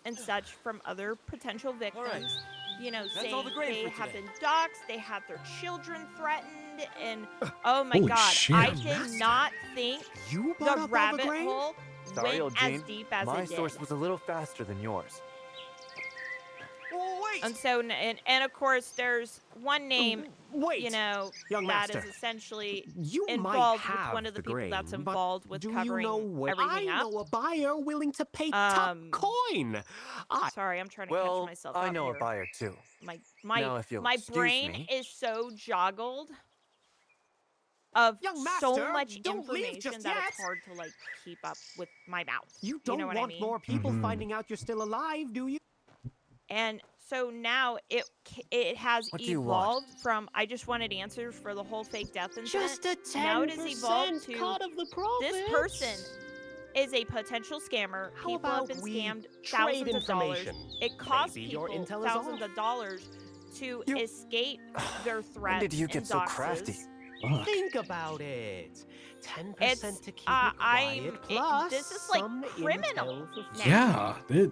and such from other potential victims. You know, That's all saying the grain they for have today. been doxxed, they had their children threatened, and oh my Holy god, shit. I did not think You bought the up all rabbit the grain? hole Sorry, went Eugene. as deep as My it did. source was a little faster than yours. Oh, wait. And so, and of course, there's one name, Wait. you know, Young that master. is essentially You might involved with have one of the people grain, that's but involved with do covering you know where everything I up. know a buyer willing to pay top coin. Sorry, I'm trying to Well, catch myself I up know here. a buyer too. My Now, if you'll my excuse brain me. is so joggled of Young so master, much don't leave information just that yet. it's hard to like keep up with my mouth. You don't know what want I mean? more people finding out you're still alive, do you? And so now it has What do you want? evolved from I just wanted answers for the whole fake death incident. Just a Now it has 10% evolved to cut of the profits. this person is a potential scammer. How People about have been we scammed trade thousands of dollars. information? It costs Maybe your people intel is thousands off. of dollars to escape their threats. When did you and get so crafty? doxes. Fuck. Think about it. 10% It's to keep it quiet, plus this is like some criminal. intel for now. Yeah. It,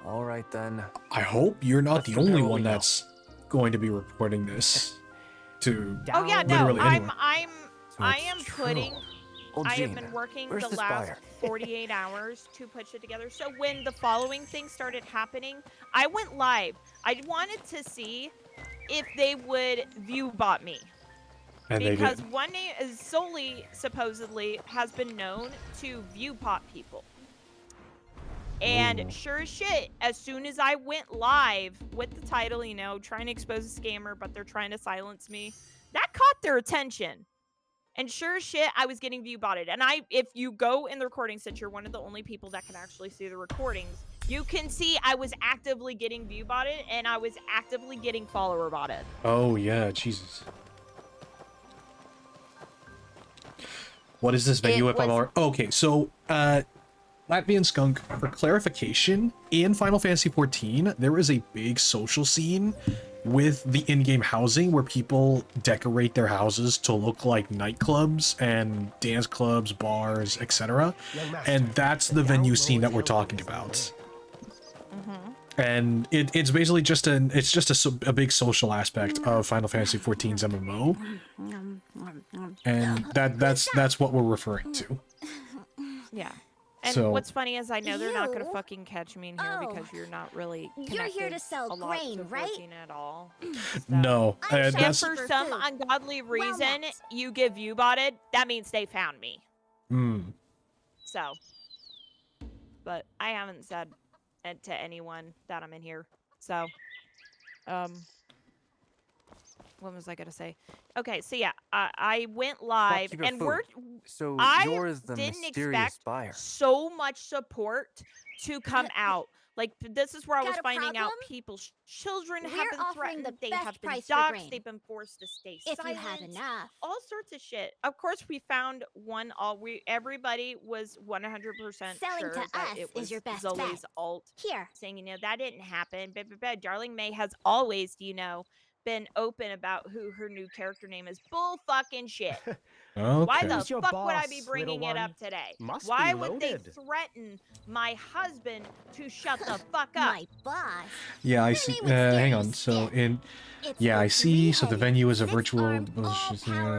All right then. I hope you're not the only compare what one we know. that's going to be reporting this to Oh yeah, no, literally anyone. I am putting. Oh, I have Gene, been working where's the this last buyer? 48 hours to put it together. So when the following thing started happening, I went live. I wanted to see if they would view bot me. And they Because did. one name is solely supposedly has been known to view pot people. And Ooh. sure as shit, as soon as I went live with the title, you know, trying to expose a scammer, but they're trying to silence me, that caught their attention. And sure as shit, I was getting view botted. And if you go in the recording since you're one of the only people that can actually see the recordings, you can see I was actively getting view botted and I was actively getting follower botted. Oh yeah, Jesus. What is this venue? It If I'm was- all okay, so Latvian Skunk, for clarification, in Final Fantasy XIV, there is a big social scene with the in-game housing where people decorate their houses to look like nightclubs and dance clubs, bars, etc. And that's the venue scene that we're talking about. And it's basically just a big social aspect of Final Fantasy XIV's MMO, and that's what we're referring to. Yeah. And So- what's funny is I know they're not gonna You? fucking catch me in here because you're not really You're here connected to sell a lot grain, to right? 14 at all. No, And that's for some ungodly reason, you get view botted, that means they found me. So. But I haven't said it to anyone that I'm in here. So. What was I gonna say? Okay, so yeah, I went live Shopkeeper and food. So I you're the didn't mysterious expect buyer. so much support to come out. Like this is where I was Got a finding out problem? people's children have We're been offering threatened, the they best have been price for doxxed, grain. they've been forced to stay If silent. you have enough. All sorts of shit. Of course, we found one. Everybody was 100% Selling sure to that us it is was your best Zoe's bet. alt. Here. Saying, you know, that didn't happen. Darling May has always, you know, been open about who her new character name is. Bull fucking shit. Why Okay. the Who's your fuck would I boss, be bringing little it up one? today? Must Why be would they loaded. threaten my husband to shut the fuck up? My boss. Yeah, I see. Hang on. So I see. So the venue is a virtual,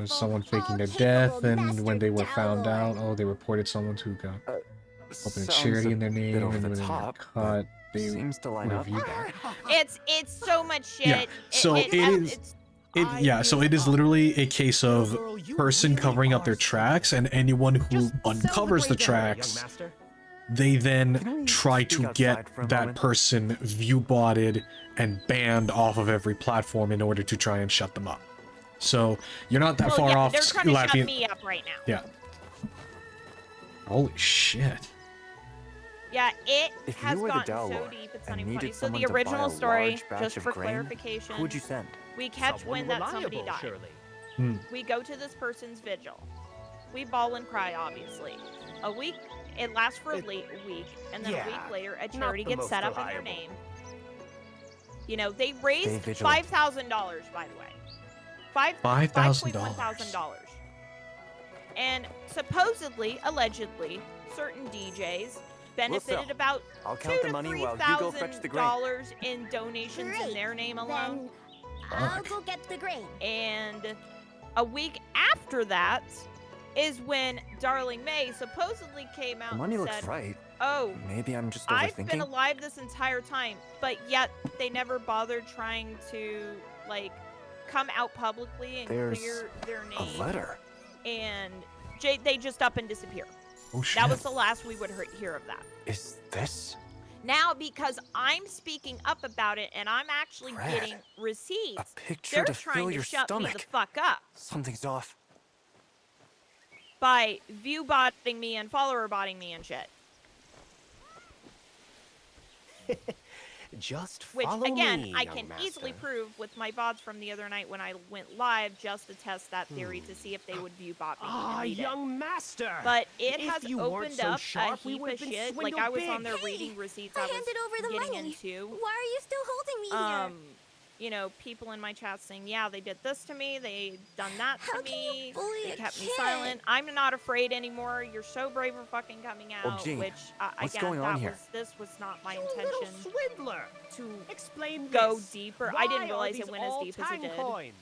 someone faking their death, and when they were found out, they reported someone who got open a charity in their name, and when they got caught, they seems to line up. reviewed that. It's so much shit. Yeah. So it is. So it is literally a case of person covering up their tracks, and anyone who uncovers the tracks, they then try to get that person view-botted and banned off of every platform in order to try and shut them up. So you're not that far off. They're trying to shut me up right now. Yeah. Holy shit. Yeah, it If has you were the gotten Dow so Lord deep, it's and not even needed funny. So someone the to buy original a story, large batch just of for grain, clarification, who would you send? we catch Someone when that somebody reliable, died. surely. We go to this person's vigil. We bawl and cry, obviously. A week, it lasts for a week, and then a week later, a charity gets set up in their name. You know, they raised $5,000, by the way. $5,000. And supposedly, allegedly, certain DJs benefited about $2,000 to $3,000 in donations in their name alone. I'll go get the grain. And a week after that is when Darling May supposedly came out The money and looks said, right. "Oh, Maybe I'm just I've been overthinking. alive this entire time," but yet they never bothered trying to like come out publicly and There's clear their name. a letter. And they just up and disappear. Oh shit. That was the last we would hear of that. Is this? Now, because I'm speaking up about it and I'm actually Brad, getting receipts, a picture they're to trying fill to your shut me the stomach. fuck up Something's off. by view botting me and follower botting me and shit. Just Which, follow again, me, I young can master. easily prove with my VODs from the other night when I went live just to test that theory to see if they would view bot me. Ah, and they did. young master. But it If has you weren't opened so up sharp, a we heap would've of been shit. Like, swindled I was big. on their Hey, reading receipts I I was handed over the getting money. into. Why are you still holding me here? You know, people in my chat saying, yeah, they did this to me, they done that to me, they kept me silent. I'm not afraid anymore. You're so brave for fucking coming out. Well, Jean, which, what's again, going on here? this was not my You intention little swindler. to Explain go this. deeper. Why I didn't are realize these it went as all deep as it tang did. coins?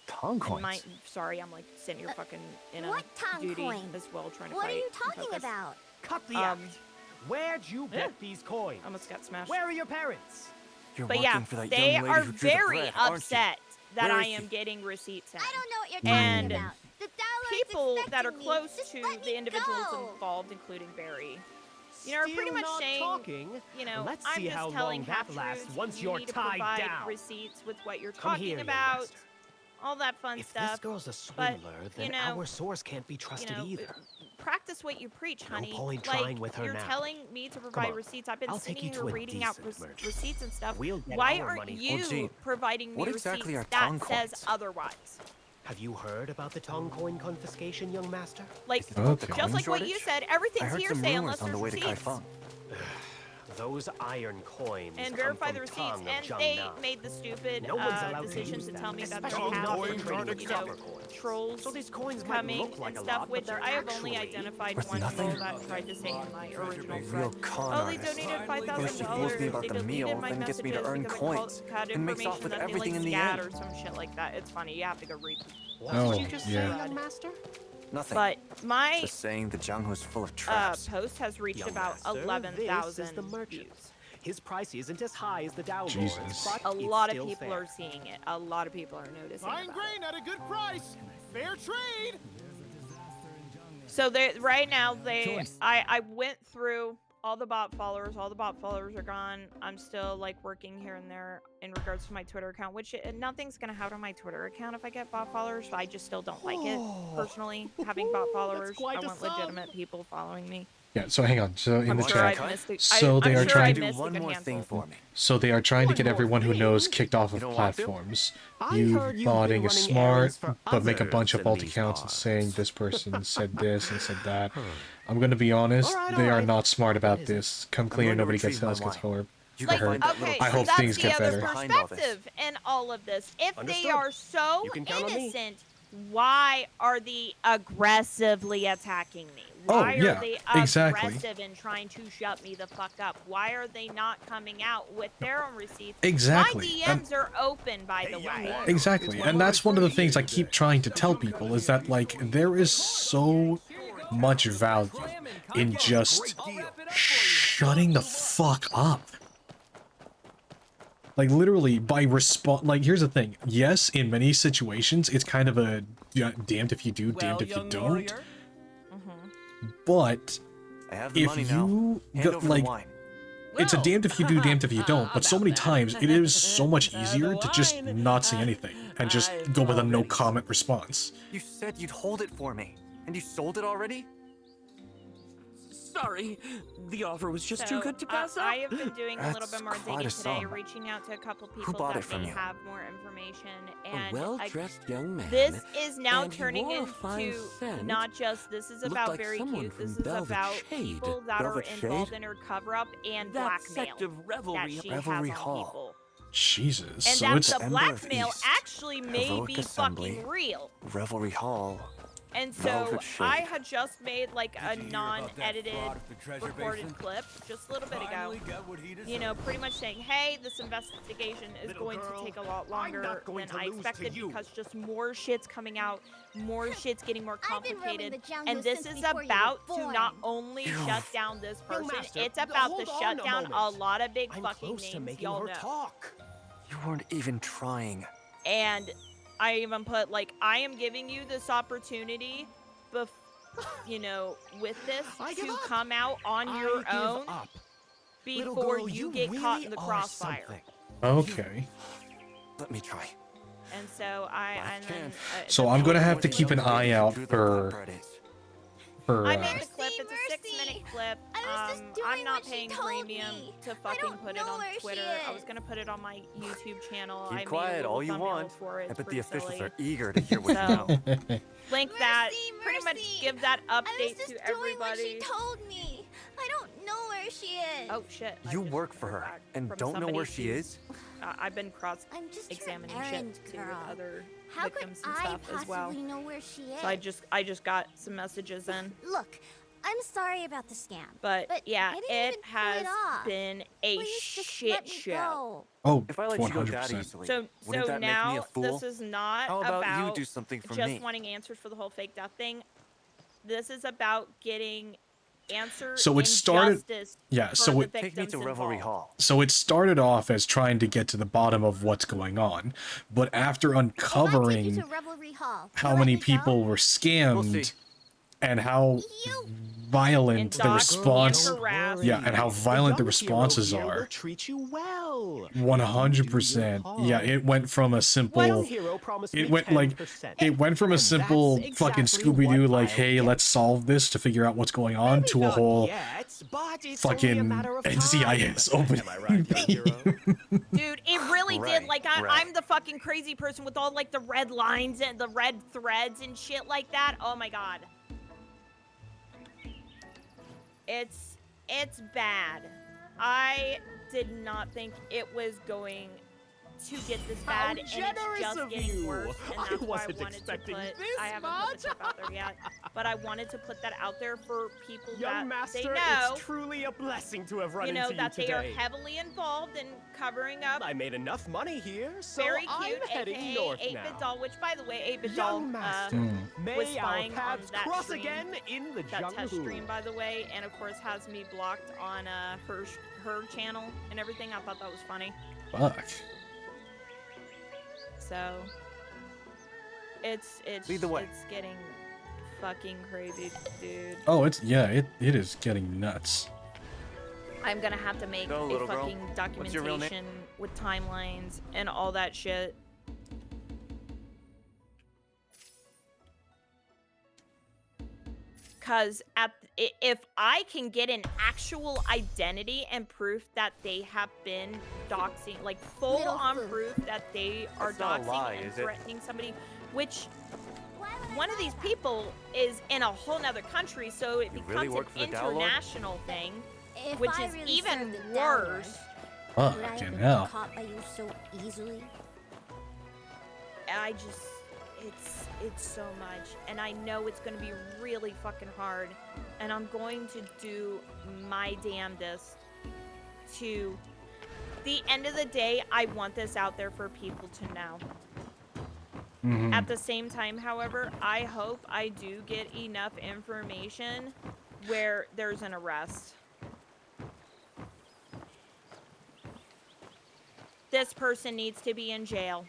Tongue And coins. sorry, I'm like sitting here fucking in a What tongue duty coin? as well, trying to What fight. are you and talking focus. about? Cut the act. Where'd you get these coins? Almost got smashed. Where are your parents? You're But working yeah, for that they young lady are who drew the very bread, aren't you? upset that Where I is am she? getting receipts in. I don't know what you're And talking about. The Dow Lord's people that are expecting me. close Just to let the me individuals go. involved, including Barry, you know, are pretty Still much not saying, talking? you know, Let's I'm see just how telling long that half lasts truths. once You you're need to tied provide down. receipts with what you're Come talking here, young about, master. all that fun If stuff. this girl's a But, swindler, then you know, our source can't be trusted either. Practice what you preach, honey. point like, trying with her you're now. telling me to provide on, receipts. I've been I'll take sitting you here to a reading out decent merchant. receipts and stuff. We'll get Why our aren't money. you Well, Jean, providing me what receipts exactly are that tongue says coins? otherwise? Have you heard about the tongue coin confiscation, young master? Like, Okay. just like what you said, I everything's heard some hearsay rumors unless on the way there's to receipts. Kaifeng. Those iron coins And come verify from the receipts. tongue of And Jiangnan. they made the stupid No one's allowed to decision use to them, tell me that there especially have not been, trading with you know, copper coins. trolls So these coins might coming look like and a stuff, lot, but which they're I have only actually identified worth one nothing. troll that tried to say in my original A real thread. con Oh, they artist. donated First $5,000. he fools me about They the deleted meal, my then gets me to messages earn because I coins, cut and makes off information with that they, everything like, in the scat end. or some shit like that. It's funny. You have to go read. What Oh, did you just yeah. say, young master? Nothing. But my Just saying the Jianghu's full of traps. post has reached Young about master, this is 11,000 the merchant. views. His price isn't as high as the Dow Lord's, Jesus. but A it's lot of still people fair. are seeing it. A lot of people are noticing Fine about it. grain at a good price. Fair trade. So they right now I went through all the bot followers. All the bot followers are gone. I'm still like working here and there in regards to my Twitter account, which nothing's gonna happen on my Twitter account if I get bot followers. I just still don't like it personally having bot followers. quite I a want sum. legitimate people following me. Yeah, so hang on. So in I'm the sure chat, I've missed so they I'm are sure trying I've to missed a one good more handful. thing for me. So they are trying to get One more everyone who thing? knows kicked off of You don't want to? platforms. I You heard you've botting been is running smart, errands for but make a bunch others of alt in these accounts and parts. saying this person said this and said that. I'm gonna be honest, Alright, they are alright. not smart about What is it? this. Come I'm clear, going to nobody retrieve gets my else gets wine. harmed. You Like, can find that okay, little I hope that's things the get other better. perspective in all of this. If they Understood. are so You can count on me. innocent, why are they aggressively attacking me? Oh, Why yeah, are they exactly. aggressive and trying to shut me the fuck up? Why are they not coming out with their own receipts? Exactly. My DMs are open, by the way. Exactly, and that's one of the things I keep trying to tell people is that, like, there is so much value in just shutting the fuck up. Like, literally, by like, here's the thing. Yes, in many situations, it's kind of a damned if you do, damned if you don't. But I have the if money now. you Hand over the like, wine. it's a damned if you do, damned if you don't. But so many times, it is so much easier to just not say anything and just go with a no comment response. You said you'd hold it for me, and you sold it already? Sorry, the offer was just So, too good to pass up. I have been doing a little That's bit more quite digging a today, sum. reaching out to a couple people bought that it from may you? have more information. A And well-dressed young man. this is now and he turning wore a fine into scent. not just this is Looked about like very someone cute. from This is Velvet about Shade. people that Velvet are involved Shade? in her cover-up and That blackmail sect of that revelry. she Revelry has on Hall. people. Jesus, And so that it's the Ember of blackmail East, actually may Heroic be Assembly. fucking real. Revelry Hall. And so Velvet Shade. I had just made like a Did you hear about that non-edited fraud at the treasure recorded basin? clip just a little bit ago. Finally got what he You know, deserved. pretty much saying, hey, this investigation is Little going girl, to take a lot I'm longer not going than to I lose to expected you. because just more shit's coming out, more shit's getting more I've been roaming complicated. the jungle And this since is before you were about to not born. only shut down this Young person, master, it's about to hold on shut a down a moment. lot of big I'm fucking close to names making y'all her know. talk. You weren't even trying. And I even put like, I am giving you this opportunity, you know, with this I give to up. come out on your I give own up. Little before girl, you you get caught really in the are crossfire. something. okay. Let me try. And so and then So the I'm gonna video have to was keep an really- eye out for I made the clip. It's a 6-minute clip. I was just doing I'm not what she paying told premium me. to I fucking don't put it know on where she Twitter. I was is. gonna put it on my YouTube channel. I Keep made quiet a little all you thumbnail want. for it. I It's bet the pretty officials silly. are eager to hear what you know. Link that. Pretty much give that I was update just to doing what she everybody. told me. I don't know where she is. Oh shit. I You just work for her back and from don't know somebody where she who- is? I've been I'm just your examining errand shit too girl. with other How could victims and I stuff possibly as well. know where she is? So I just got some messages in. Look, I'm sorry about the scam. But yeah, I didn't it even pull has it off. been a Please just shit let me show. go. Oh, If I let you go that 100%. easily, So wouldn't that now make me a fool? this is not How about you do something for just me? wanting answers for the whole fake death thing. This is about getting answers So it and started- justice yeah, for so the it- victims Take me to Revelry involved. Hall. So it started off as trying to get to the bottom of what's going on, but after If I take you uncovering to Revelry Hall, how you'll many let me go? people were scammed see. and how violent the response, yeah, and how violent the responses are. Treat you well. 100%. Yeah, it went from a simple. Hero promised me It went like 10%. it went from a simple that's fucking exactly Scooby Doo what like, I'll hey, get. let's solve this to figure out what's going on, to a whole Yet, but it's only a fucking matter of NCIS time. opening. Am I right, young hero? Dude, it really Right, did. Like, right. I'm the fucking crazy person with all, like, the red lines and the red threads and shit like that. Oh my god. It's bad. I did not think it was going to get this How bad, and it's generous just of getting you. worse. And I that's why I wasn't wanted to expecting put. this I haven't put the clip out there yet, but I wanted to put that out there for people Young that they master, know. it's truly a blessing to have run You know into that you they are today. heavily involved in covering up. I made enough money here, so Very I'm cute, heading aka north 8-Bit now. Doll, which by the way, 8-Bit Doll Young master, was may our spying on paths that cross stream, again in the that test jungle. stream, by the way, and of course has me blocked on her channel and everything. I thought that was funny. Fuck. So it's Lead the way. it's getting fucking crazy, dude. Oh, it's it is getting nuts. I'm gonna have to make Go, a little girl. fucking What's your real name? documentation with timelines and all that shit. Cause if I can get an actual identity and proof that they have been doxing, like full on proof that they are That's not a doxing lie, and is it? threatening somebody, which one of these people is in a whole nother country, so it You really becomes work for an the Dow Lord? international thing, If which I is really even served the Dow Lord, worse Fucking hell. Caught by you so easily? I just, it's so much, and I know it's gonna be really fucking hard, and I'm going to do my damnedest to. The end of the day, I want this out there for people to know. At the same time, however, I hope I do get enough information where there's an arrest. This person needs to be in jail.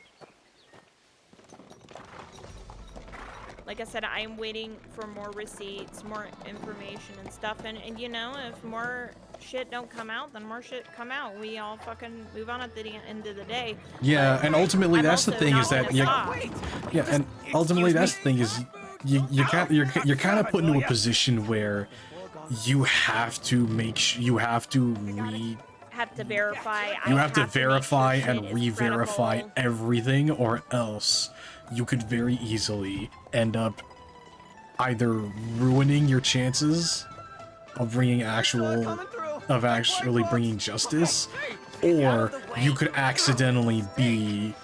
Like I said, I am waiting for more receipts, more information and stuff, and you know, if more shit don't come out, then more shit come out. We all fucking move on at the end of the day. Yeah, and ultimately I'm that's the also thing not is that gonna you, stop. yeah, and ultimately that's the thing is you're kind of put into a position where you have to have to verify. You have to verify make sure and shit is re-verify credible. everything, or else you could very easily end up either ruining your chances of bringing actually bringing justice, or you could accidentally be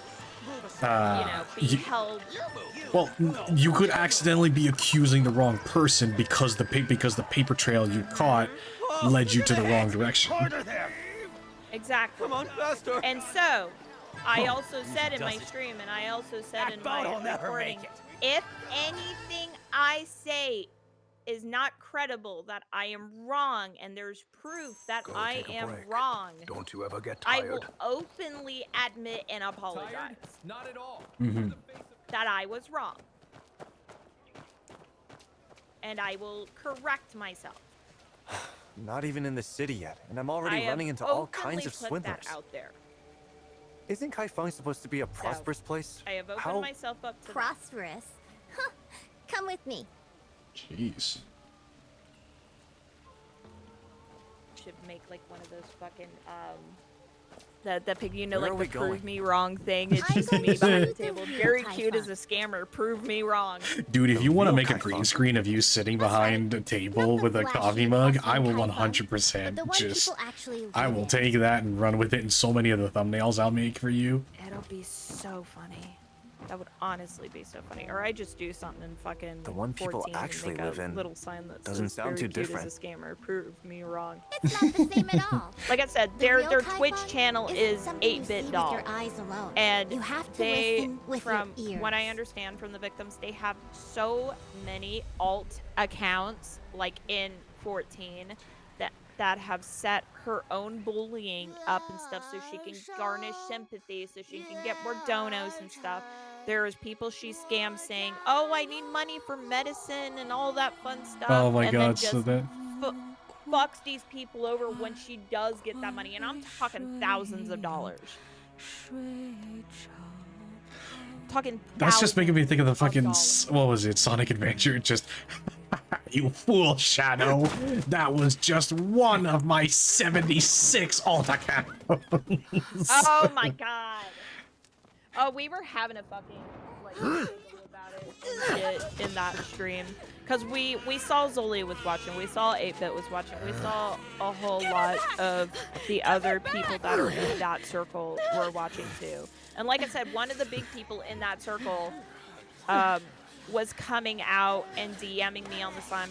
well, you could accidentally be accusing the wrong person because the paper trail you caught led you to the wrong direction. Exactly. Come on, faster. And so, I also said in my stream, and I also said in my recording, if anything I say is not credible, that I am wrong, and there's proof that I am wrong, Don't you ever get I tired? will openly admit and apologize. Not at all. That I was wrong. And I will correct myself. Not even in the city yet, and I'm already I have running into all kinds openly of put swindlers. that out there. Isn't Kaifeng supposed to be a prosperous place? I have opened How? myself up to Prosperous? Huh. Come with me. Jeez. Should make like one of those fucking the pig, you know, Where like are we the prove going? me wrong thing. It's just me behind the table. Very cute as a scammer. Prove me wrong. Dude, if you want to make a green screen of you sitting behind a table with a coffee mug, I will 100% just, I will take that and run with it in so many of the thumbnails I'll make for you. It'll be so funny. That would honestly be so funny. Or I just do something in fucking The one people 14 actually and make live a in little sign that doesn't says, sound very too cute different. as a scammer. Prove me wrong. It's not the same at all. Like I said, The their real Twitch Kaifeng channel isn't is something you see 8-bit with doll. your eyes alone. And You have to they, listen with from your ears. what I understand from the victims, they have so many alt accounts, like in 14, that have set her own bullying up and stuff so she can garnish sympathy, so she can get more donos and stuff. There's people she scams saying, oh, I need money for medicine and all that fun stuff. Oh my and god, then so just that... fucks these people over when she does get that money. And I'm talking thousands of dollars. Talking That's just making me think of the fucking, dollars. what was it, Sonic Adventure? Just, you fool, Shadow. That was just one of my 76 alt accounts. Oh my god. Oh, we were having a fucking like about it and shit in that stream. Cause we saw Zoli was watching, we saw 8-bit was watching, we saw a whole lot of the other people that are in that circle were watching too. And like I said, one of the big people in that circle was coming out and DMing me on the side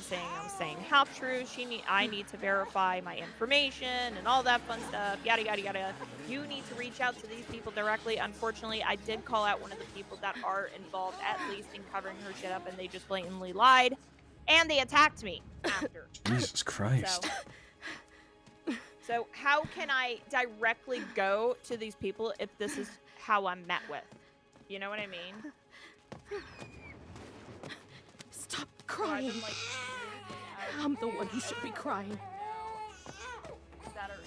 saying how true I need to verify my information and all that fun stuff, yada yada yada. You need to reach out to these people directly. Unfortunately, I did call out one of the people that are involved, at least in covering her shit up, and they just blatantly lied, and they attacked me after. Jesus Christ. So how can I directly go to these people if this is how I'm met with? You know what I mean? Stop crying. I'm the one who should be crying. That are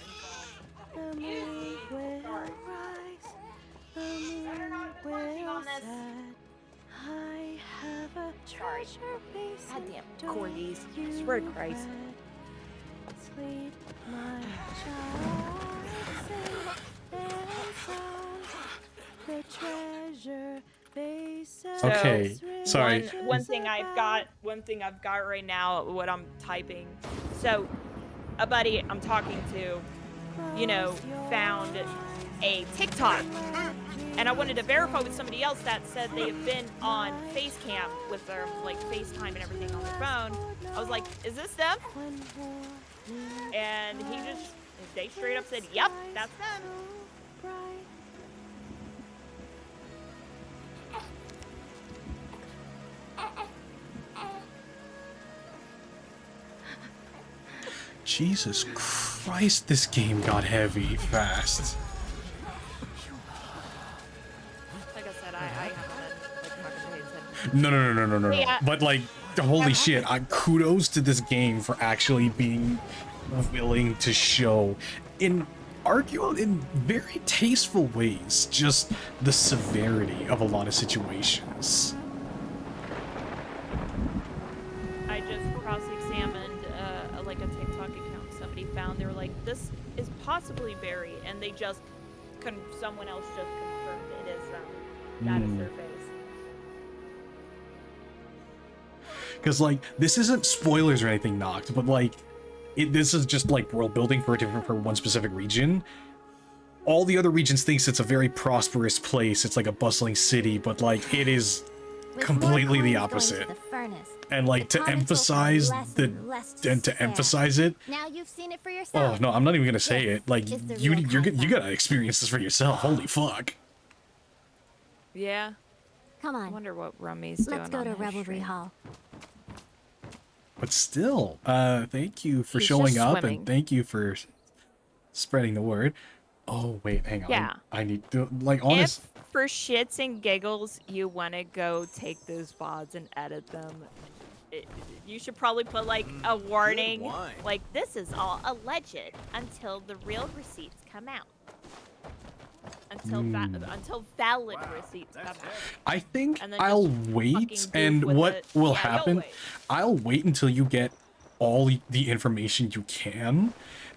involved. I have a treasure base. Goddamn corgis. I swear to Christ. Sleep, my child, the treasure base. Okay, sorry. One thing I've got right now, what I'm typing. So, a buddy I'm talking to, you know, found a TikTok, and I wanted to verify with somebody else that said they have been on FaceCam with their, like, FaceTime and everything on their phone. I was like, is this them? And they straight up said, yep, that's them. Jesus Christ, this game got heavy fast. Like I said, I haven't been, like, fucking paid attention. No. Yeah. But like, holy shit, kudos to this game for actually being willing to show in very tasteful ways just the severity of a lot of situations. I just cross-examined like a TikTok account somebody found. They were like, this is possibly Barry, and they just someone else just confirmed it is them. That is their face. Because like, this isn't spoilers or anything, Knocked, but like, this is just like world building for one specific region. All the other regions thinks it's a very prosperous place. It's like a bustling city, but like, it is completely the opposite. And like, to emphasize emphasize it. Now you've seen it for yourself. Oh no, I'm not even gonna say it. Like, you gotta experience this for yourself. Holy fuck. Yeah. Come on. I wonder what Rummy's doing. Let's go to on his Revelry stream. Hall. But still, thank you for He's showing just up, swimming. and thank you for spreading the word. Oh wait, hang on. Yeah. I need to, like, honest. If for shits and giggles you want to go take those VODs and edit them, you should probably put like a warning, like this is all alleged until the real receipts come out. Until valid receipts come out. I think And then I'll just wait, fucking and goof with what it. will Yeah, you'll happen, wait. I'll wait until you get all the information you can,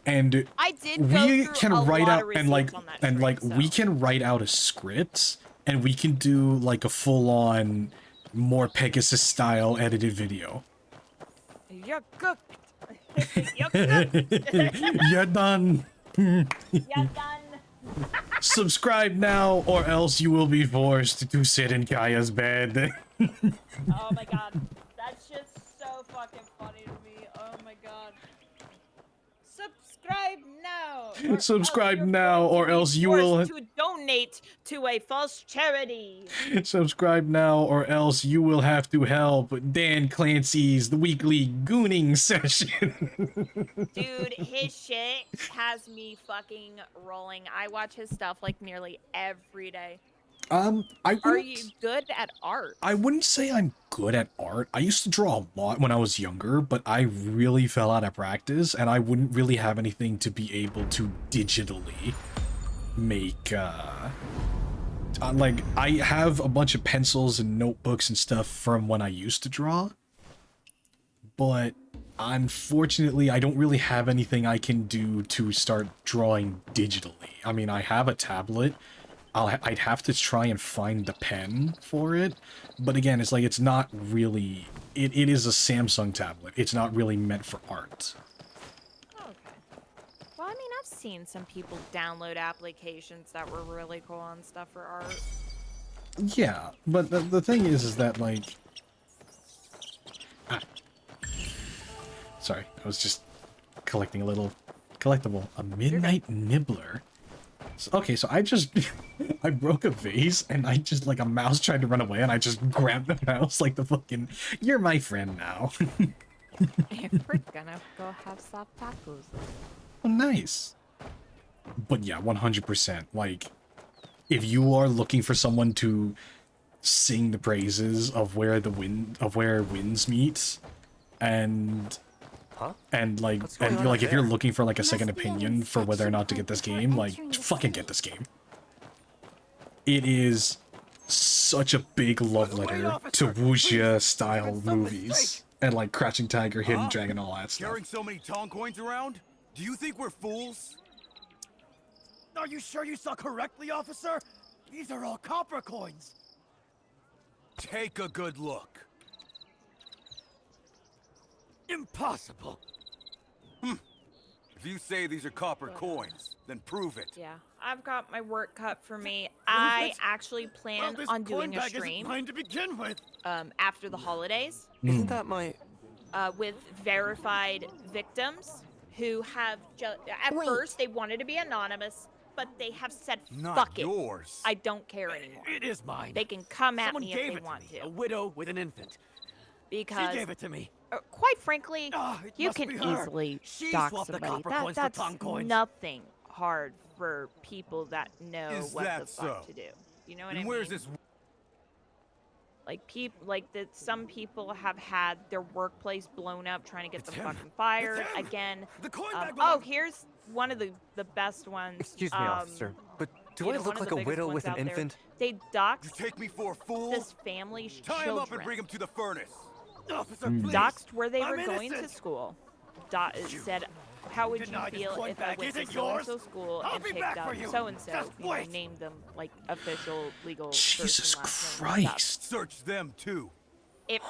and I did go we through can a write lot out of and like receipts on that we can write out a script, and we can do like a full-on, more Pegasus style edited video. You're cooked. You're cooked. You're done. You're done. Subscribe now, or else you will be forced to sit in Kaya's bed. Oh my god. That's just so fucking funny to me. Oh my god. Subscribe now. Subscribe now, or else you will. To donate to a false charity. Subscribe now, or else you will have to help Dan Clancy's the weekly gooning session. Dude, his shit has me fucking rolling. I watch his stuff like nearly every day. Are you good at art? I wouldn't say I'm good at art. I used to draw a lot when I was younger, but I really fell out of practice, and I wouldn't really have anything to be able to digitally make, like, I have a bunch of pencils and notebooks and stuff from when I used to draw, but unfortunately, I don't really have anything I can do to start drawing digitally. I mean, I have a tablet. I'd have to try and find the pen for it, but again, it's like, it's not really, it is a Samsung tablet. It's not really meant for art. Okay. Well, I mean, I've seen some people download applications that were really cool and stuff for art. Yeah, but the thing is that, like... Sorry, I was just collecting a little collectible. A Midnight Nibbler. Okay, so I just... I broke a vase, and I just, like, a mouse tried to run away, and I just grabbed the mouse like the fucking... You're my friend now. We're gonna go have soft tacos. Oh, nice. But yeah, 100%. Like, if you are looking for someone to sing the praises of where winds meet, and if you're looking for like a second opinion for whether or not to get this game, like, fucking get this game. It is such a big love letter to Wuxia style movies and like Crouching Tiger, Hidden Dragon, all that stuff. Carrying so many Tong coins around? Do you think we're fools? Are you sure you saw correctly, officer? These are all copper coins. Take a good look. Impossible. If you say these are copper coins, Then prove it. Yeah, I've got my work cut for me. I actually plan on doing a stream mine to begin with. After the holidays. Isn't that my... With verified victims who have at first they wanted to be anonymous, but they have said Not fuck yours. it. I don't care anymore. It is mine. They can come at Someone me gave if they it want to me. to. A widow with an infant. Because She gave it to me. Quite frankly, It you must can be her. easily She dox swapped the somebody. copper coins for That's tongue coins. nothing hard for people that know Is what that the fuck so? to do. You know what And I mean? where's this? Like that some people have had their workplace blown up trying to get them him. fucking fired It's him. again. The coin bag Oh, belongs- here's one of the best ones. Excuse me, officer, but do I one look of like the a biggest widow ones with an out there. infant? They doxed You take me for a fool? this family's Tie him children. up and bring him to the furnace. Officer, please. Doxed where they I'm were going to innocent. school. Said, how would you Denied this feel coin if I bag went to isn't yours? so-and-so school I'll and be picked back up for you. so-and-so, Just you know, wait. named them like official legal Jesus first and last name and stuff. Christ. Search them too.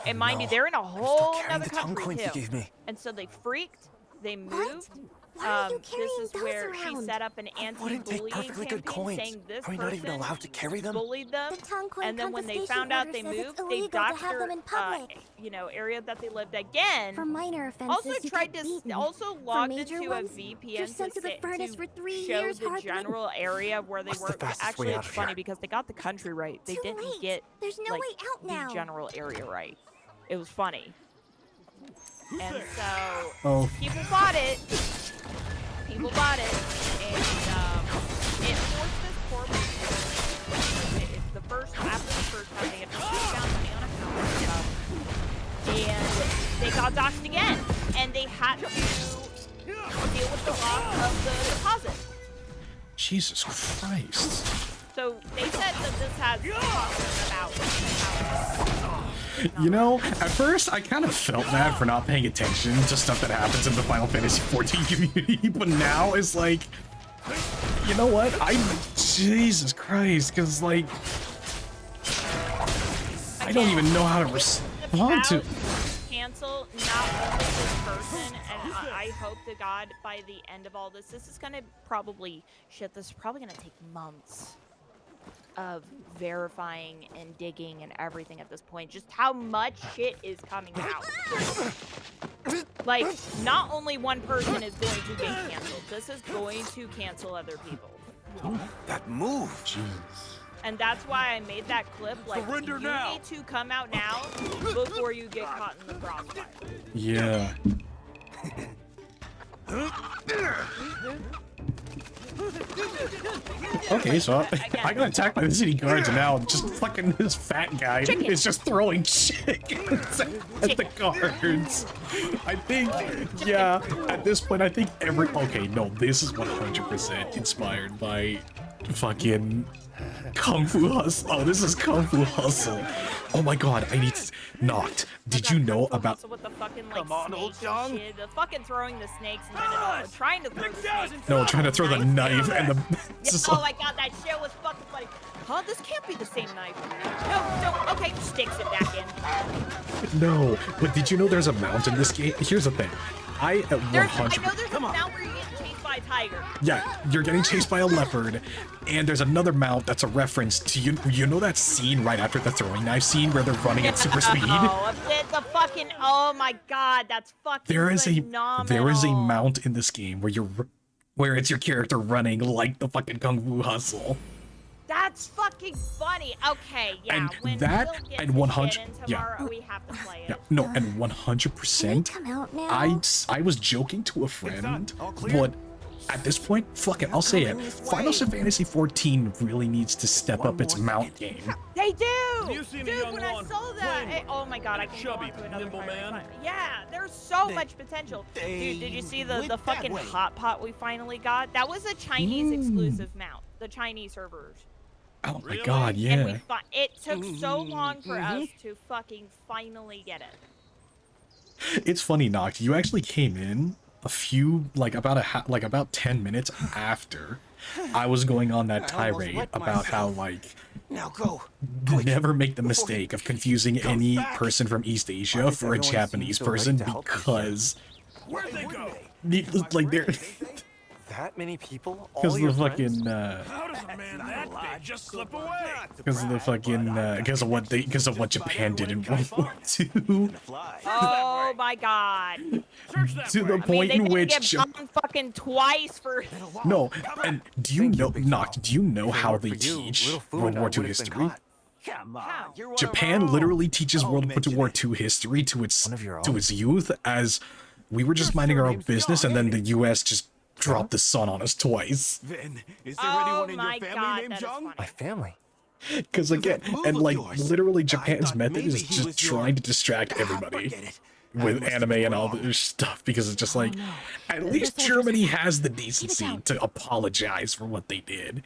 And mind you, no. they're in a I'm still whole carrying other the tongue country coins too. you gave me. And so they freaked. They moved. Why are you carrying this is those where she around? set up an wouldn't take anti-bullying perfectly good campaign coins. saying this Are we not even person allowed to carry them? bullied them. The tongue coin And then when they confiscation found out order they says it's moved, they illegal to doxed have them her, in public. area that they lived again. For minor offenses, Also you tried get to beaten. also For logged major into ones, a VPN you're sent to the furnace for 3 show years the hard labor. general area where they What's the were. fastest Actually, way it's out of funny here? because they got the country right. They Too didn't late. get There's no like way out now. the general area right. It was funny. And so Oh. people bought it. People bought it, and it forced this poor person. It's the first after the first time they had to put down money on account and they got doxed again, and they had to deal with the loss of the deposit. Jesus Christ. So they said that this has cost them about You know, at first I kind of felt bad for not paying attention to stuff that happens in the Final Fantasy XIV community, but now it's like, you know what? Jesus Christ, because like, I don't even know how to respond to. Cancel not only this person, and I hope to God by the end of all this, this is gonna probably this is probably gonna take months of verifying and digging and everything at this point. Just how much shit is coming out. Like, not only one person is going to get canceled, this is going to cancel other people. That move. Jeez. And that's why I made that clip. Like, Surrender you now. need to come out now before you get caught in the crossfire. Yeah. Okay, so I got attacked by the city guards, and now just fucking this fat guy is just throwing chickens at the guards. I think, yeah, at this point, I think okay, no, this is 100% inspired by fucking Kung Fu Hustle. Oh, this is Kung Fu Hustle. Oh my god, I need knocked. Did you know about? Also with the fucking like snakes and shit, the fucking throwing the snakes and then trying to throw the snakes. No, trying to throw the knife and the. Oh my god, that shit was fucking funny. Huh? This can't be the same knife. No. Okay, sticks it back in. No, but did you know there's a mount in this game? Here's the thing. I know there's a mount where you get chased by a tiger. Yeah, you're getting chased by a leopard, and there's another mount that's a reference to you know that scene right after the throwing knife scene where they're running at super speed? Oh, the fucking, oh my god, that's fucking There is a phenomenal. mount in this game where it's your character running like the fucking Kung Fu Hustle. That's fucking funny. Okay, yeah. And when that Will gets and 100 Shannon tomorrow, we have to play it. Yeah, no, and 100%. I was joking to a friend, but at this point, fuck it, I'll say it. Final Fantasy XIV really needs to step up its mount game. They do! You seen a Dude, young when I one saw that, playing oh my god, I can go on chubby, to another nimble pirate man. fight. Yeah, there's so much potential. Dude, did you see the fucking hot pot we finally got? That was a Chinese exclusive mount. The Chinese servers. Oh my god, yeah. And it took so long for us to fucking finally get it. It's funny, Noct. You actually came in a few, about 10 minutes after I was going on that tirade about how, now go. Never make the mistake of confusing any person from East Asia for a Japanese person because, where'd they go? like, they're. That many people? Because All the your fucking How does a man that big just slip away? because of the fucking because of what Japan did in World War II. Oh my god. To the I mean, point they in didn't which get bombed fucking twice for. no, and do you know Noct, do you know how they teach World War II history? Come on, you're Japan literally teaches World War II history to its youth as we were just minding our own business, and then the U.S. just dropped the sun on us twice. Then, is there anyone in your family God, named Jung? My family? Because again, and like literally Japan's method is just trying to distract everybody with anime and all this stuff, because it's just like, at least Germany has the decency to apologize for what they did.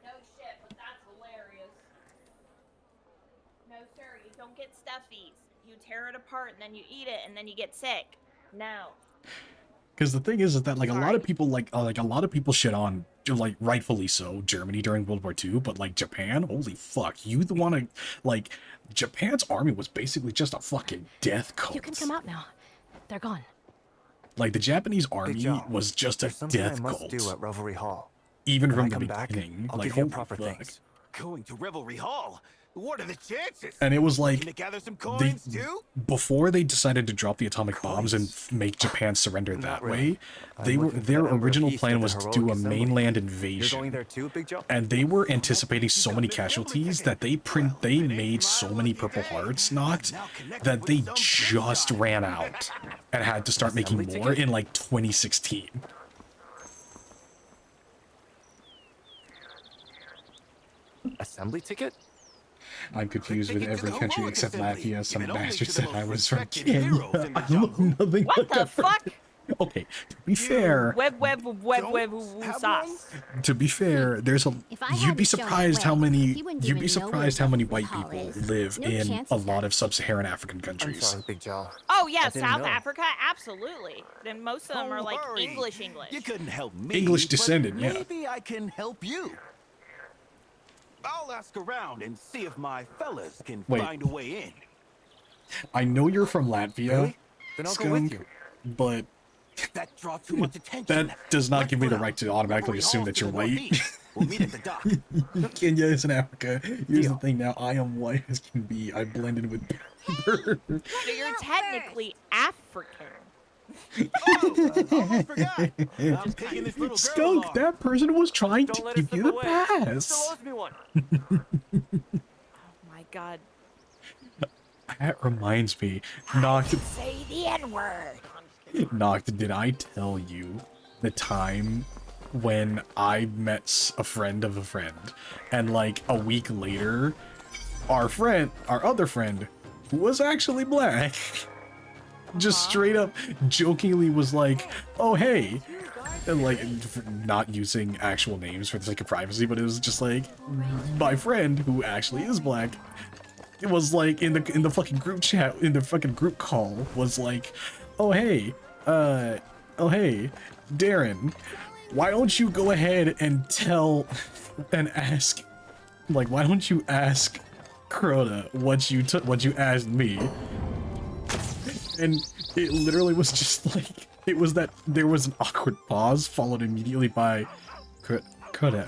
No shit, but that's hilarious. No sir, you don't get stuffies. You tear it apart and then you eat it and then you get sick. No. Because the thing is that like a lot of people like a lot of people shit on, like rightfully so, Germany during World War II, but like Japan, holy fuck, you want to like Japan's army was basically just a fucking death cult. You can come out now. They're gone. Like the Japanese army was just a death I must cult. do at Revelry Hall. Even When from I the come back, beginning, I'll like give you holy proper fuck. things. Going to Revelry Hall? What are the chances? And it was like Gonna gather some coins too? before they decided to drop the atomic bombs and make Japan surrender that way, their original plan was to do a mainland invasion. There too, Big Joe? And they were anticipating so many casualties that they made so many Purple Hearts knocked that they just ran out and had to start making more in like 2016. Assembly ticket? I'm confused with every country except Latvia. Some bastard said I was from Kenya. I look nothing What like the fuck? Okay, to be fair, sauce. to be fair, there's a you'd be surprised how many white people live in a lot of sub-Saharan African countries. Big Joe. Oh yeah, didn't South know. Africa, absolutely. Then most of them are like English. You couldn't help me. English but descendant, yeah. Maybe I can help you. I'll ask around and see if my fellas can Wait. find a way in. I know you're from Latvia, Really? Then I'll go with Skunk, you. but That draw too much attention. that does not give me the right to automatically assume that you're white. We'll meet at the dock. Kenya is in Africa. Here's the thing now, I am white as can be. I blended with So you're technically African. Almost forgot. I'm taking this little girl Skunk, along. that person was trying Don't to let it give slip you the away. pass. Still owes me one. My God. That reminds me, Noct, Say the N-word. Noct, did I tell you the time when I met a friend of a friend, and like a week later, our other friend, who was actually black, just straight up jokingly was like, oh hey, and like not using actual names for the sake of privacy, but it was just like my friend who actually is black. It was like in the fucking group chat, in the fucking group call, was like, oh hey, Darren, why don't you go ahead and tell and ask, like, why don't you ask Crota what you asked me? And it literally was just like, it was that there was an awkward pause followed immediately by, Crota,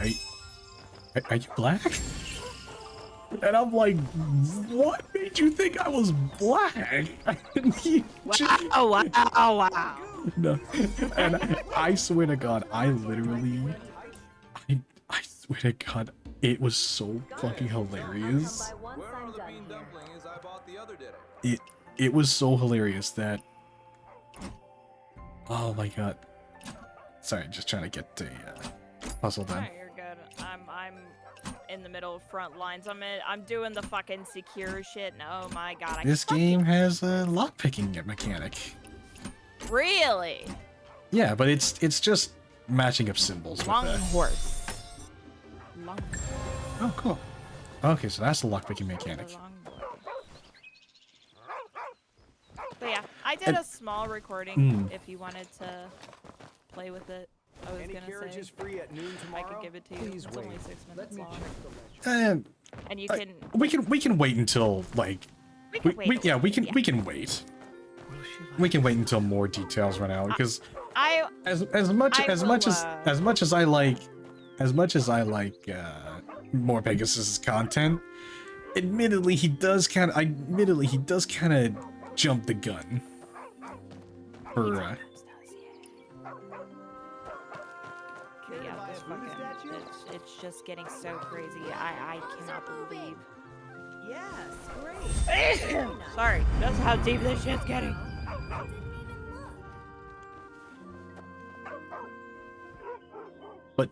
are you black? And I'm like, what made you think I was black? Wow. No. And I swear to God, I swear to God, it was so fucking hilarious. It was so hilarious that, oh my God. Sorry, just trying to get the puzzle done. Alright, you're good. I'm in the middle of front lines. I'm doing the fucking secure shit. And oh my God. This game has a lockpicking mechanic. Really? Yeah, but it's just matching up symbols with Long that. horse. Long. Oh, cool. Okay, so that's the lockpicking mechanic. But yeah, I did a small recording if you wanted to play with it. I was gonna say free at noon I could give it to you. It's only 6 minutes long. And you can We can wait until like we can wait. We can wait until more details run out because as much as I like more Pegasus's content, admittedly he does kind of jump the gun for yeah, this fucking, it's just getting so crazy. I cannot believe. Yes, great. Sorry, that's how deep this shit's getting. But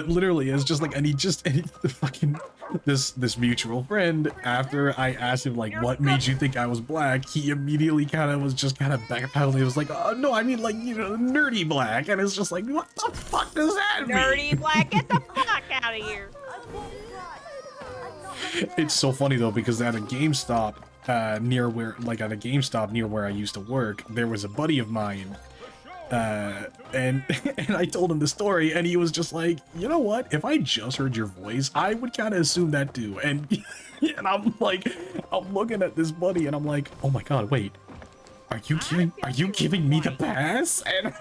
literally it's just like, and the fucking this mutual friend, after I asked him like what made you think I was black, he immediately kind of backpedaling. He was like, oh no, I mean like, you know, nerdy black. And it's just like, what the fuck does that mean? Nerdy black, get the fuck out of here. It's so funny though, because at a GameStop near where I used to work, there was a buddy of mine, and I told him the story, and he was just like, you know what, if I just heard your voice, I would kind of assume that too. And I'm like, I'm looking at this buddy and I'm like, oh my god, wait, are you giving me the pass? And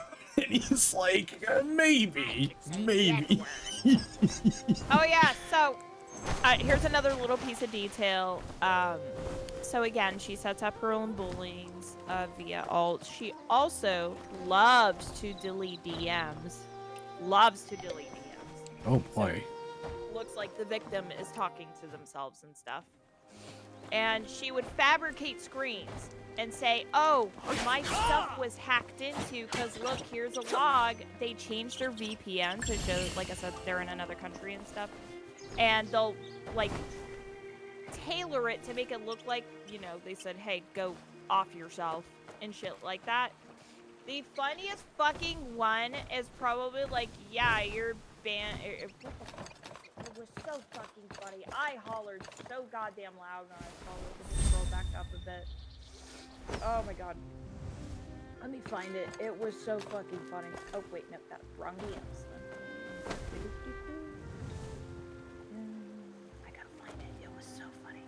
he's like, maybe. Oh yeah, so here's another little piece of detail. So again, she sets up her own bullies via alt. She also loves to delete DMs. Oh boy. So, looks like the victim is talking to themselves and stuff. And she would fabricate screens and say, oh, my stuff was hacked into because look, here's a log. They changed their VPN to show, like I said, they're in another country and stuff. And they'll, like, tailor it to make it look like, you know, they said, hey, go off yourself and shit like that. The funniest fucking one is probably like, yeah, you're banned. It was so fucking funny. I hollered so goddamn loud when I saw it. Let me scroll back up a bit. Oh my god. Let me find it. It was so fucking funny. Oh wait, no, that's wrong DMs. I gotta find it. It was so funny.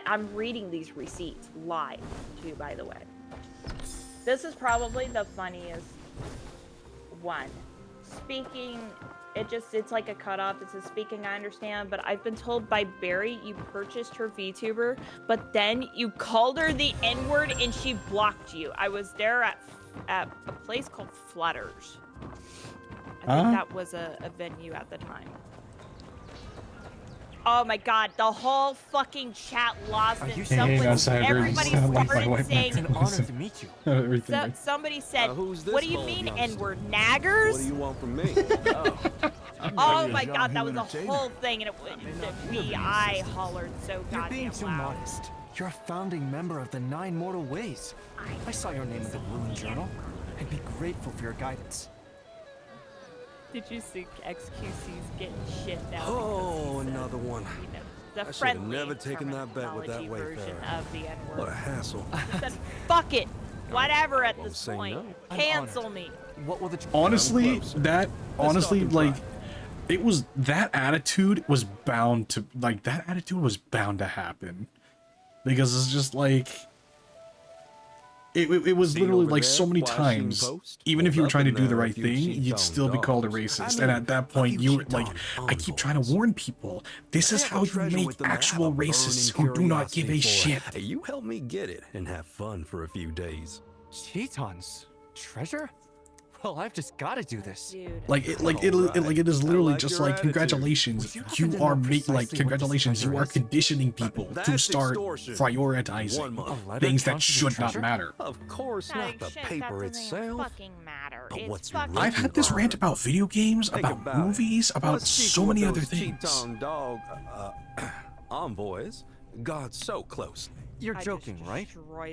I'm reading these receipts live too, by the way. This is probably the funniest one. Speaking, it's like a cutoff. It says speaking, I understand, but I've been told by Barry you purchased her VTuber, but then you called her the N-word and she blocked you. I was there at a place called Flutters. I think that was a venue at the time. Oh my god, the whole fucking chat lost it. Everybody started saying, it's an honor to meet you. Somebody said, what do you mean N-word, naggers? What do you want from me? Oh my god, that was a whole thing, and I hollered so goddamn loud. You're being too modest. You're a founding member of the 9 Mortal Ways. I saw your name in the Ruin Journal. I'd be grateful for your guidance. Did you see XQC's getting shit down? Oh, another one. The I should have never taken that bet with that version of the N-word. What a hassle. Said, fuck it. Whatever at this point. Cancel me. What will the honestly, like, it was, that attitude was bound to happen. Because it's just like, it was literally like so many times, even if you were trying to do the right thing, you'd still be called a racist. And at that point, you were like, I keep trying to warn people, this is how you make actual racists who do not give a shit. Hey, you help me get it and have fun for a few days. Cheetons? Treasure? Well, I've just got to do this. Dude. Like it is literally just like, congratulations, you are congratulations, you are conditioning people to start prioritizing things that should not matter. Of course not the paper itself. Fucking matter. But what's I've had this rant about video games, about movies, about so many other things. Cheetong dog envoys got so close. You're joking, right?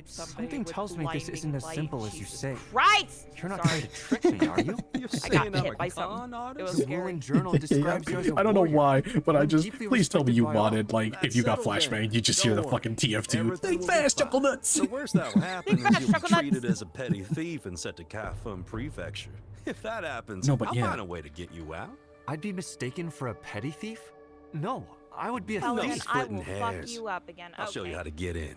Something tells me this isn't as simple as you say. Christ! You're not trying to trick me, are you? I got hit by something. It was scary. Ruin Journal describes you as a I don't know why, but I just, deeply please tell me you respected by all. modded, like, if you got flashbang, you just hear the fucking TF2. Think fast, chuckle nuts! So worst that will happen is you'll be treated as a petty thief and sent to Kafum Prefecture. If that happens, I'll find a way to get you out. I'd be mistaken for a petty thief? No, I would be a Well, thief. then I will fuck you up again. I'll show you how to get in.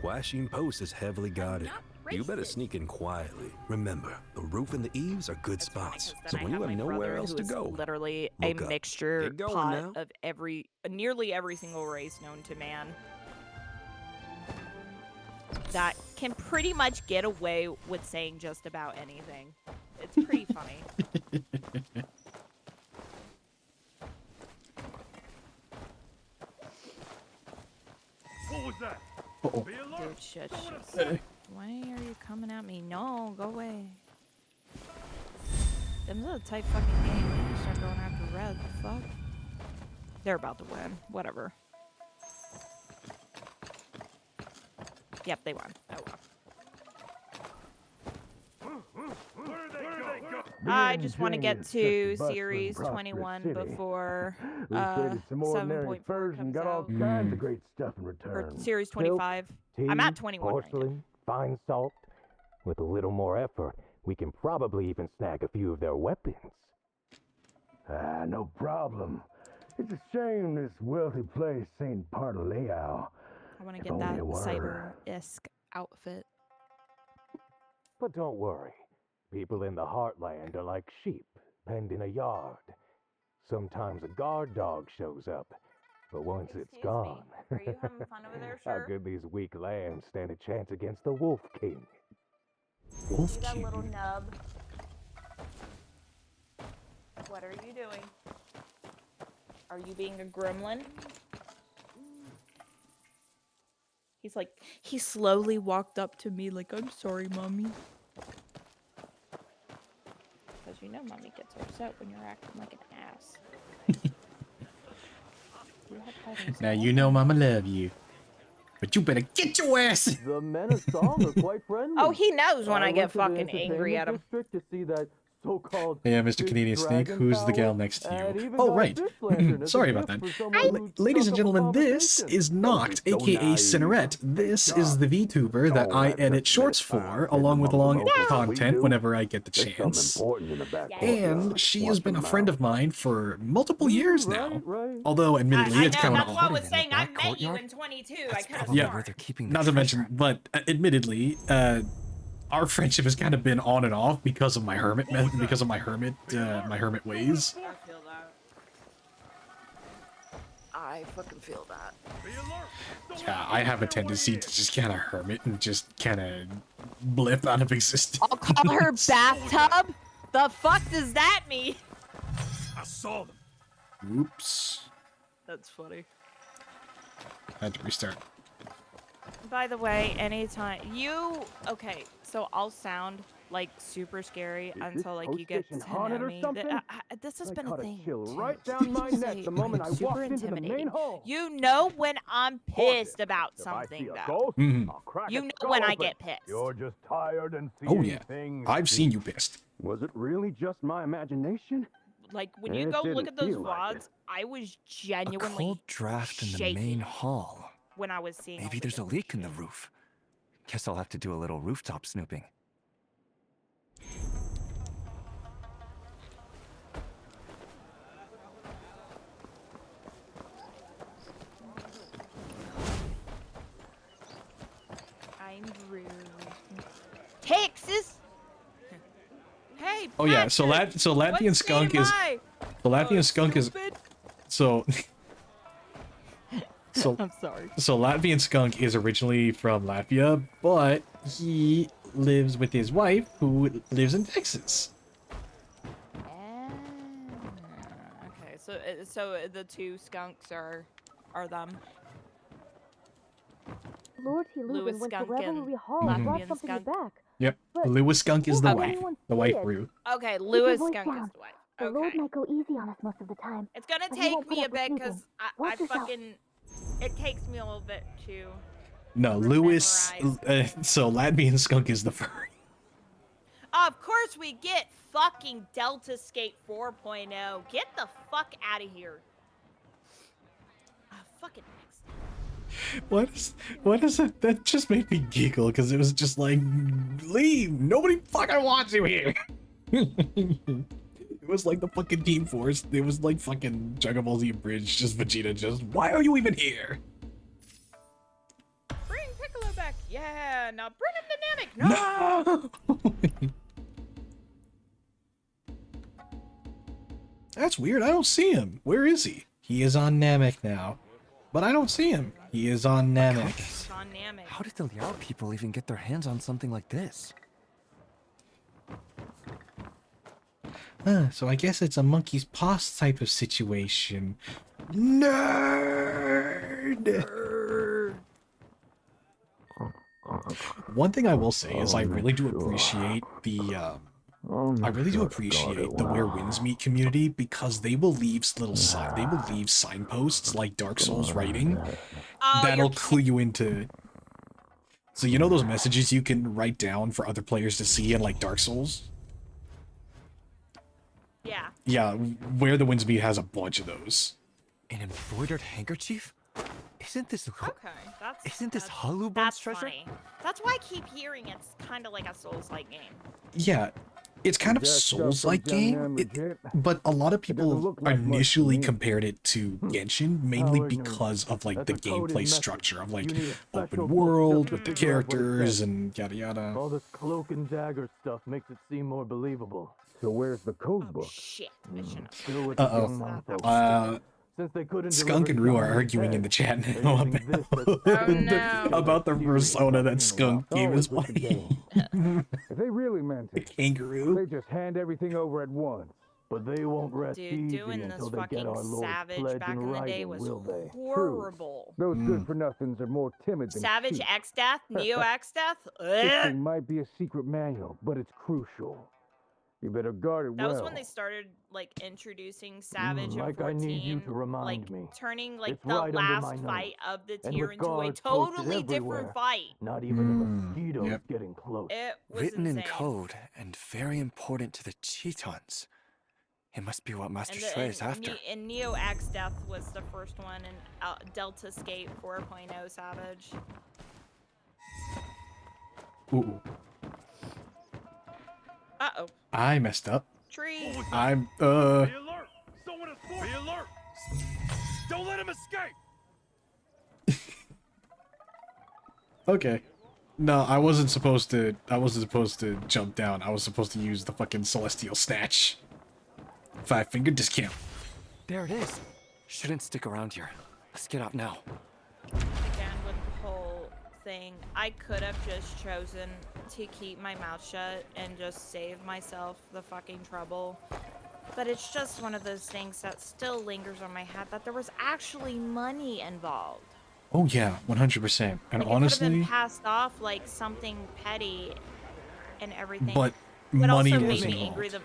Washington Post is heavily guarded. You better sneak in quietly. Remember, the roof and the eaves are good spots. So when you have nowhere else to go, literally look a up. mixture Get going pot now. of nearly every single race known to man. That can pretty much get away with saying just about anything. It's pretty funny. What was that? Uh-oh. Dude, shit. Why are you coming at me? No, go away. This is a tight fucking game. We can start going after red. The fuck? They're about to win. Whatever. Yep, they won. Oh well. I just want to get to Series 21 before 7.4 comes out. Kinds of great stuff in Or return. Series 25. I'm at 21 right now. Porcelain, fine salt. With a little more effort, we can probably even snag a few of their weapons. Ah, no problem. It's a shame this wealthy place ain't part of Layout. I want to get that cyber-esque outfit. But don't worry. People in the Heartland are like sheep penned in a yard. Sometimes a guard dog shows up, but once it's gone, Are you having fun over there, how sir? could these weak lambs stand a chance against the Wolf King? You that little nub. What are you doing? Are you being a gremlin? He's like, he slowly walked up to me like, I'm sorry, mommy. Because you know mommy gets upset when you're acting like an ass. Now you know Mama love you, but you better get your ass. The men of song are quite friendly. Oh, he knows when I get went to the fucking angry at him. district to see that so-called Yeah, Mr. Canadian Snake, who's the gal next to you? Oh, right. Sorry about that. Ladies and gentlemen, this is Noct, aka Cinerette. This is the VTuber that I edit shorts for, along with long content whenever I get the chance. And she has been a friend of mine for multiple years now. Although, admittedly, it's kind of That's what I was saying. I met you in 22. I could have yeah, not to mention, but admittedly, our friendship has kind of been on and off because of my hermit ways. I feel that. I fucking feel that. Yeah, I have a tendency to just kind of hermit and just kind of blip out of existence. I'll call her bathtub? The fuck does that mean? I saw them. Oops. That's funny. I had to restart. By the way, anytime okay, so I'll sound like super scary until like you get to know me. This has been a thing. Right down my neck the moment I super walked into the main intimidating. hall. You know when I'm pissed about something, though. You know when I get pissed. You're just tired and Oh seeing yeah, things. I've seen you pissed. Was it really just my imagination? Like when you It go look didn't at those feel like VODs, I was A genuinely cold draft in the shaking main hall. when I was seeing. Maybe there's a leak in the roof. Guess I'll have to do a little rooftop snooping. I'm rude. Texas. Hey. Oh yeah, so Latvian skunk is Oh, skunk is so I'm sorry. So Latvian skunk is originally from Latvia, but he lives with his wife who lives in Texas. Okay, so the two skunks are them. Lord T. Lewis Lubin went to Skunk and Revelry Hall and brought Latvian something skunk. back. Yep. But Lewis skunk is the won't wife. anyone The see wife it? Rue. Okay, Keep Lewis your voice skunk down. is the wife. The Okay. Lord might go easy on us most of the time. It's gonna but he take won't put me a up with bit sleeping. because I Watch yourself. fucking. It takes me a little bit to. No, Lewis. So Latvian skunk is the furry. Of course we get fucking Delta Skate 4.0. Get the fuck out of here. Fucking What is it? That just made me giggle because it was just like, leave. Nobody fucking wants you here. It was like the fucking Team Force. It was like fucking Dragon Ball Z Bridge. Just Vegeta. Just why are you even here? Bring Piccolo back. Namek. Yeah, now bring him to Namek. No. That's weird. I don't see him. Where is he? He is on Namek now. But I don't see him. He is on Namek. He's on Namek. How did the Liao people even get their hands on something like this? So I guess it's a monkey's paws type of situation. Nerd! One thing I will say is I really do appreciate the Where Winds Meet community, because they will leave signposts like Dark Souls writing that'll clue you into. So you know those messages you can write down for other players to see in like Dark Souls? Yeah. Yeah, Where the Winds Meet has a bunch of those. An embroidered handkerchief? Isn't this That's Halubon's treasure? funny. That's why I keep hearing it's kind of like a Souls-like game. Yeah, it's kind of Souls-like game, but a lot of people initially compared it to Genshin, mainly because of like the gameplay structure of like open world with the characters and yada yada. All this cloak and dagger stuff makes it seem more believable. So where's the code book? Shit. Since they couldn't Skunk and Rue are arguing in the chat now about the persona that Skunk game is playing. If they really meant it, kangaroo, they just hand everything over at once. But they won't rest easy Doing this until they get fucking our Lord's Savage pledge back in in the day writing, was will they? horrible. Those good-for-nothings are more timid than Savage cute. X Death, Neo X Death. This thing might be a secret manual, but it's crucial. You better guard it That well. was when they started like introducing Savage like and 14, I need you to remind like me. turning like It's the right under my last nose. fight of the And tier with into a guards posted totally everywhere. different fight. Not even a mosquito is getting close. It was Written in insane. code and very important to the Chitons. It must be what Master Shui is after. And Neo X Death was the first one, and Delta Skate 4.0 Savage. Ooh. Uh-oh. I messed up. Tree. I'm Be alert! Someone is Be alert! Don't let him escape! Okay. No, I wasn't supposed to jump down. I was supposed to use the fucking Celestial Snatch. 5-finger discount. There it is. Shouldn't stick around here. Let's get out now. Again, with the whole thing, I could have just chosen to keep my mouth shut and just save myself the fucking trouble. But it's just one of those things that still lingers on my head that there was actually money involved. Oh yeah, 100%. And Like, it could have honestly, been passed off like something petty and everything. but But money also was made me involved. angry.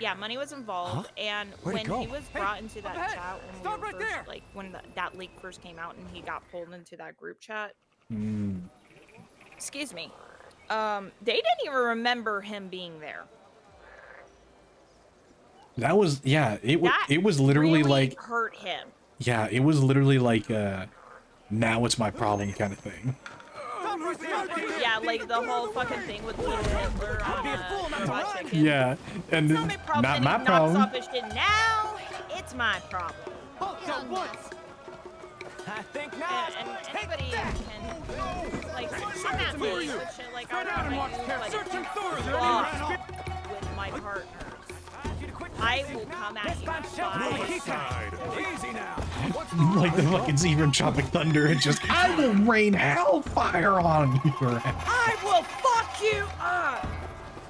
Yeah, money was involved, and Where'd it when go? he was brought into that chat, when Stop we were right first, there! like when that leak first came out, and he got pulled into that group chat. Excuse me. They didn't even remember him being there. That was, yeah, it was literally really like, hurt him. yeah, it was literally like, now it's my problem kind of thing. Yeah, like the whole fucking thing with Little Hitler on Robot Chicken. Yeah, and It's not my problem. not that my he problem. knocks off his shit now. It's my problem. I think not. And anybody can, like, I'm not really with shit like I don't know you, but if you fuck with my partners, I will come at you Easy now. Like the fucking Zebra Tropic Thunder, and just, I will rain hellfire on you. I will fuck you up.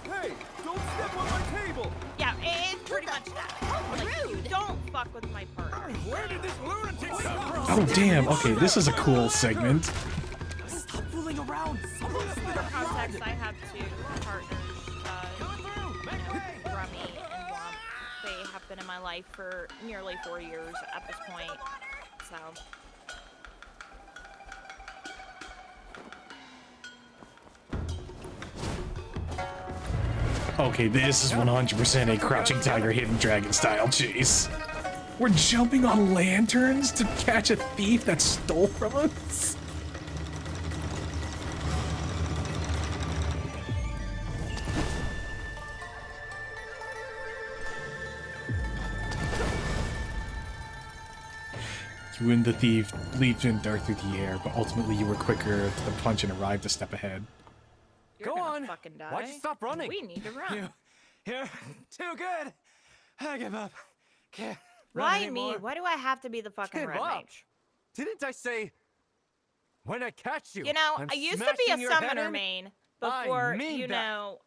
Hey, don't step on my table. Yeah, it's pretty much that. Like, you don't fuck with my partner. Where did this lunatic come from? Oh damn, okay, this is a cool segment. Stop fooling around. For context, I have two partners, Rummy and Womp. They have been in my life for nearly 4 years at this point, so. Okay, this is 100% a Crouching Tiger, Hidden Dragon style chase. We're jumping on lanterns to catch a thief that stole from us? You and the thief leaped and darted through the air, but ultimately you were quicker to the punch and arrived a step ahead. You're Go on. Fucking die. Why'd you stop running? We need to run. You're too good. I give up. Can't run Why anymore. me? Why do I have to be the fucking Give red up. mage? Didn't I say when I catch you? You know, I'm I used to be a smashing your head summoner in? main I before, mean you that. know,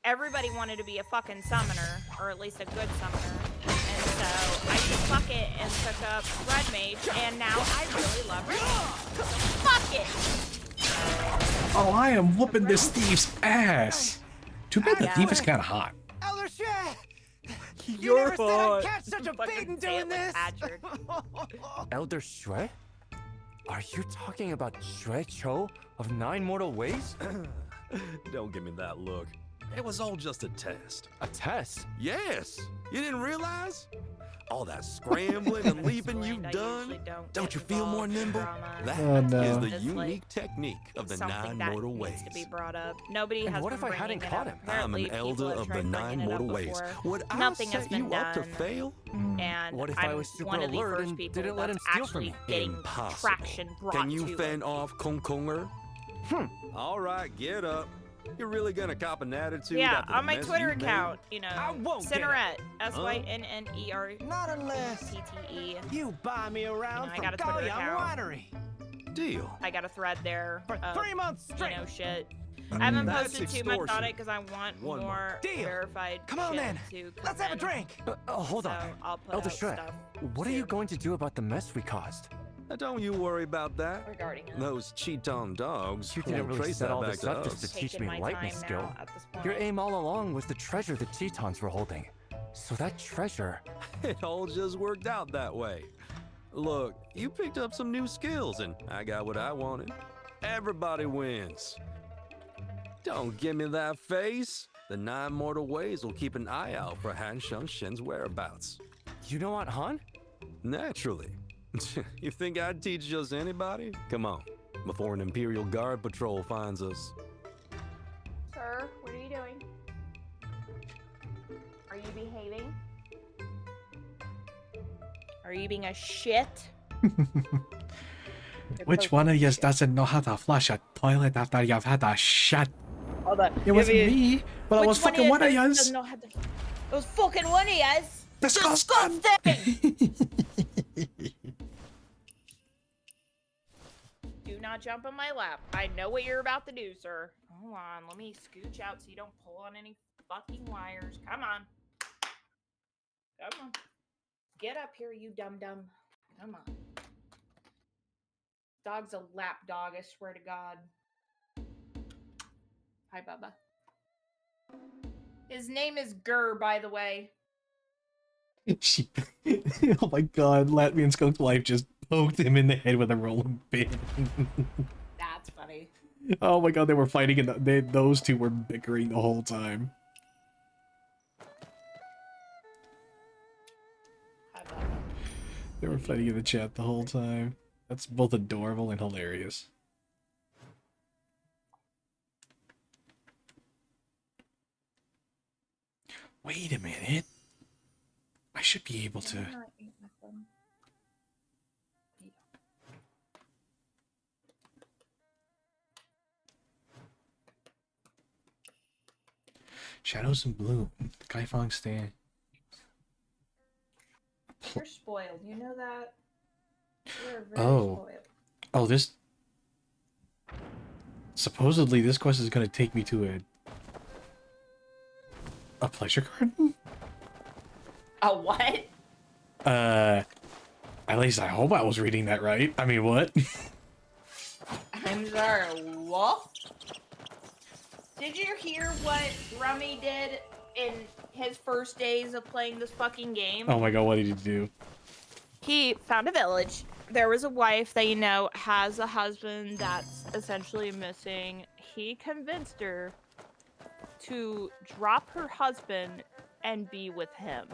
everybody wanted to be a fucking summoner, or at least a good summoner. And so I just fuck it and took up red mage, and now I really love red mage. Fuck it! Oh, I am whooping this thief's ass. Too bad the thief is kind of hot. Elder Shred! You're never said I'd hot. catch such a beating doing this! Elder Shred? Are you talking about Shred Cho of 9 Mortal Ways? Don't give me that look. It was all just a test. A test? Yes! You didn't realize? All that scrambling and leaping you've done? Don't you feel more nimble? That is the It's unique technique of the Something 9 that mortal needs ways. to be brought up. Nobody And has what been if I hadn't bringing it caught up. him? I'm an Apparently, elder people have of the tried 9 bringing it up mortal ways. before. Would I Nothing has set been you up to done. fail? And What if I'm I was super one of the alert first and people didn't let that's him steal from actually me? getting Impossible. traction brought Can you to fend it. off Kong Konger? All right, get up. You're really gonna cop an attitude Yeah, after the on my mess Twitter you made? account, you know, won't get Synneret, it. SYNNER. Not unless TTE. you buy me around I from got a Twitter Gaoyang account. Winery. Deal. I got a thread there. For 3 months straight. You know, shit. I haven't That's posted too much on extortion. it because I want One more Deal. verified Come on shit then. to come Let's have a in. drink. Hold So on. I'll put Elder out Shred, stuff what are you soon going to do about the mess we caused? Don't you worry about that. regarding it. Those Cheaton dogs You won't didn't really trace set that all back this to up just us. to teach Taking me my lightning time skill. now at this point. Your aim all along was the treasure the Tetons were holding. So that treasure... It all just worked out that way. Look, you picked up some new skills, and I got what I wanted. Everybody wins. Don't give me that face. The 9 mortal ways will keep an eye out for Han Sheng Shen's whereabouts. You know what, Han? Naturally. You think I'd teach just anybody? Come on, before an Imperial Guard patrol finds us. Sir, what are you doing? Are you behaving? Are you being a shit? Which one of you doesn't know how to flush a toilet after you've had a shit? Hold on. It wasn't me, but it was fucking one of yous. It was fucking one of yous. Disgusting! Do not jump on my lap. I know what you're about to do, sir. Hold on. Let me scooch out so you don't pull on any fucking wires. Come on. Come on. Get up here, you dum-dum. Come on. Dog's a lap dog, I swear to God. Hi, Bubba. His name is Gur, by the way. Oh my god, Latvian Skunk's wife just poked him in the head with a rolling pin. That's funny. Oh my god, they were fighting and those two were bickering the whole time. They were fighting in the chat the whole time. That's both adorable and hilarious. Wait a minute. I should be able to... Shadows and Bloom. Kaifeng stand. You're spoiled. You know that? You're very Oh. spoiled. Oh, this... Supposedly this quest is going to take me to a pleasure garden? A what? At least I hope I was reading that right. I mean, what? I'm sorry, what? Did you hear what Rummy did in his first days of playing this fucking game? Oh my god, what did he do? He found a village. There was a wife that, you know, has a husband that's essentially missing. He convinced her to drop her husband and be with him.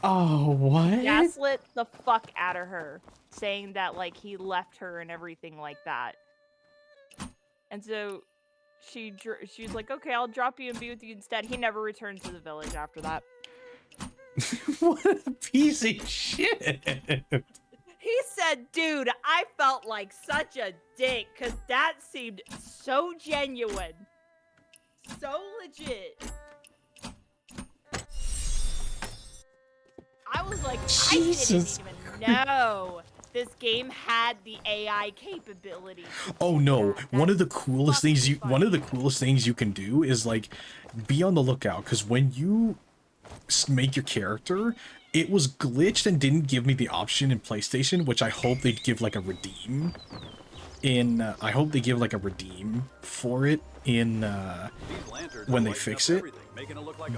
Oh, what? Gaslit the fuck out of her, saying that, like, he left her and everything like that. And so she's like, okay, I'll drop you and be with you instead. He never returned to the village after that. What a piece of shit! He said, dude, I felt like such a dick because that seemed so genuine. So legit. I was like, Jesus. I didn't even know this game had the AI capability. Oh no, one of the coolest things you can do is like be on the lookout, because when you make your character, it was glitched and didn't give me the option in PlayStation, which I hope they'd give like a redeem in I hope they give like a redeem for it in when they fix it.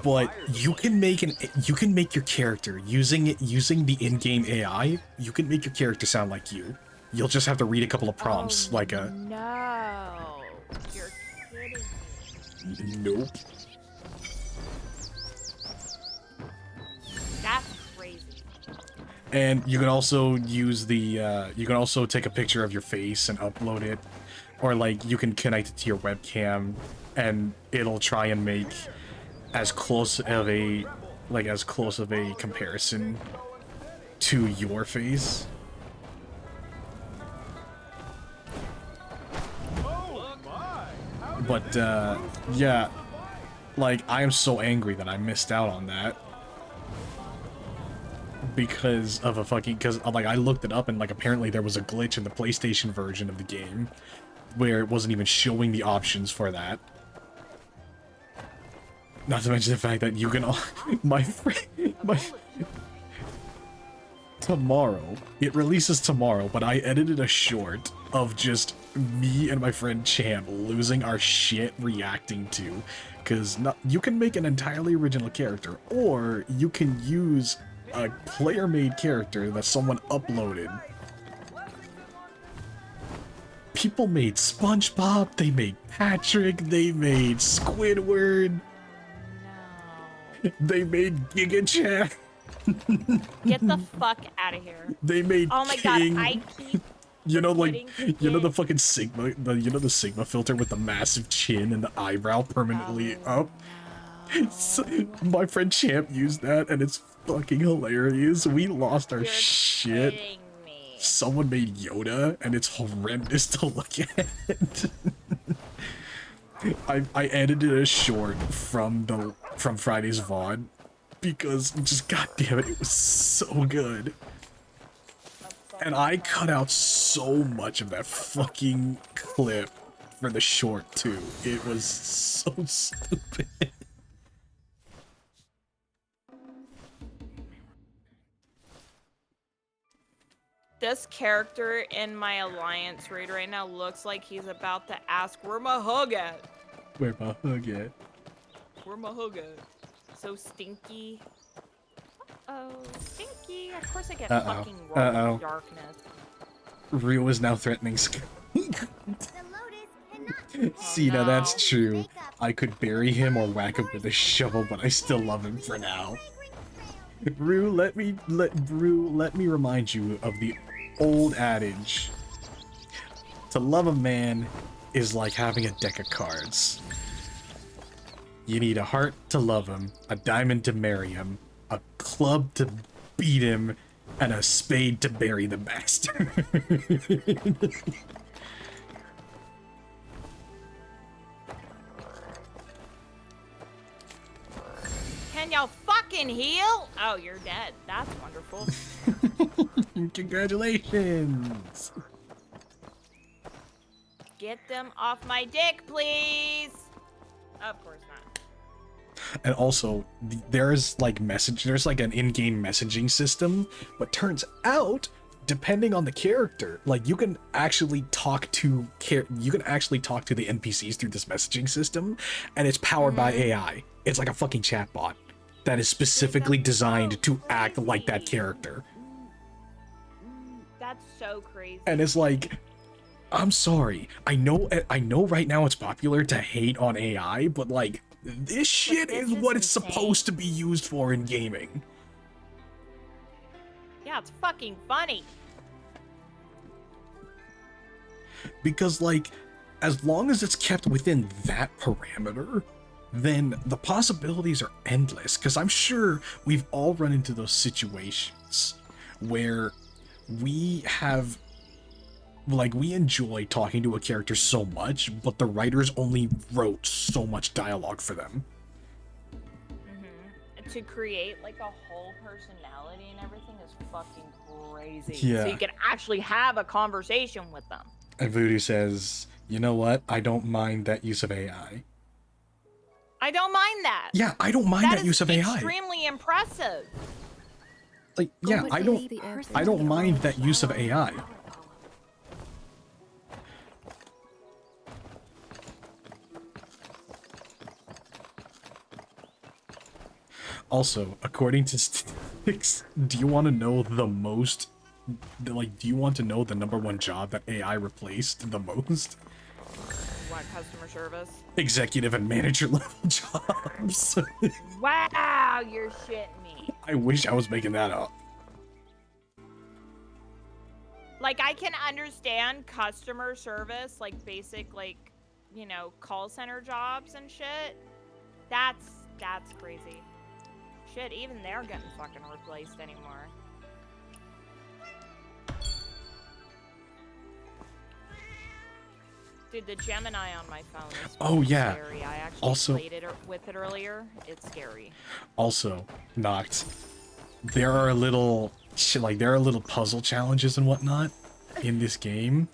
But you can make your character using the in-game AI. You can make your character sound like you. You'll just have to read a couple of prompts like a No. You're kidding me. nope. That's crazy. And you can also use the you can also take a picture of your face and upload it, or like you can connect it to your webcam and it'll try and make as close of a comparison to your face. But yeah, like I am so angry that I missed out on that because of like I looked it up and like apparently there was a glitch in the PlayStation version of the game where it wasn't even showing the options for that. Not to mention the fact that you can tomorrow, it releases tomorrow, but I edited a short of just me and my friend Champ losing our shit reacting to, because you can make an entirely original character, or you can use a player-made character that someone uploaded. People made SpongeBob, they made Patrick, they made Squidward. They made Giga Chat. Get the fuck out of here. They made Oh my King. god, I keep You know, like, you know the fucking Sigma, the Sigma filter with the massive chin and the eyebrow permanently up? So, my friend Champ used that, and it's fucking hilarious. We lost our shit. Someone made Yoda, and it's horrendous to look at. I edited a short from Friday's VOD because just goddamn it was so good. And I cut out so much of that fucking clip for the short too. It was so stupid. This character in my alliance raid right now looks like he's about to ask, where my hug at? Where my hug at? Where my hug at? So stinky. Oh, stinky. Of course I get fucking raw darkness. Ryu is now threatening See, now that's true. I could bury him or whack him with a shovel, but I still love him for now. Rue, let me remind you of the old adage. To love a man is like having a deck of cards. You need a heart to love him, a diamond to marry him, a club to beat him, and a spade to bury the bastard. Can y'all fucking heal? Oh, you're dead. That's wonderful. Congratulations. Get them off my dick, please. Of course not. And also, there's like an in-game messaging system, but turns out, depending on the character, like you can actually talk to the NPCs through this messaging system, and it's powered by AI. It's like a fucking chatbot that is specifically designed to act like that character. That's so crazy. And it's like, I'm sorry. I know right now it's popular to hate on AI, but like, this shit is what it's supposed to be used for in gaming. Yeah, it's fucking funny. Because like, as long as it's kept within that parameter, then the possibilities are endless. Because I'm sure we've all run into those situations where we have, like, we enjoy talking to a character so much, but the writers only wrote so much dialogue for them. To create like a whole personality and everything is fucking crazy. Yeah. So you can actually have a conversation with them. And Voodoo says, you know what? I don't mind that use of AI. I don't mind that. Yeah, I don't mind that use of AI. Extremely impressive. Like, yeah, I don't mind that use of AI. Also, according to statistics, do you want to know the most, like, do you want to know the #1 job that AI replaced the most? What, customer service? Executive and manager level jobs. Wow, you're shitting me. I wish I was making that up. Like, I can understand customer service, like basic, like, you know, call center jobs and shit. That's crazy. Shit, even they're getting fucking replaced anymore. Dude, the Gemini on my phone is scary. I actually played it with it earlier. It's scary. Also, Noct, there are little puzzle challenges and whatnot in this game.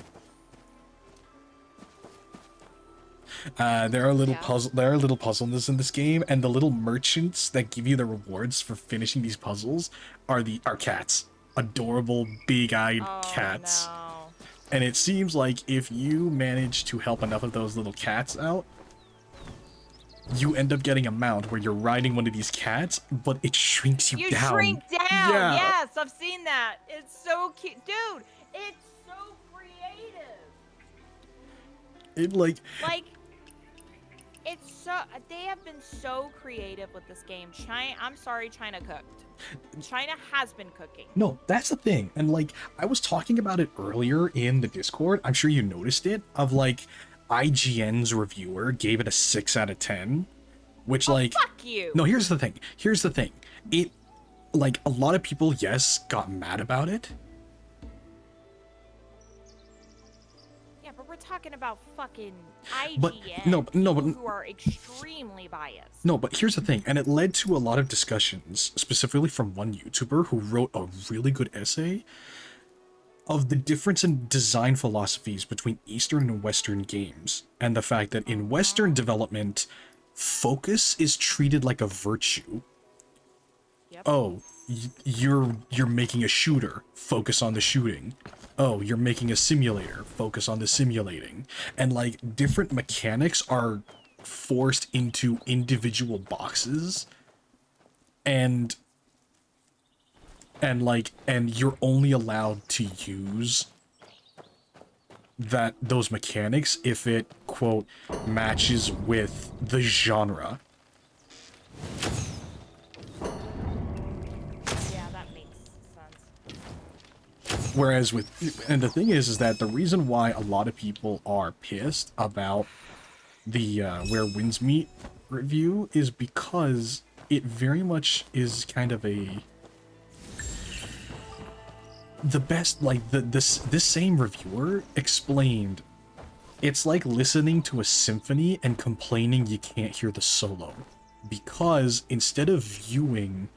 There are little puzzles in this game, and the little merchants that give you the rewards for finishing these puzzles are cats. Adorable, big-eyed cats. No. And it seems like if you manage to help enough of those little cats out, you end up getting a mount where you're riding one of these cats, but it shrinks you down. You shrink down! Yeah. Yes, I've seen that. It's so cute. Dude, it's so creative. It, like... It's so... They have been so creative with this game. I'm sorry China cooked. China has been cooking. No, that's the thing. And, like, I was talking about it earlier in the Discord. I'm sure you noticed it. Of, like, IGN's reviewer gave it a 6 out of 10. Which, like... fuck you! No, here's the thing. It, like, a lot of people, yes, got mad about it. Yeah, but we're talking about fucking IGN, But, no, but... who are extremely biased. No, but here's the thing, and it led to a lot of discussions, specifically from one YouTuber who wrote a really good essay of the difference in design philosophies between Eastern and Western games, and the fact that in Western development, focus is treated like a virtue. Yep. Oh, you're making a shooter, focus on the shooting. Oh, you're making a simulator, focus on the simulating. And, like, different mechanics are forced into individual boxes, and you're only allowed to use those mechanics if it, quote, matches with the genre. Yeah, that makes sense. Whereas and the thing is that the reason why a lot of people are pissed about the Where Winds Meet review is because it very much is kind of the best, like, this same reviewer explained it's like listening to a symphony and complaining you can't hear the solo, because instead of viewing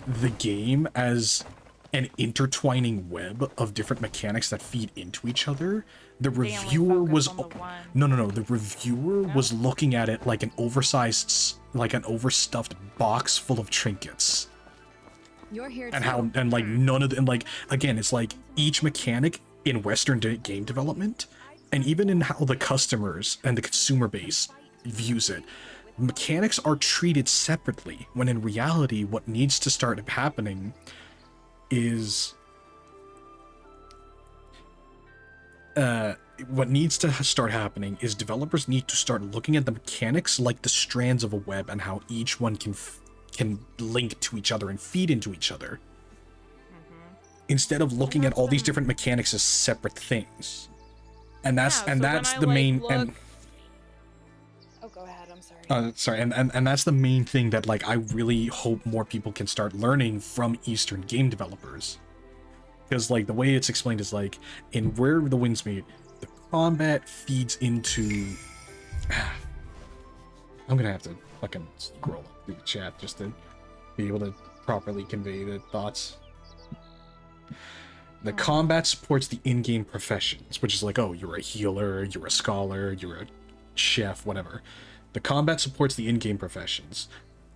the game as an intertwining web of different mechanics that feed into each other, the reviewer was the reviewer was looking at it like an overstuffed box full of trinkets. You're here And like none of them, like, again, it's like each mechanic in Western game development, and even in how the customers and the consumer base views it, mechanics are treated separately, when in reality what needs to start happening is developers need to start looking at the mechanics like the strands of a web, and how each one can link to each other and feed into each other, instead of looking at all these different mechanics as separate things. And that's the main and oh, go ahead, I'm sorry. And that's the main thing that, like, I really hope more people can start learning from Eastern game developers. Because, like, the way it's explained is, like, in Where the Winds Meet, the combat feeds into... I'm gonna have to fucking scroll up through the chat just to be able to properly convey the thoughts. The combat supports the in-game professions, which is like, oh, you're a healer, you're a scholar, you're a chef, whatever. The combat supports the in-game professions.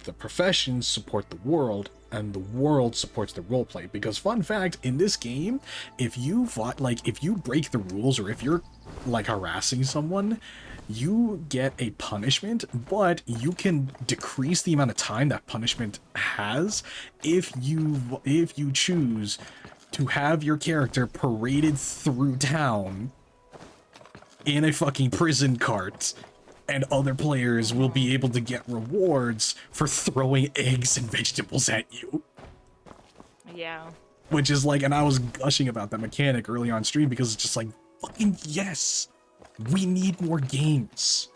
The professions support the world, and the world supports the roleplay. Because, fun fact, in this game, if you break the rules, or if you're, like, harassing someone, you get a punishment, but you can decrease the amount of time that punishment has if you choose to have your character paraded through town in a fucking prison cart, and other players will be able to get rewards for throwing eggs and vegetables at you. Yeah. Which is like, and I was gushing about that mechanic early on stream because it's just like, fucking yes! We need more games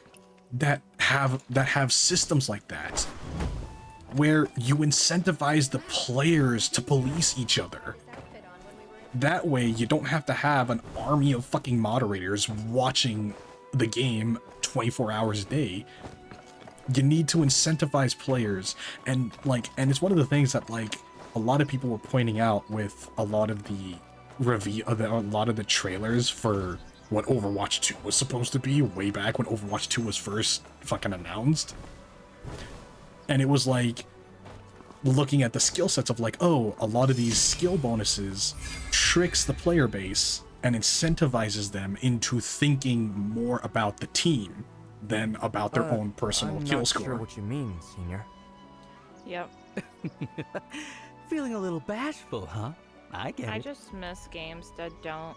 that have systems like that, where you incentivize the players to police each other. That way, you don't have to have an army of fucking moderators watching the game 24 hours a day. You need to incentivize players, and it's one of the things that, like, a lot of people were pointing out with a lot of the a lot of the trailers for what Overwatch 2 was supposed to be way back when Overwatch 2 was first fucking announced. And it was like, looking at the skill sets of like, oh, a lot of these skill bonuses tricks the player base and incentivizes them into thinking more about the team than about their own personal kill score. I'm not sure what you mean, Senior. Yep. Feeling a little bashful, huh? I get it. I just miss games that don't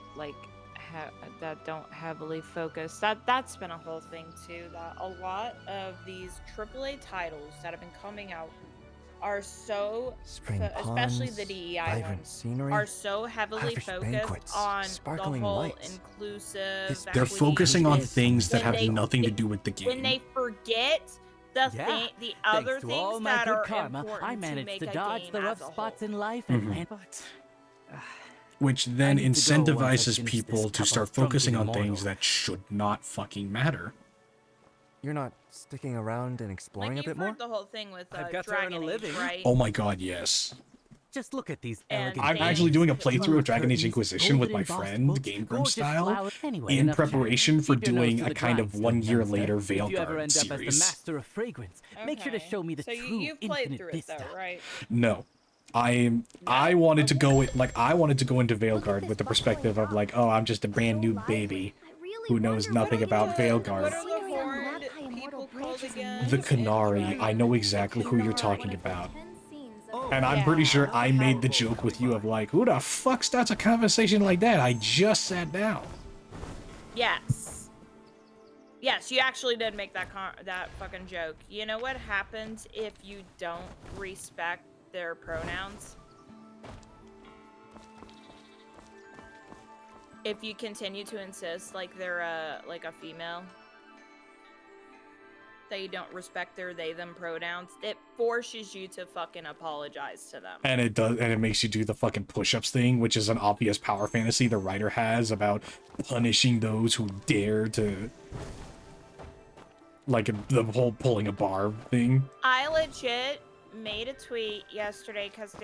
that don't heavily focus. That's been a whole thing too. That a lot of these AAA titles that have been coming out are so, especially the DEI ones, scenery, are so heavily focused banquets, on the sparkling whole lights. inclusive. They're focusing on things that have they- nothing to do with the When game. they forget the other Thanks to all things my that good are karma, important I to managed make to a dodge game the rough as a spots whole. in life Mhm. but Which then I need to go once I incentivizes finish people this to cup start of drunken focusing on immortal. things that should not fucking matter. You're not sticking around and exploring Like a you've bit more? heard the whole thing with I've got to earn a Dragon Age, living. right? Oh my god, yes. Just look at these And elegant I'm they- actually doing a playthrough of Marble Dragon Age curtains, Inquisition with golden my embossed friend, books, Game Grump gorgeous style, flowers. Anyway, in enough chat. preparation for Keep your nose doing to a the kind of grindstone, 1 year youngster. later If you ever Veilguard end up as the series. master of fragrance, make sure to Okay. show me the So true you've played infinite through it vista. though, right? No. I wanted to go I wanted to go into Veilguard with the perspective of like, oh, I'm just a brand new baby who knows nothing about Veilguard. What are the horned people called again? The Canary, I know exactly who you're talking about. And I'm pretty sure I made the joke with you of like, who the fuck starts a conversation like that? I just sat down. Yes. Yes, you actually did make that fucking joke. You know what happens if you don't respect their pronouns? If you continue to insist like they're a female, that you don't respect their they them pronouns, it forces you to fucking apologize to them. And it makes you do the fucking push-ups thing, which is an obvious power fantasy the writer has about punishing those who dare to, like, the whole pulling a bar thing. I legit made a tweet yesterday because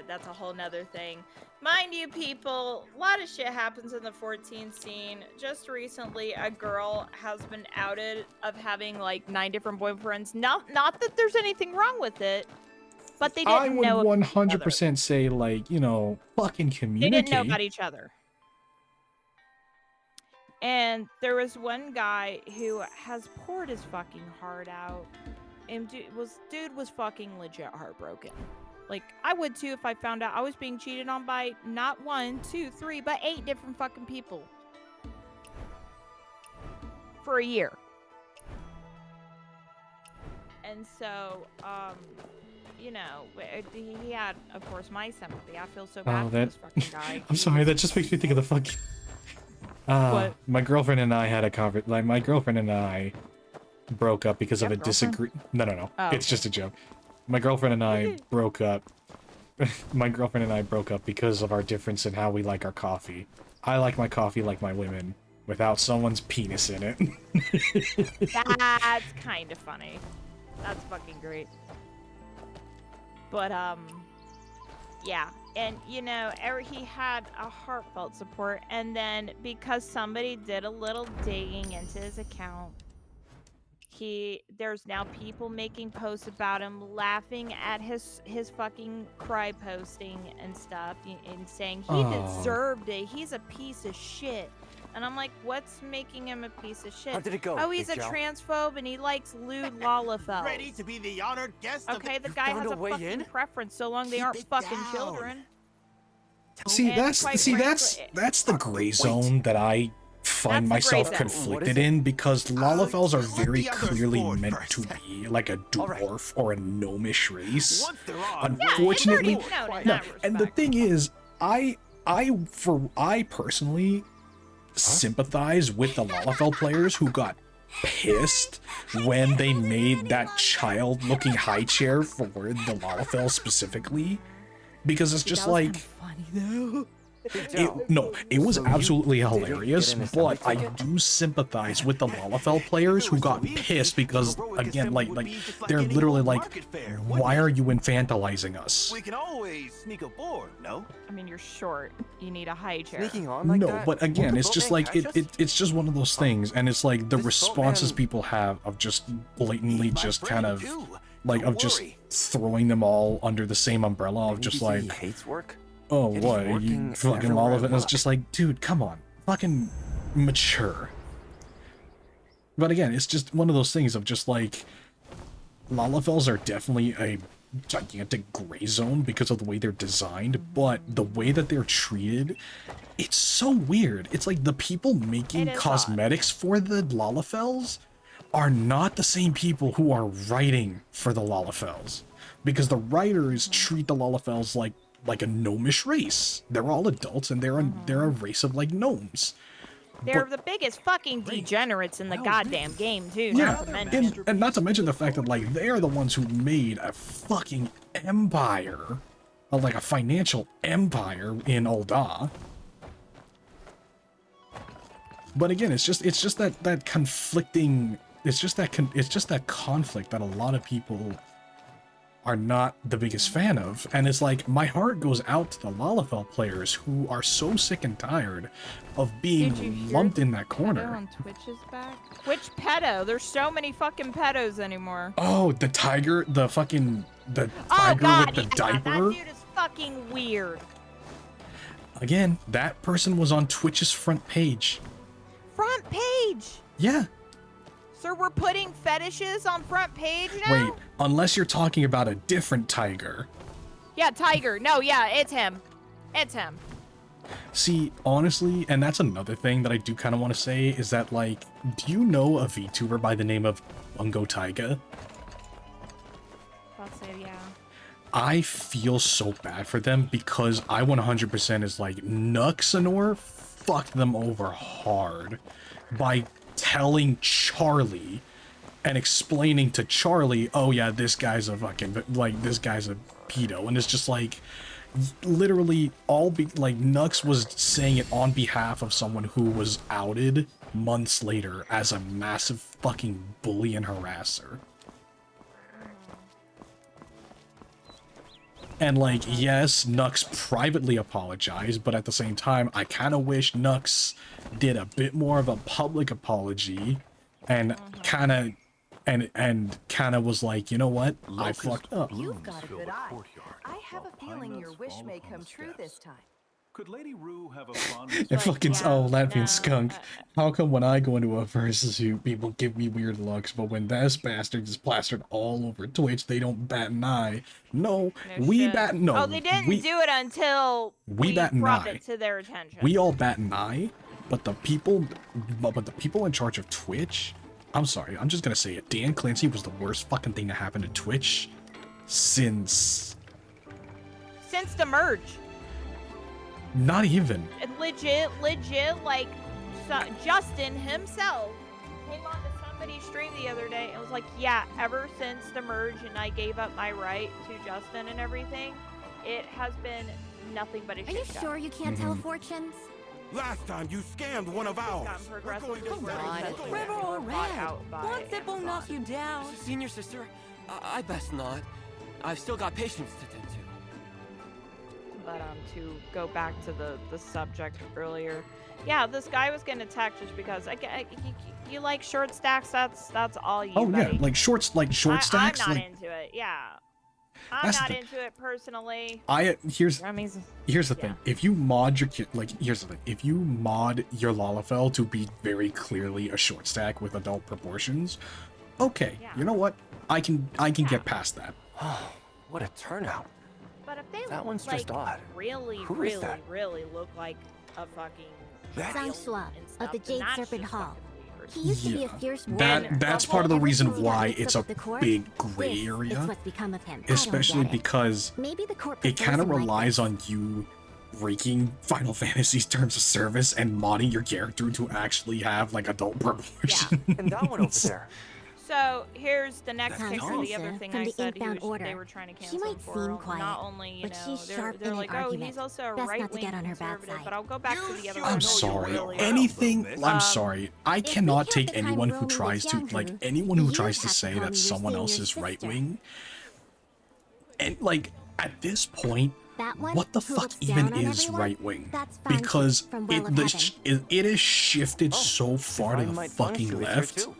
that's a whole nother thing. Mind you, people, a lot of shit happens in the 14 scene. Just recently, a girl has been outed of having like 9 different boyfriends. Not that there's anything wrong with it, but they didn't know. I would 100% say, like, you know, fucking They communicate. didn't know about each other. And there was one guy who has poured his fucking heart out. And dude was fucking legit heartbroken. Like, I would too if I found out I was being cheated on by not 1, 2, 3, but 8 different fucking people. For a year. And so, you know, he had, of course, my sympathy. I feel so bad for this fucking guy. I'm sorry, that just makes me think of the fucking... What? My girlfriend and I had a my girlfriend and I broke up because of a disagree. No. Oh, It's just a joke. My girlfriend and I broke up my girlfriend and I broke up because of our difference in how we like our coffee. I like my coffee like my women, without someone's penis in it. That's kind of funny. That's fucking great. But, yeah. And, you know, he had a heartfelt support, and then because somebody did a little digging into his account, there's now people making posts about him, laughing at his fucking cry posting and stuff, and saying he deserved it. He's a piece of shit. And I'm like, what's making him a piece of shit? How did it go, Oh, he's a Big Joe? transphobe and he likes lewd Lalafels. Ready to be the honored guest Okay, of the guy has a fucking preference so long they aren't fucking children. See, And that's quite that's the gray zone that I find myself zone. conflicted in, because Lalafels are very clearly meant to be like a dwarf or a gnomish race. Unfortunately, and the thing is, I personally sympathize with the Lalafell players who got pissed when they made that child-looking high chair for the Lalafell specifically, because it's just like. It was absolutely hilarious, but I do sympathize with the Lalafell players who got pissed because, again, like they're literally like, why are you infantilizing us? We can always sneak aboard, no? I mean, you're short. You need a high chair. Sneaking on like No, that? but again, Won't the it's just boatman like catch us? it's just one of those things, and it's like the responses boatman- people have of just blatantly just kind of like of just throwing them all under the same umbrella of just like, hates work. oh, Yet he's what, you working fucking all of it, and it's everywhere just like, dude, come on, fucking mature. But again, it's just one of those things of just like, Lalafells are definitely a gigantic gray zone because of the way they're designed, but the way that they're treated, it's so weird. It's like the people making cosmetics for the Lalafells are not the same people who are writing for the Lalafells, because the writers treat the Lalafells like a gnomish race. They're all adults and they're a race of like gnomes. They're the biggest fucking degenerates in the goddamn game, too. Yeah, Not to mention. and not to mention the fact that like they are the ones who made a fucking empire, like a financial empire in Ul'dah. But again, it's just that conflicting. It's just that conflict that a lot of people are not the biggest fan of, and it's like my heart goes out to the Lalafell players who are so sick and tired of being lumped in that corner. On Twitch is back? Which pedo? There's so many fucking pedos anymore. Oh, the tiger, the tiger God, with the diaper. That dude is fucking weird. Again, that person was on Twitch's front page. Front page? Yeah. So we're putting fetishes on front page now? Wait, unless you're talking about a different tiger. Yeah, tiger. No, yeah, it's him. It's him. See, honestly, and that's another thing that I do kind of want to say, is that, like, do you know a VTuber by the name of Bungo Taiga? I'll say, yeah. I feel so bad for them because I 100% is like, Nuxanor fucked them over hard by telling Charlie and explaining to Charlie, oh yeah, this guy's a fucking, like, this guy's a pedo, and it's just like, literally Nux was saying it on behalf of someone who was outed months later as a massive fucking bully and harasser. And like, yes, Nux privately apologized, but at the same time, I kind of wish Nux did a bit more of a public apology and kind of was like, you know what, I fucked up. You've got a good eye. I have a feeling your wish may come true this time. Could Lady Rue have a fond And fucking, Latvian skunk. How come when I go into a fursuit, people give me weird looks, but when this bastard is plastered all over Twitch, they don't bat an eye? No, we bat no. Oh, they didn't do it until we bat an brought eye. it to their attention. We all bat an eye, but the people in charge of Twitch, I'm sorry, I'm just gonna say it. Dan Clancy was the worst fucking thing to happen to Twitch since the merge. Not even. Legit, like, Justin himself came on to somebody's stream the other day and was like, yeah, ever since the merge and I gave up my right to Justin and everything, it has been nothing but a shit Are you show. sure you can't tell fortunes? Last time you scammed one of ours. Red or red? One sip will knock you down. Senior sister, I best not. I've still got patients to tend to. But to go back to the subject earlier, yeah, this guy was getting attacked just because you like short stacks. That's all you. Oh buddy. yeah, like short stacks. I'm not like, into it. Yeah, I'm That's not the- into it personally. Here's the yeah. thing. If you mod your kid, like here's the thing. If you mod your Lalafell to be very clearly a short stack with adult proportions, okay, you know what? I can get past that. What a turnout. But if they That one's like, just odd. really, Who is really, that? really look like a fucking Sounds Schwab of the then Jade that's Serpent just Hall. fucking He used to be a Yeah, fierce warrior. that's part of the reason Ever since he got why mixed it's up a with the corp, big gray this area. is what's become of him. I don't Especially get it. because Maybe the corp it prefers kind of him like relies on you breaking Final Fantasy's terms of service and modding your character to actually have like adult proportions. And that one over there. So here's the next That's kicker. The Lisa other thing from I the said Inkbound Order. they were trying to She cancel him might for. seem quiet, Not only you but know she's they're sharp they're in like, an oh, argument. he's also a Best not to right-wing get on her bad conservative. side. But I'll go back to the other. I'm one sorry. earlier. Anything. I'm Um, sorry. I if we cannot had take the time anyone who Roman was tries to like younger, anyone who you'd tries to have to say call that me your someone else senior is sister. right wing. And like at this point, That one what the who fuck looks even down on is everyone? right wing? That's fine too, Because from Well of it is shifted so far to Divine the might fucking punctuate here, left too.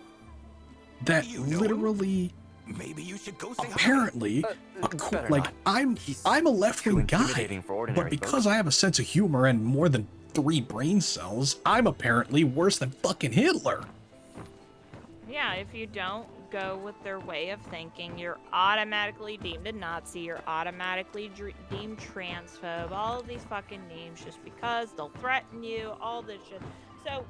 that You know him? literally. Maybe you should go say hi. Apparently, better like not. I'm a left too wing guy, intimidating for ordinary but because folk. I have a sense of humor and more than 3 brain cells, I'm apparently worse than fucking Hitler. Yeah, if you don't go with their way of thinking, you're automatically deemed a Nazi. You're automatically deemed transphobe. All of these fucking names just because they'll threaten you. All this shit. So.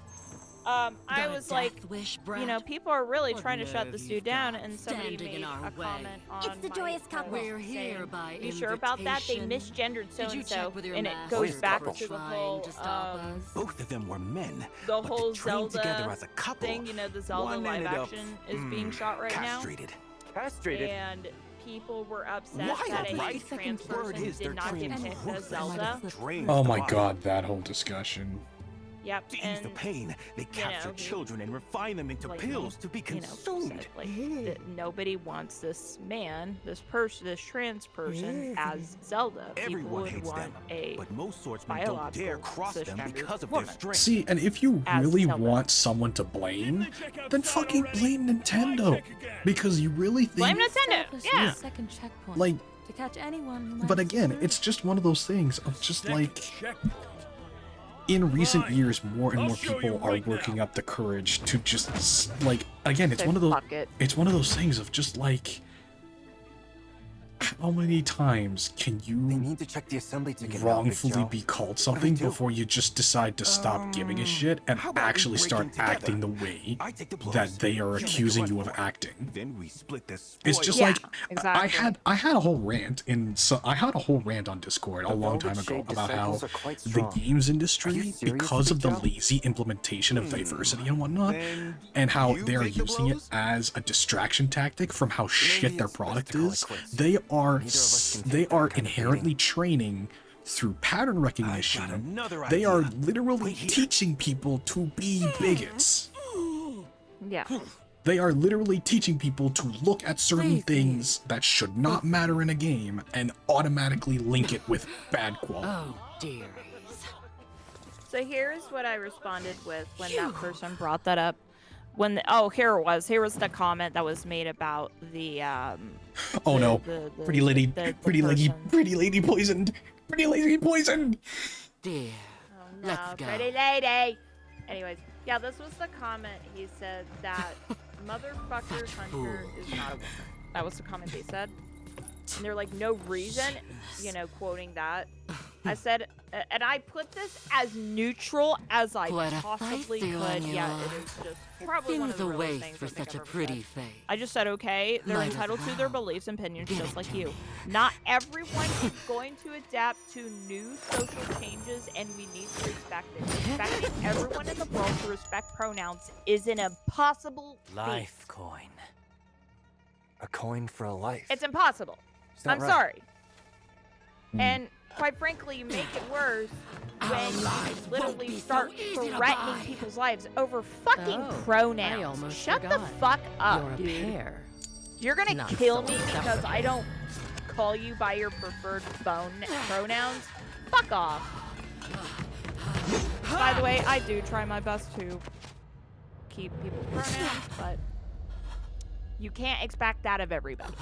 I was like, you know, people are really trying to shut this dude down, and somebody made a comment on It's the joyous couple. We're here by you sure about that? They misgendered so and so, and it goes Joyous back couple. to the whole Both of them were men. the but whole they trained together Zelda as a couple. thing. You know, the Zelda One live ended up, action is being shot right castrated. Castrated? now, and people were upset Wild, that a right? trans Word person is they're did not get trained picked to as Zelda. Oh my god, that whole discussion. Yep, To ease and the pain, they capture he- children and refine them into like, pills to be you know, consumed. said, like, that nobody wants this man, this trans person as Zelda. Everyone People would hates want them, a but most swordsmen don't dare biological cross them cisgendered because of woman. their strength. See, and if you As really Zelda. want someone to blame, then fucking blame Nintendo. Because you really think Blame Nintendo. Yeah. Second checkpoint. like to catch anyone who might but have again, deserted it's just one of those things of just like in recent years, more and more people are working up the courage to just like again. It's Say one of those. fuck it. It's one of those things of just like, how many times can They you need to check the assembly ticket. wrongfully be called something before you just decide to stop giving a shit and how about we actually break start in together? acting the way I take the blows. that they are You make a accusing run you of for it. acting? Then we split this. It's just Yeah, like exactly. I had a whole rant I had a whole rant on Discord a long time ago about how disciples are quite the strong. games Are industry, you serious, because of the Big Joe? lazy implementation of diversity and whatnot, Then and how you they're take the using it blows? as a distraction tactic from how shit their it's best product to call it is, quits. they are Neither of us can they take that are kind of inherently training through pattern recognition. another They are idea. literally Wait here. teaching people to be bigots. Yeah. They are literally teaching people to look at certain things that should not matter in a game and automatically link it with bad quality. Oh, dear. So here's what I responded with when that person brought that up. When here was the comment that was made about the Oh no, the pretty lady, the pretty lady, person. pretty lady poisoned, pretty lady poisoned. Dear. Oh, no, Let's go. pretty lady. Anyways, yeah, this was the comment. He said that motherfucker Hunter is not a woman. That was the comment they said. And they're like, no reason, you know, quoting that. I said, and I put this as neutral as I What a possibly feisty one could. you Yeah, are. it is just probably one of Things the away realest things for I think such a I've ever pretty said. face. I just said, okay, they're Might as entitled to their well. beliefs and opinions Give just it like to you. me. Not everyone is going to adapt to new social changes, and we need to respect it. Expecting everyone in the world to respect pronouns is an impossible feat. Life coin. A coin for a life. It's impossible. Is that I'm right? sorry. And quite frankly, you make it worse when you literally start threatening people's lives over fucking pronouns. Shut the fuck up, dude. You're gonna kill me because I don't call you by your preferred pronouns? Fuck off. By the way, I do try my best to keep people's pronouns, but you can't expect that of everybody.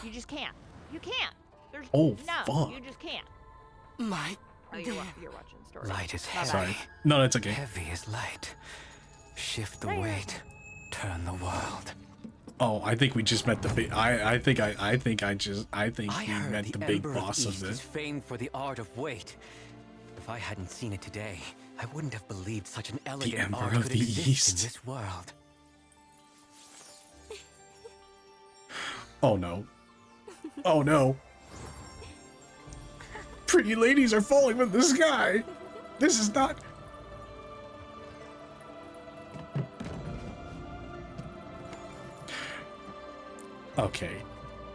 You just can't. You can't. There's fuck. You just can't. My you're watching the story. light is My heavy. bad. Sorry. No, it's okay. Heavy is light. Shift the weight. Turn the world. Oh, I think we just met the big. I think we met the big Emperor boss of East is this. famed for the art of weight. If I hadn't seen it today, I wouldn't have believed such an elegant Emperor art of could the exist East. in this world. Oh no. Oh no. Pretty ladies are falling from the sky. This is not. Okay.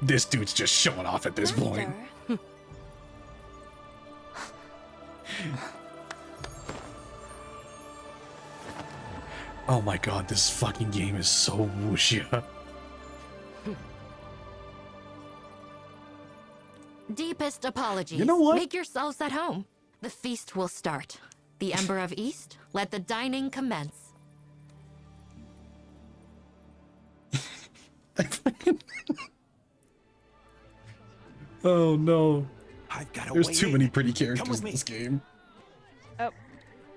This dude's just showing off at this point. Oh my god, this fucking game is so Wuxia. Deepest apologies. You know what? Make yourselves at home. The feast will start. The Ember of East, let the dining commence. Oh no. I've got There's too many pretty characters in this game. Oh,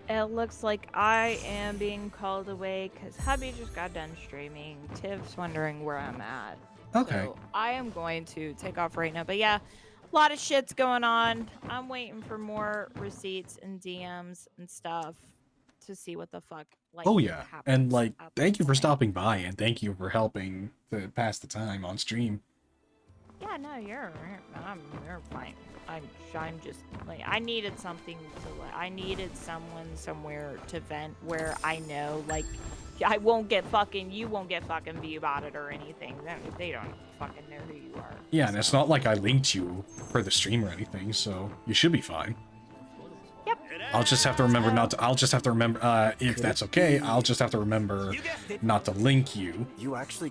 it looks like I am being called away because hubby just got done streaming. Tiv's wondering where I'm at. Okay. So I am going to take off right now. But yeah, a lot of shit's going on. I'm waiting for more receipts and DMs and stuff to see what the fuck. Like, Oh yeah, happens and like, at thank you for stopping by and thank you for helping to pass the time on stream. Yeah, no, you're fine. I'm just like, I needed something to, I needed someone somewhere to vent where I know, like, I won't get fucking, you won't get fucking view about it or anything. They don't fucking know who you are. Yeah, and it's not like I linked you for the stream or anything, so you should be fine. Yep. I'll just have to remember not to. I'll just have to remember, if that's okay. I'll just have to remember not to link you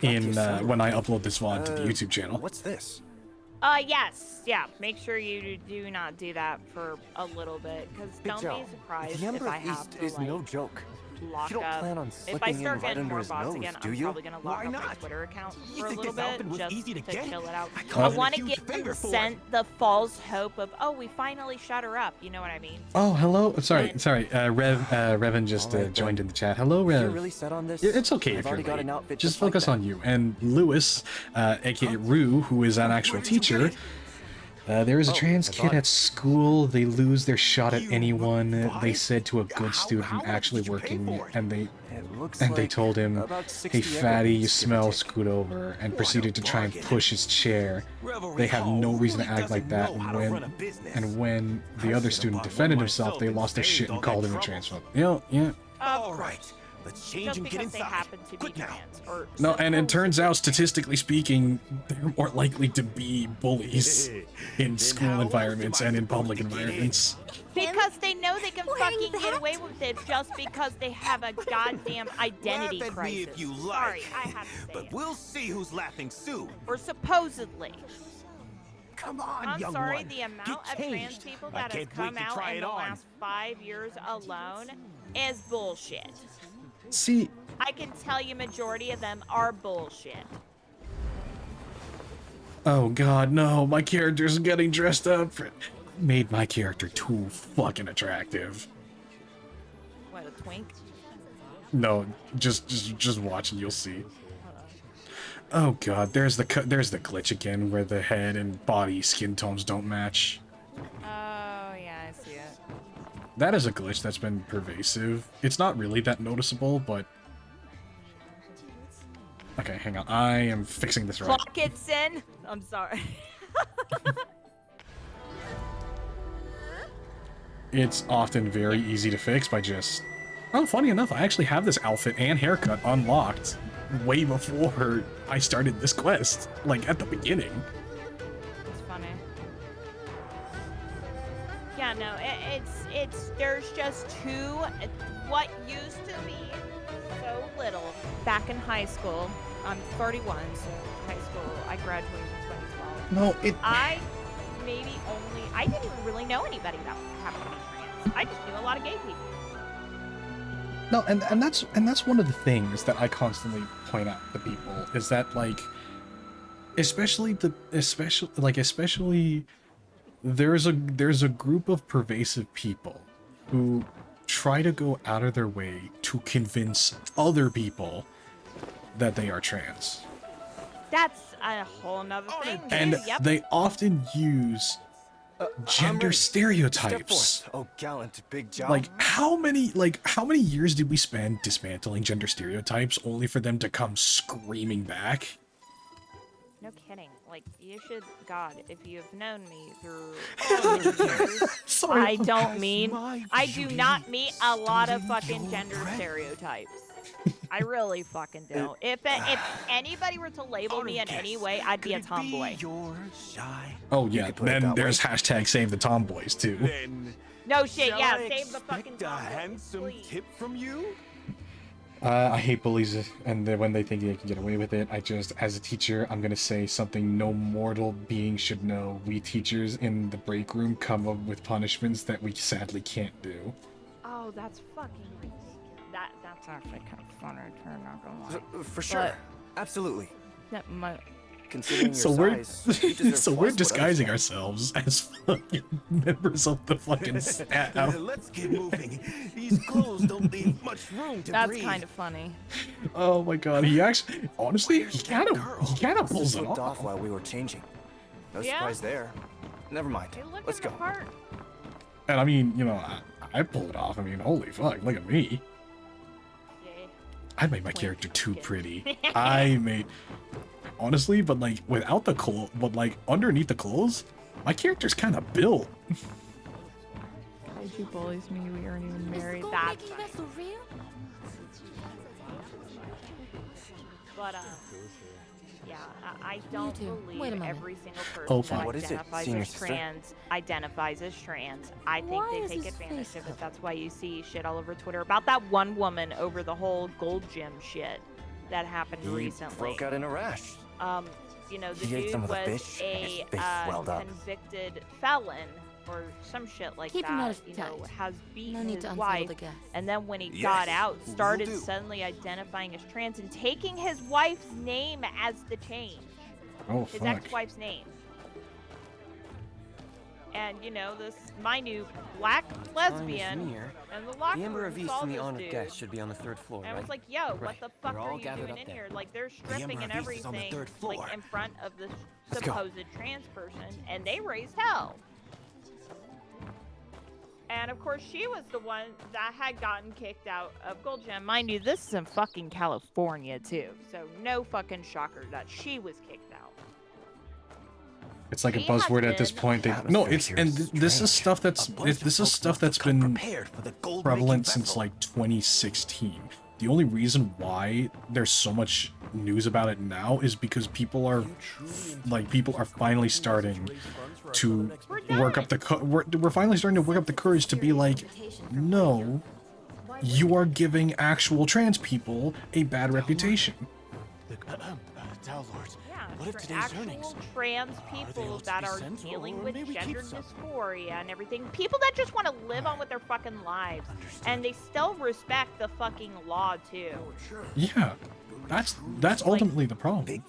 in when I upload this VOD to the YouTube channel. What's this? Yes, yeah. Make sure you do not do that for a little bit, because don't Joe, be surprised the if Emperor I of have East to is like no joke. lock You don't up. plan on If I slipping start in right getting under more his bots nose, again, do I'm you? probably gonna lock Why up my not? Twitter account You for a think little this outfit bit was just easy to get? chill it out. I I caused want a to huge give them favor for sent the false hope of, oh, we finally shut her up. You know what I mean? Oh, hello. Sorry. Revan just joined in the chat. Hello, Rev. You're really set on this? It's okay I've if you're already got an late. outfit Just just like focus that. on you. And Lewis, aka Rue, who is an actual teacher. There is a trans kid at school. They lose their shot at anyone. They said to a good student actually working, and they told him, "Hey, fatty, you smell. Scoot over," and proceeded to try and push his chair. They have no reason to act like that. And when the other student defended himself, they lost their shit and called him a transphobe. Yeah. All right, let's change Just and get because they inside. happen to be trans. Or No, and it turns out, statistically speaking, they're more likely to be bullies in school environments and in public environments. because they know they can fucking get away with it just because they have a goddamn identity Laugh at crisis. me if you Sorry, like, I have to say but it. we'll see who's laughing soon. Or supposedly. Come on, I'm young sorry, one. the amount Get of trans changed. people I that have can't come wait to out try in it the on. last 5 years alone is bullshit. See, I can tell you majority of them are bullshit. oh god, no, my character's getting dressed up. Made my character too fucking attractive. What, a twink? No, just watch and you'll see. Oh god, there's the glitch again where the head and body skin tones don't match. Oh, yeah, I see it. That is a glitch that's been pervasive. It's not really that noticeable, but... Okay, hang on. I am fixing this right. Clock it, Sin. I'm sorry. It's often very easy to fix by just... Oh, funny enough, I actually have this outfit and haircut unlocked way before I started this quest. Like, at the beginning. It's funny. Yeah, no, there's just what used to be so little back in high school. I'm 31, so high school, I graduated in 2012. No, I didn't even really know anybody that happened to be trans. I just knew a lot of gay people. No, and that's one of the things that I constantly point out to people is that like, especially there's a group of pervasive people who try to go out of their way to convince other people that they are trans. That's a whole nother thing. And Yep. they often use gender stereotypes. Oh, gallant big job. Like how many years did we spend dismantling gender stereotypes only for them to come screaming back? No kidding. Like, you should, God, if you've known me through all these years, I do not meet a lot of fucking gender stereotypes. I really fucking don't. If anybody were to label me in any way, I'd be a tomboy. Oh yeah, then there's hashtag save the tomboys too. No shit, Shall yeah, I save the fucking expect a handsome tip from you? I hate bullies, and when they think they can get away with it, as a teacher, I'm gonna say something no mortal being should know. We teachers in the break room come up with punishments that we sadly can't do. Oh, that's fucking ridiculous. That's actually kind of funny, not gonna lie. For sure. Absolutely. That might... Considering So your size, you deserve we're twice what disguising others ourselves as fucking members of the fucking staff. Let's get moving. These clothes don't leave much room to breathe. That's kind of funny. Oh my god, he actually, honestly, he kind of pulls it slipped off. off while we were changing. No Yeah. surprise there. Never mind. Let's go. And I mean, you know, I pull it off. I mean, holy fuck, look at me. I made my character too pretty. Honestly, but like without the clothes, but like underneath the clothes, my character's kind of built. Kaiju bullies me, we aren't even married. That's funny. But yeah, I don't believe every single person that identifies as trans identifies as trans. I think they take advantage of it. That's why you see shit all over Twitter about that one woman over the whole gold gym shit that happened recently. Broke out in a rash. You know, the He ate dude some of the was fish, and his a face swelled up. convicted felon or some shit like Keep him that. out of You know, sight. has beaten No need his to unfold wife, the gas. and then when he Yes, got out, will started do. suddenly identifying as trans and taking his wife's name as the change. Oh, His fuck. ex-wife's name. And you know, this my new black lesbian Here. and the locker The Ember room of East saw and the this honored dude. guest should be on the 3rd floor, And I right? was like, yo, what Right. the fuck We're are all you gathered doing up in there. here? Like, they're stripping Ember and of East is on the everything, 3rd floor. like, in front of this Let's go. supposed trans person, and they raised hell. And, of course, she was the one that had gotten kicked out of Gold Gym. Mind you, this is in fucking California, too, so no fucking shocker that she was kicked out. It's like a He has buzzword at this been- point. No, it's this is stuff that's been prevalent since like 2016. The only reason why there's so much news about it now is because people are finally starting to work up the we're finally starting to work up the courage to be like, no, you are giving actual trans people a bad reputation. What if today's earnings trans people that are dealing with gender dysphoria and everything, people that just want to live on with their fucking lives, and they still respect the fucking law too. Yeah, that's ultimately the problem.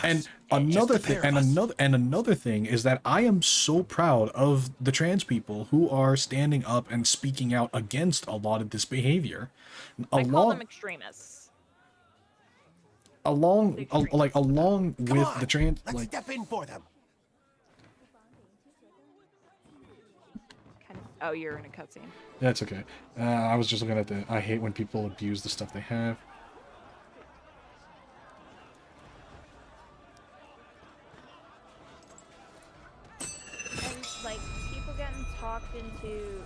And another thing is that I am so proud of the trans people who are standing up and speaking out against a lot of this behavior. I call them extremists. Along with the trans, Let's step in for them. Oh, you're in a cutscene. That's okay. I was just looking at I hate when people abuse the stuff they have. And like people getting talked into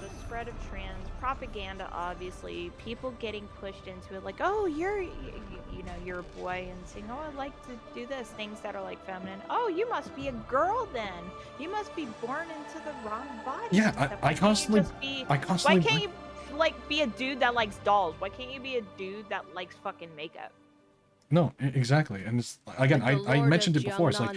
the spread of trans propaganda, obviously, people getting pushed into it, like, oh, you're a boy, and saying, oh, I like to do this, things that are like feminine. Oh, you must be a girl then. You must be born into the wrong body. Yeah, I constantly. Why can't you like be a dude that likes dolls? Why can't you be a dude that likes fucking makeup? No, exactly. And it's, again, I mentioned it before. It's like,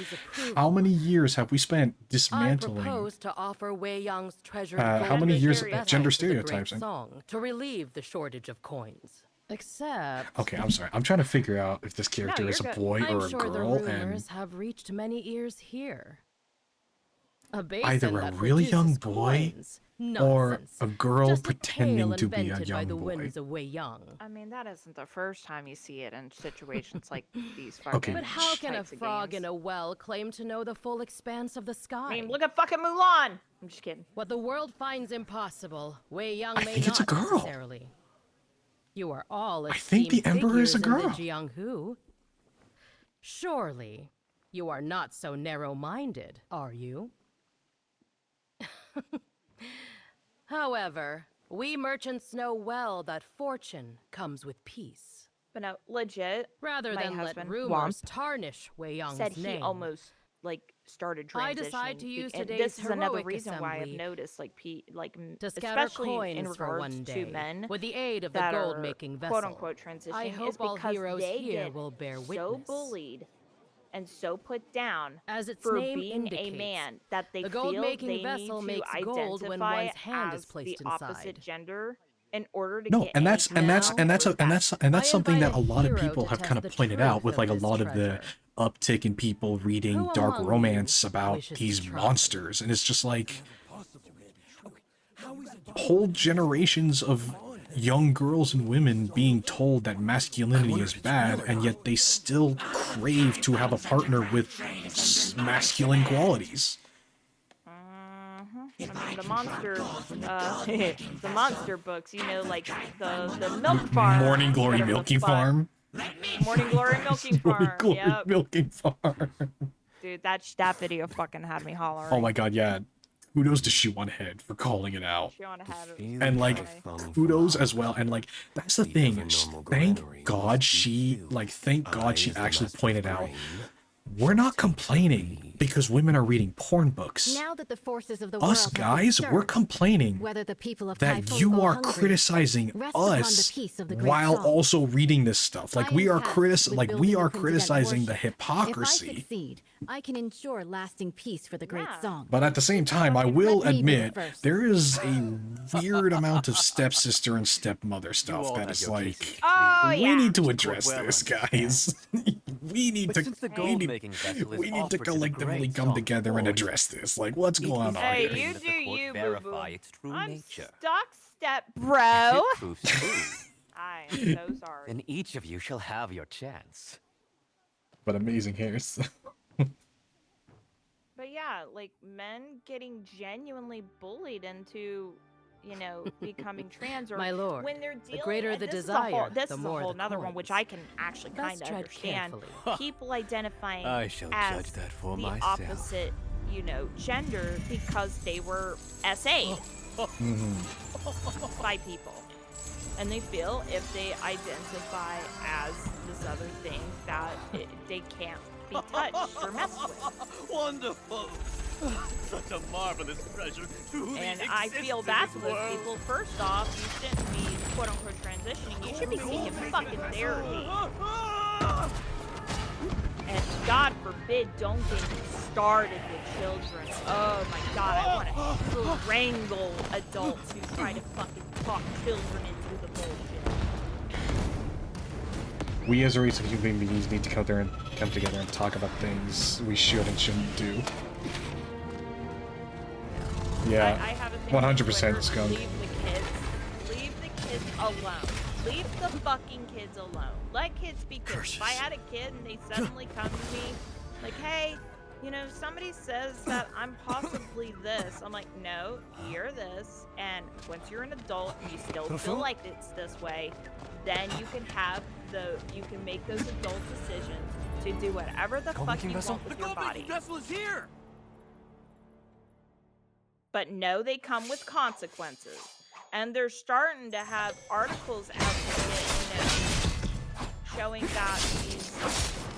how many years have we spent dismantling? I propose to offer Wei Yang's treasure. How many years of gender stereotypes? Song to relieve the shortage of coins. Except. Okay, I'm sorry. I'm trying to figure out if this character is a boy or a sure girl, the rumors and have reached many ears here. Either a really young boy or a girl pretending to be a young boy. I mean, that isn't the first time you see it in situations like these fucking Okay. But how can a frog in a well claim to know the full expanse of the sky? I mean, look at fucking Mulan! I'm just kidding. What the world finds impossible, Wei Yang I may think it's a not girl. necessarily. You are all I think the Emperor is a girl. Jianghu. Surely, you are not so narrow-minded, are you? However, we merchants know well that fortune comes with peace. But no, legit. Rather my than let husband, rumors tarnish Wei Yang's said he name. almost like started transitioning. I decide to use and today's this is another heroic reason why I've assembly noticed like to scatter especially coins in for regards one to day men with the aid of the that gold-making are, vessel. quote unquote transitioning I hope is all because heroes they here get will bear so witness. bullied and so put down As its for name being indicates, a man that they the feel gold-making they vessel need to makes gold when identify one's hand as is placed the opposite inside. gender in order to No, get and that's something that a lot of hero people to have test kind the of pointed truth out with of like a this lot of the treasure. uptick in people reading Who dark among romance you about wishes to these try? monsters, and it's just like whole generations of young girls and women being told that masculinity is bad, and yet they still crave to have a partner with masculine qualities. I mean, the monster, the monster books, you know, like the milk farm. Morning Glory that are Milking fun. Farm. Morning Glory Milking Farm. Morning Glory Yep. Milking Farm. Dude, that video fucking had me hollering. Oh my god, yeah. Kudos to Shoe on Head for calling it out. Shoe on Head. And like, kudos as well. And like, that's the thing. Thank God she actually pointed out. We're not complaining because women are reading porn books. Now that the forces of the Us world guys, have been we're stirred, complaining whether the people of that Typhon you go are hungry, criticizing rest upon the us peace of the great while song. also reading this stuff. Like we are criticizing the If I hypocrisy. succeed, I can ensure lasting peace for the great song. But at the same time, I will Let me be the admit first. there is a weird amount of stepsister and stepmother stuff that is like, we need to address this, guys. we need to collectively come together and address this. Like, what's going on Hey, here? you do you, boo-boo. its true I'm nature. stuck, step bro. It proves true. I am so sorry. And each of you shall have your chance. But amazing hairs. But yeah, like men getting genuinely bullied into, you know, becoming trans, or My lord, when they're the dealing. greater and the this desire, is a whole, this the is more a whole the another one, coins. which I can actually Best kind of tread understand. carefully. People identifying I shall as judge that for the myself. opposite, you know, gender because they were SA'd by people. And they feel if they identify as this other thing that they can't be touched or messed with. Wonderful! Such a marvelous treasure. Truly And I feel exists that's in what this world. people, first off, you shouldn't be quote-unquote transitioning. You should be seeking fucking therapy. And God forbid, don't get me started with children. Oh my God, I want to wrangle adults who try to fucking talk children into the bullshit. We as a race of human beings need to come together and talk about things we should and shouldn't do. Yeah, I have a thing 100% with Twitter, skunk. Leave the kids alone. Leave the fucking kids alone. Let kids be kids. If I had a kid and they suddenly come to me like, hey, you know, somebody says that I'm possibly this. I'm like, no, you're this. And once you're an adult and you still feel like it's this way, then you can make those adult decisions to do whatever the fuck you want with your body. Vessel is here. But no, they come with consequences. And they're starting to have articles out there, showing that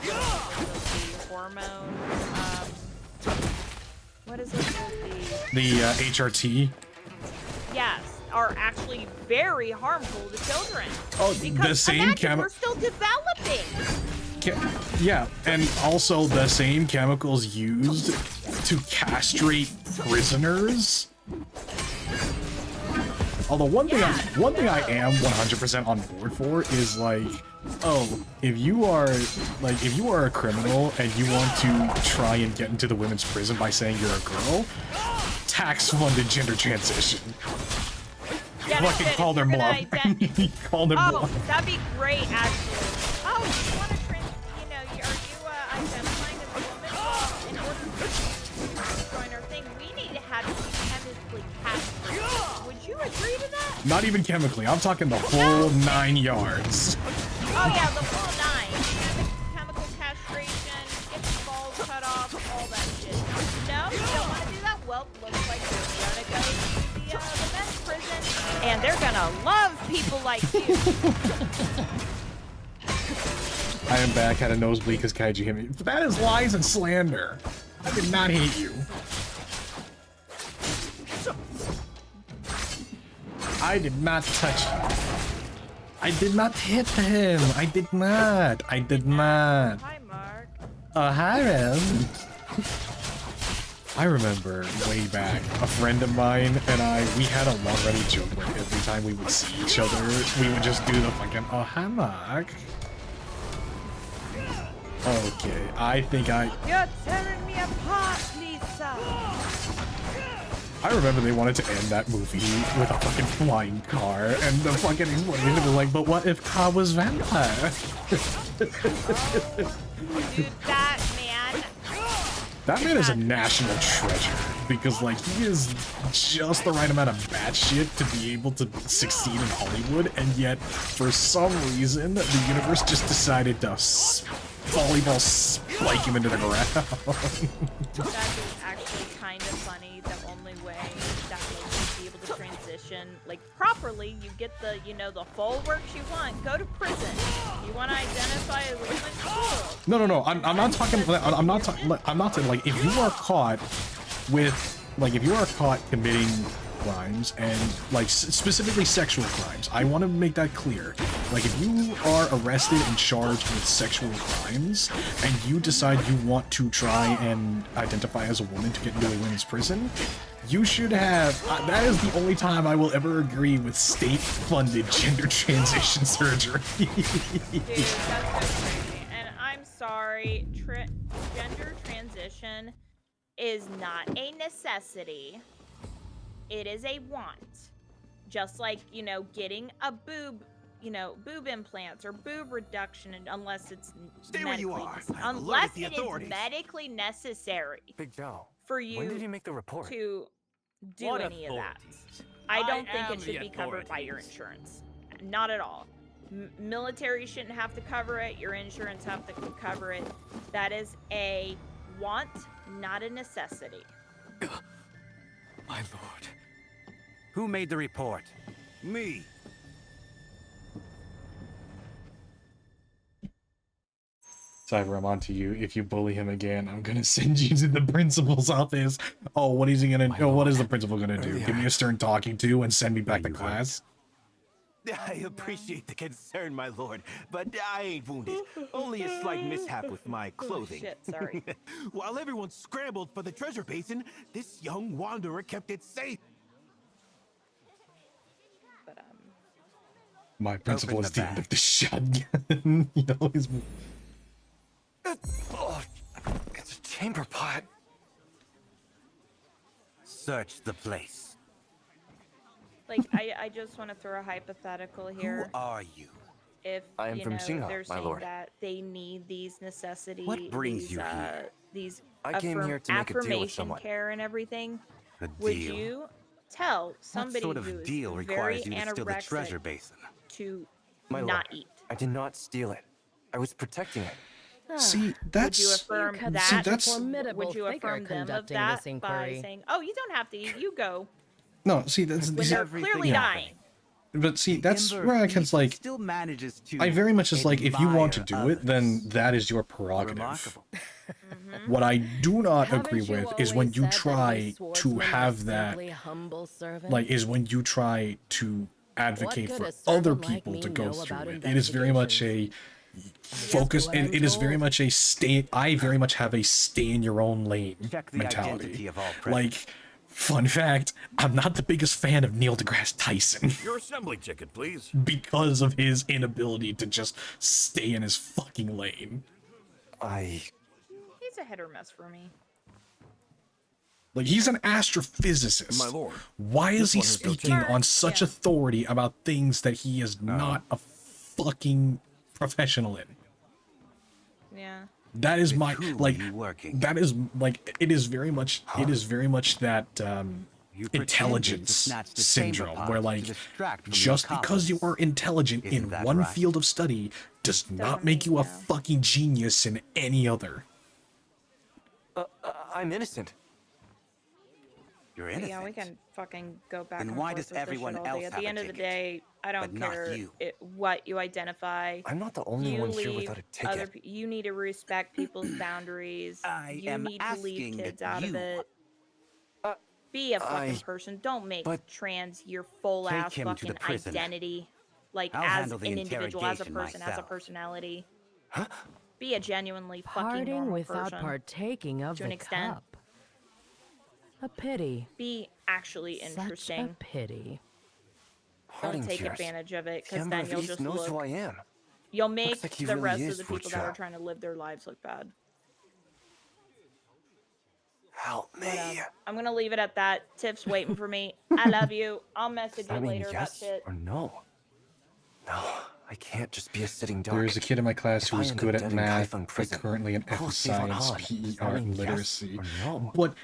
the hormone, what is it? The HRT. Yes, are actually very harmful to children. Oh, because the same imagine we're still developing. Yeah, and also the same chemicals used to castrate prisoners. Although one thing I am 100% on board for is like, oh, if you are a criminal and you want to try and get into the women's prison by saying you're a girl, tax-funded gender transition. Yeah, Fucking call their bluff. Call their bluff. That'd be great, actually. Oh, you want to are you identifying as a woman? Well, in order for you to join our thing, we need to have you chemically castrated. Would you agree to that? Not even chemically. I'm talking the whole 9 yards. Oh yeah, the full 9. Chemical castration, get the balls cut off, all that shit. No, you don't want to do that? Well, looks like you're gonna go to the men's prison, and they're gonna love people like you. I am back, had a nosebleed because Kaiju hit me. That is lies and slander. I did not hate you. I did not touch you. I did not hit him. I did not. I did not. Hi, Mark. Hi, Ren. I remember way back, a friend of mine and we had a long-running joke where every time we would see each other, we would just do the fucking, oh, hi, Mark. Okay, I think You're tearing me apart, Lisa. I remember they wanted to end that movie with a fucking flying car, and the fucking explanation was like, but what if car was vampire? Dude, that man. That man is a national treasure, because like, he is just the right amount of batshit to be able to succeed in Hollywood, and yet, for some reason, the universe just decided to volleyball spike him into the ground. That is actually kind of funny. The only way that you'll be able to transition, like, properly, you get the, the full works you want. Go to prison. You want to identify as a woman? Cool. No. I'm not talking. I'm not saying like if you are caught with if you are caught committing crimes and like specifically sexual crimes. I want to make that clear. Like if you are arrested and charged with sexual crimes and you decide you want to try and identify as a woman to get into a women's prison, you should have. That is the only time I will ever agree with state-funded gender transition surgery. Dude, that's so crazy. And I'm sorry, gender transition is not a necessity. It is a want. Just like, getting a boob, boob implants or boob reduction, unless it's medically necessary. Big Joe, for you when did you make the report? To do What any of that. authorities? I don't think am it should the be covered by your insurance. Not at all. Military shouldn't have to cover it. Your insurance have to cover it. That is a want, not a necessity. My lord. Who made the report? Me. Cyber, I'm on to you. If you bully him again, I'm gonna send you to the principal's office. Oh, what is he gonna do? What is the principal gonna do? Give me a stern talking to and send me back to class? I appreciate the concern, my lord, but I ain't wounded. Only a slight mishap with my clothing. Shit, sorry. While everyone scrambled for the treasure basin, this young wanderer kept it safe. But, My principal is the end of the shotgun. He always... Oh, it's a chamber pot. Search the place. like, I just want to throw a hypothetical here. Who are you? If, I am from Xing'an, they're my saying lord. that they need these necessities. What brings you here? These I came here to make a deal with affirmation someone. care and everything. A Would deal? you tell somebody what sort who of is deal very requires you to steal the anorexic treasure basin? to My lord, not eat? I did not steal it. I was protecting it. See, that's... Would you affirm See, that? that's... Would you affirm them of that by saying, "Oh, you don't have to eat. You go." No, see, that's when they're clearly dying. But see, that's where I can like. Still manages to I very much is like, if you want to do admire it, then that is your prerogative. Remarkable. What I do not agree Haven't you with is when always you said that try we to swordsmen are have that, simply humble servants? like, is when you try to advocate could for a servant other like people me to go know through about it. It is very much a focus, what and I'm it is very told. much a stay. I very much have a stay in your own lane Check the mentality. identity of all present. Like, fun fact, I'm not the biggest fan of Neil deGrasse Tyson Your assembly ticket, please. because of his inability to just stay in his fucking lane. He's a hit or miss for me. Like, he's an astrophysicist. My lord, Why is he this one has no speaking change. on such authority about things that he is not a fucking professional in? Yeah. That is my like. working. That is like. It is very much. It is very much that You pretended to intelligence snatch the chamber syndrome, pot where to like distract from your just because you are intelligent in Isn't that one right? field of study does not make you a fucking genius in any other. I'm innocent. You're But innocent. yeah, we can fucking go back Then and why forth does with this everyone shit all else day. At have the a end of the ticket, day, I don't but not care you? what you identify. I'm not the only You one here leave without a ticket. other you need to respect people's boundaries. You am need to leave asking kids out of you. it. Be a fucking I- person. Don't make But trans your full take ass him to the fucking prison. identity. Like I'll as handle an the individual, as a interrogation person, as a myself. personality. Be a genuinely fucking Parting normal without person. partaking of to an the extent. cup. A pity. Be actually interesting. Such a pity. Parting Don't take fears. advantage of it, The because Ember then of you'll East just knows look. who I am. You'll make like he the really rest of is the people that are Wuxia. trying to live their lives look bad. Help me. But, I'm gonna leave it at that. Tiff's waiting for me. I love you. I'll message you I mean, later about yes shit. or no? No, I can't just be a sitting duck. There is a kid in my class If who I is end good up at dead in math, Kaifeng but prison, currently an F who will of save on science, Han? PE Does that art, mean and yes literacy. or no? What,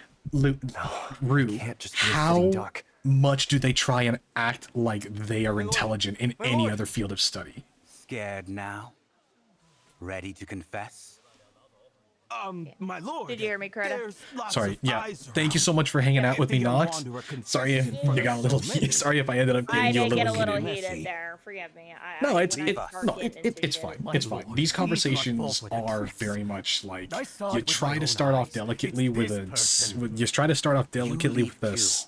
Rue, can't just be a sitting how duck. much do they try and act like they are intelligent in any other field of study? Scared now? Ready to confess? My lord. Did you hear me, Crota? There's lots Sorry, of yeah. eyes Thank you so much for hanging out with the me, young Nox. wanderer confesses Sorry if in front you of got a little. so many. Sorry if I ended up I getting you a did get a little little heated. heated there. Forgive me. No, when it's I start getting into it's shit. fine. It's fine. These conversations are very much like you try to start off delicately with you try to start off delicately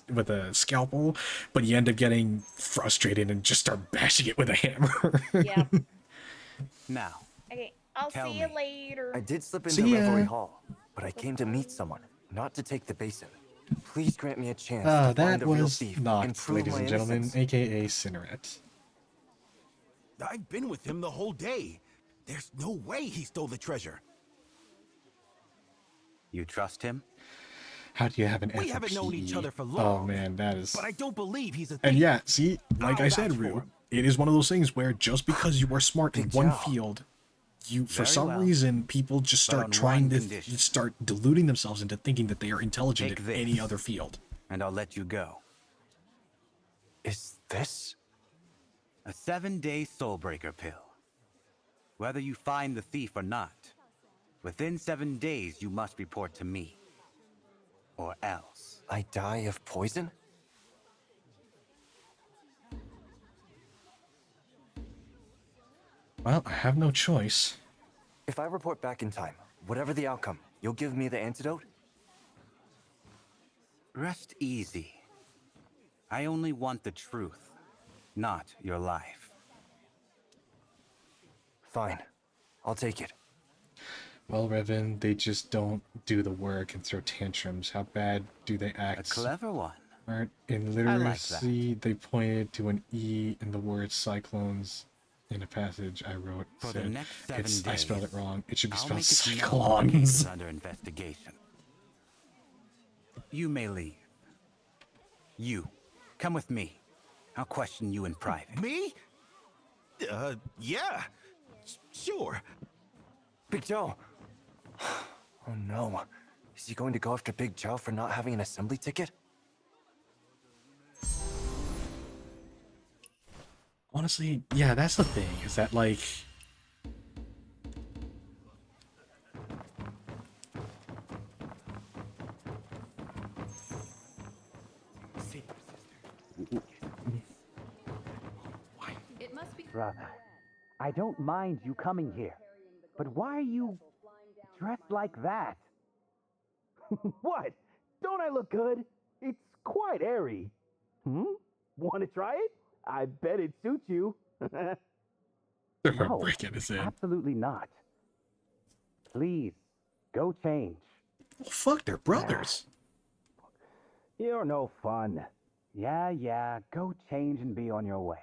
with a scalpel, but you end up getting frustrated and just start bashing it with a hammer. Yeah. Now, Okay, I'll Tell see you me. later. I did slip See into ya. Revelry Hall, but I came to meet someone, not to take the basin. Please grant me a chance to That find the real was thief and Nox, prove ladies my and gentlemen, innocence. aka Cinerette. I've been with him the whole day. There's no way he stole the treasure. you trust him? How do you have an F We for haven't known each PE? other for Oh long. man, that is. But I don't believe he's a thief. And yeah, see, like I I'll said, vouch for Rue, him. it is one of those things where just because you are smart in one Joe. field, you for Very some well. reason people just But start on trying one to condition. start deluding themselves into thinking that they are intelligent Take in this. any other field. And I'll let you go. Is this? A 7-day soulbreaker pill. Whether you find the thief or not, within 7 days you must report to me. Or else. I die of poison? Well, I have no choice. If I report back in time, whatever the outcome, you'll give me the antidote? Rest easy. I only want the truth, not your life. Fine. I'll take it. Well, Revan, they just don't do the work and throw tantrums. How bad do they act? A clever one. Art in I like literacy, they pointed to an E in the word cyclones in a passage I wrote. For the Said, next 7 days, I spelled it wrong. It should be I'll spelled make it known the cyclones. case is under investigation. You may leave. You, come with me. I'll question you in private. Me? Yeah. Sure. Big Joe! Oh no. Is he going to go after Big Joe for not having an assembly ticket? Honestly, yeah, that's the thing, is that, like... don't mind you coming here, but why are you dressed like that? What? Don't I look good? It's quite airy. Want to try it? I bet it suits you. They're No, breaking us in. absolutely not. Please, go change. Well, fuck, they're brothers. You're no fun. Yeah, go change and be on your way.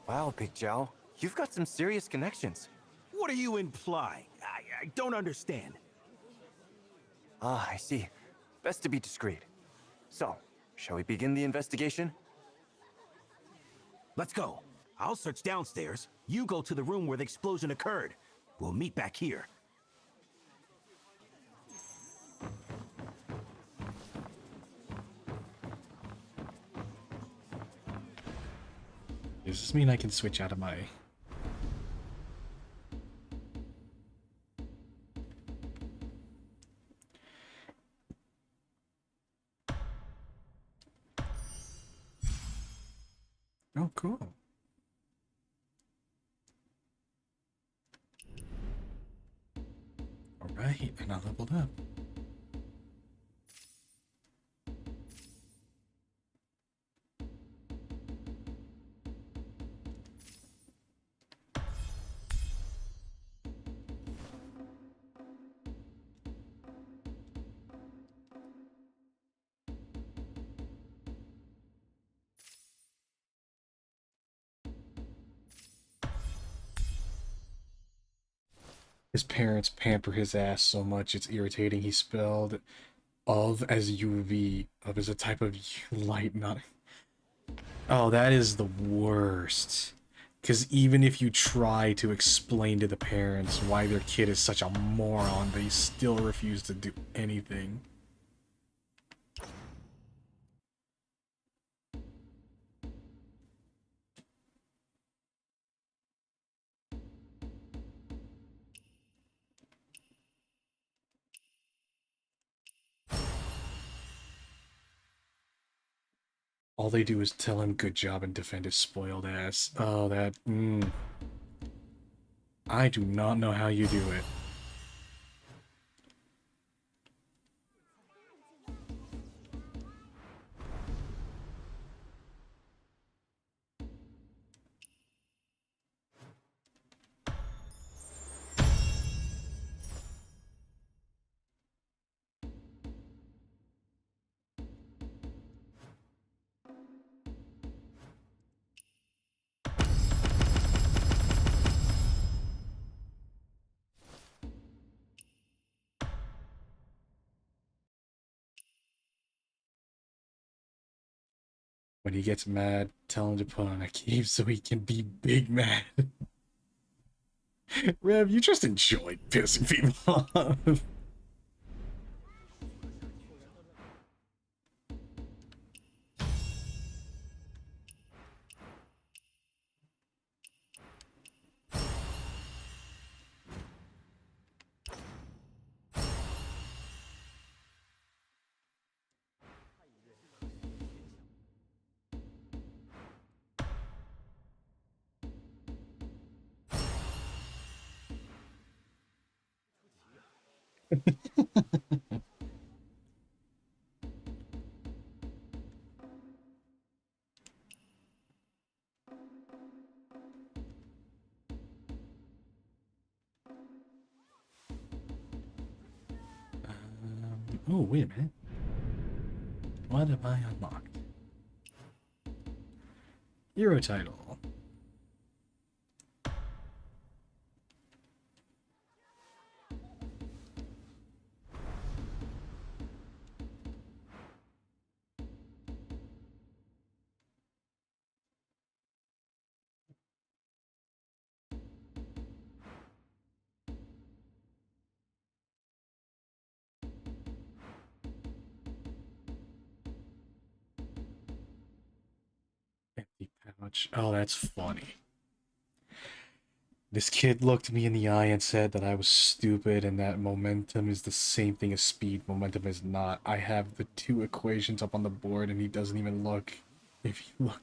Wow, Big Jow, you've got some serious connections. What are you implying? I don't understand. Ah, I see. Best to be discreet. So, shall we begin the investigation? Let's go. I'll search downstairs. You go to the room where the explosion occurred. We'll meet back here. Does this mean I can switch out of my... Oh, cool. Alright, and I leveled up. His parents pamper his ass so much it's irritating. He spelled of as UV. Of as a type of light, not... Oh, that is the worst. Because even if you try to explain to the parents why their kid is such a moron, they still refuse to do anything. All they do is tell him good job and defend his spoiled ass. Oh, that... I do not know how you do it. When he gets mad, tell him to put on a cape so he can be big mad. Rev, you just enjoy pissing people off. Oh, wait a minute. What have I unlocked? Hero title. Empty pouch. Oh, that's funny. This kid looked me in the eye and said that I was stupid and that momentum is the same thing as speed. Momentum is not. I have the two equations up on the board and he doesn't even look. If you look...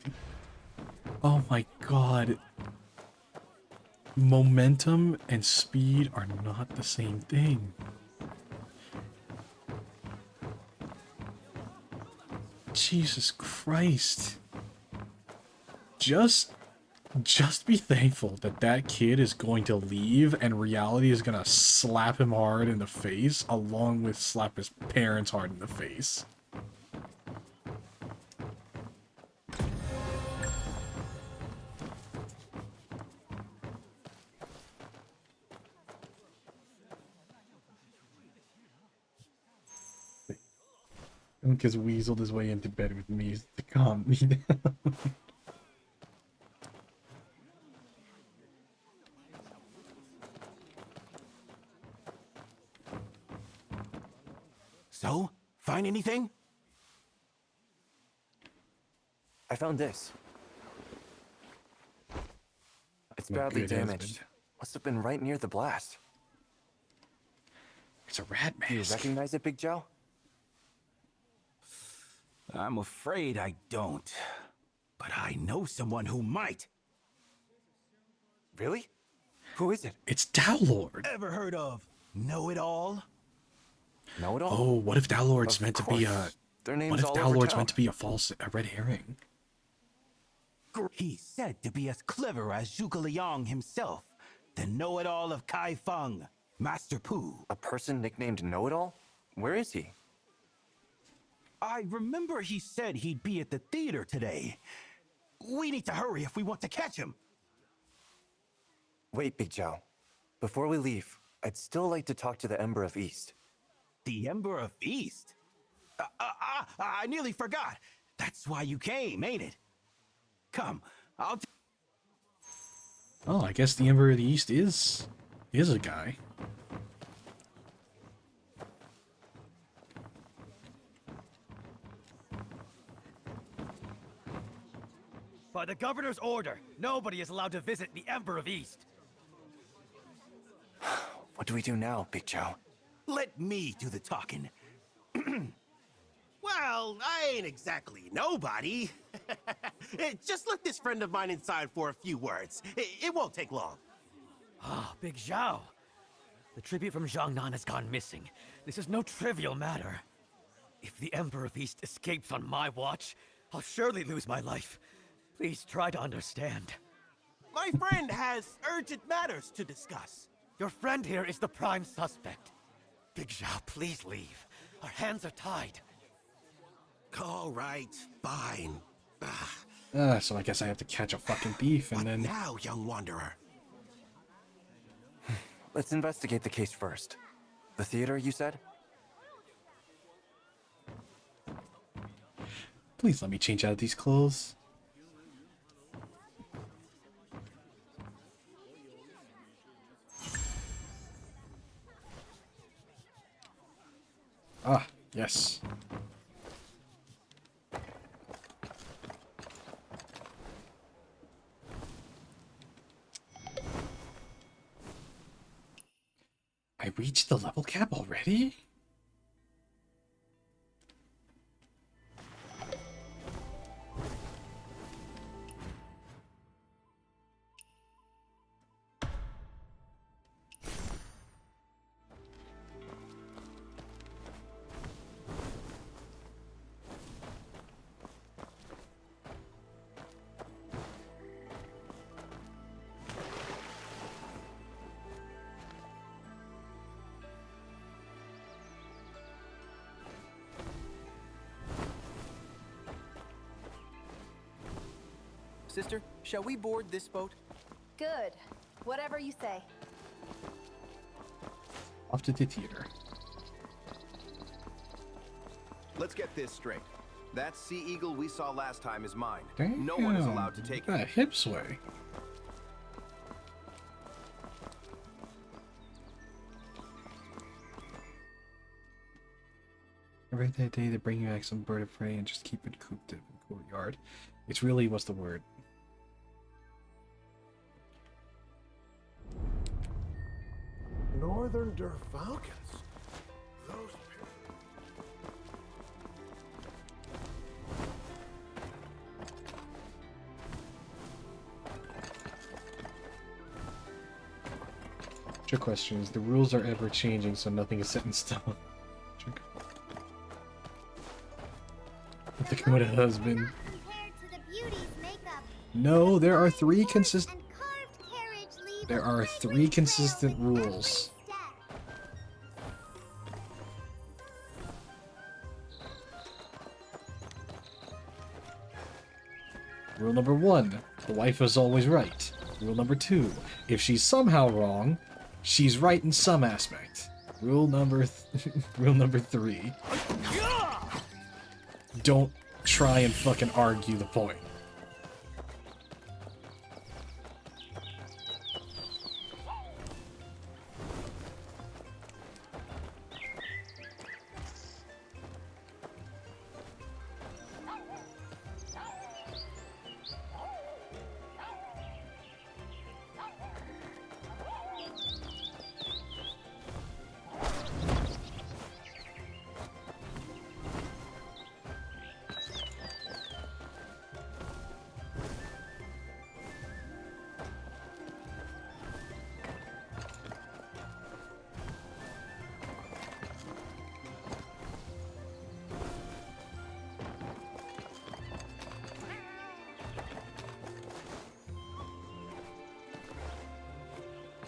Oh my god. Momentum and speed are not the same thing. Jesus Christ. Just be thankful that that kid is going to leave and reality is going to slap him hard in the face along with slap his parents hard in the face. Because weaseled his way into bed with me to calm me down. So, find anything? I found this. It's badly damaged. Must have been right near the blast. It's a rat mask. Do you recognize it, Big Joe? I'm afraid I don't. But I know someone who might. Really? Who is it? It's Dowlord. Ever heard of Know-It-All? Know-It-All? Oh, what if Dowlord's meant to be a... What if Dowlord's meant to be a red herring? He's said to be as clever as Zhuge Liang himself, the know-it-all of Kai Feng, Master Pu. A person nicknamed Know-It-All? Where is he? I remember he said he'd be at the theater today. We need to hurry if we want to catch him. Wait, Big Joe. Before we leave, I'd still like to talk to the Ember of East. The Ember of East? I nearly forgot. That's why you came, ain't it? Come, Oh, I guess the Ember of the East is a guy. By the governor's order, nobody is allowed to visit the Ember of East. What do we do now, Big Joe? Let me do the talking. Well, I ain't exactly nobody. Just let this friend of mine inside for a few words. It won't take long. Ah, Big Zhao. The tribute from Jiangnan has gone missing. This is no trivial matter. If the Emperor of East escapes on my watch, I'll surely lose my life. Please try to understand. My friend has urgent matters to discuss. Your friend here is the prime suspect. Big Zhao, please leave. Our hands are tied. All right, fine. So I guess I have to catch a fucking thief and then... Now, young wanderer. Let's investigate the case first. The theater, you said? Please let me change out of these clothes. Ah, yes. I reached the level cap already? Sister, shall we board this boat? Good. Whatever you say. Off to the theater. Let's get this straight. That sea eagle we saw last time is mine. Damn, no one is allowed to take that it. Hip sway. Every day they bring you back some bird of prey and just keep it cooped in the courtyard. It's really, what's the word? Northern Der Falcons. Those Your question is, the rules are ever changing, so nothing is set in stone. The Dakota husband. No, there are three consistent. There are three consistent rules. Rule number 1, the wife is always right. Rule number 2, if she's somehow wrong, she's right in some aspect. Rule number 3, don't try and fucking argue the point.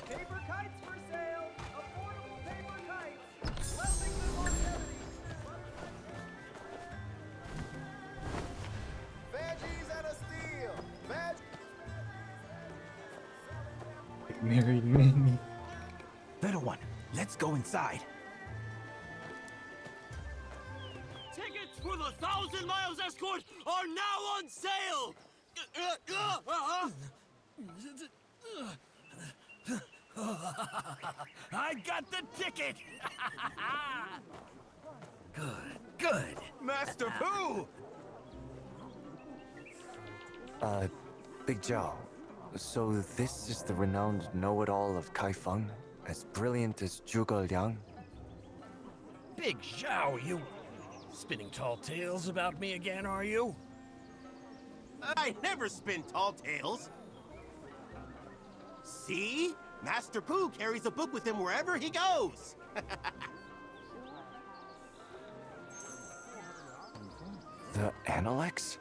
Paper kites for sale! Affordable paper kites! Blessings and longevity! Veggies at a steal! Married man. Little one, let's go inside. Tickets for the 1,000 Miles Escort are now on sale! I got the ticket! Good. Master Pooh! Big Zhao. So this is the renowned know-it-all of Kaifeng, as brilliant as Zhuge Liang? Big Zhao, you spinning tall tales about me again, are you? I never spin tall tales. See? Master Pooh carries a book with him wherever he goes. The Analects?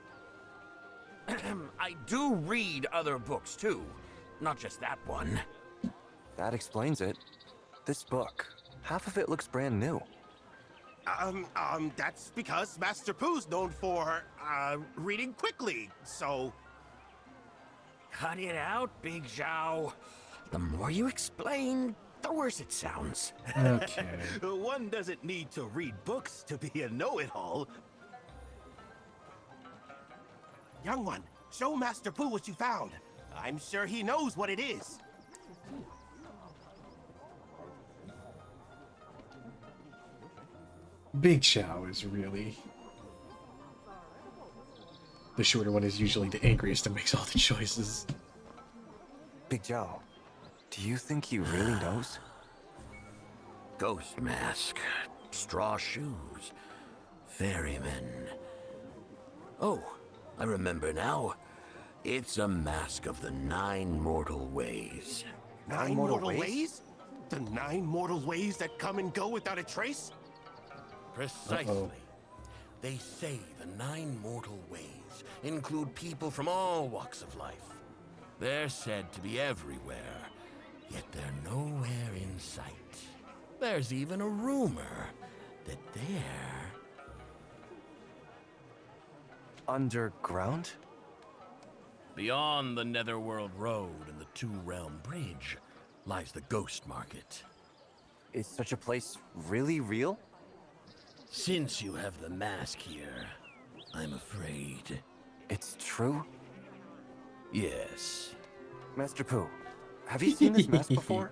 I do read other books too, not just that one. That explains it. This book, half of it looks brand new. That's because Master Pooh's known for, reading quickly, so... Cut it out, Big Zhao. The more you explain, the worse it sounds. Okay. One doesn't need to read books to be a know-it-all. Young one, show Master Pooh what you found. I'm sure he knows what it is. Big Chow is really... The shorter one is usually the angriest and makes all the choices. Big Zhao, do you think he really knows? Ghost mask, straw shoes, ferryman. Oh, I remember now. It's a mask of the 9 mortal ways. 9 mortal ways? The 9 mortal ways that come and go without a trace? Precisely. They say the 9 mortal ways include people from all walks of life. They're said to be everywhere, yet they're nowhere in sight. There's even a rumor that they're... underground? Beyond the Netherworld Road and the Two-Realm Bridge lies the Ghost Market. Is such a place really real? Since you have the mask here, I'm afraid. It's true? Yes. Master Pooh, have you seen this mask before?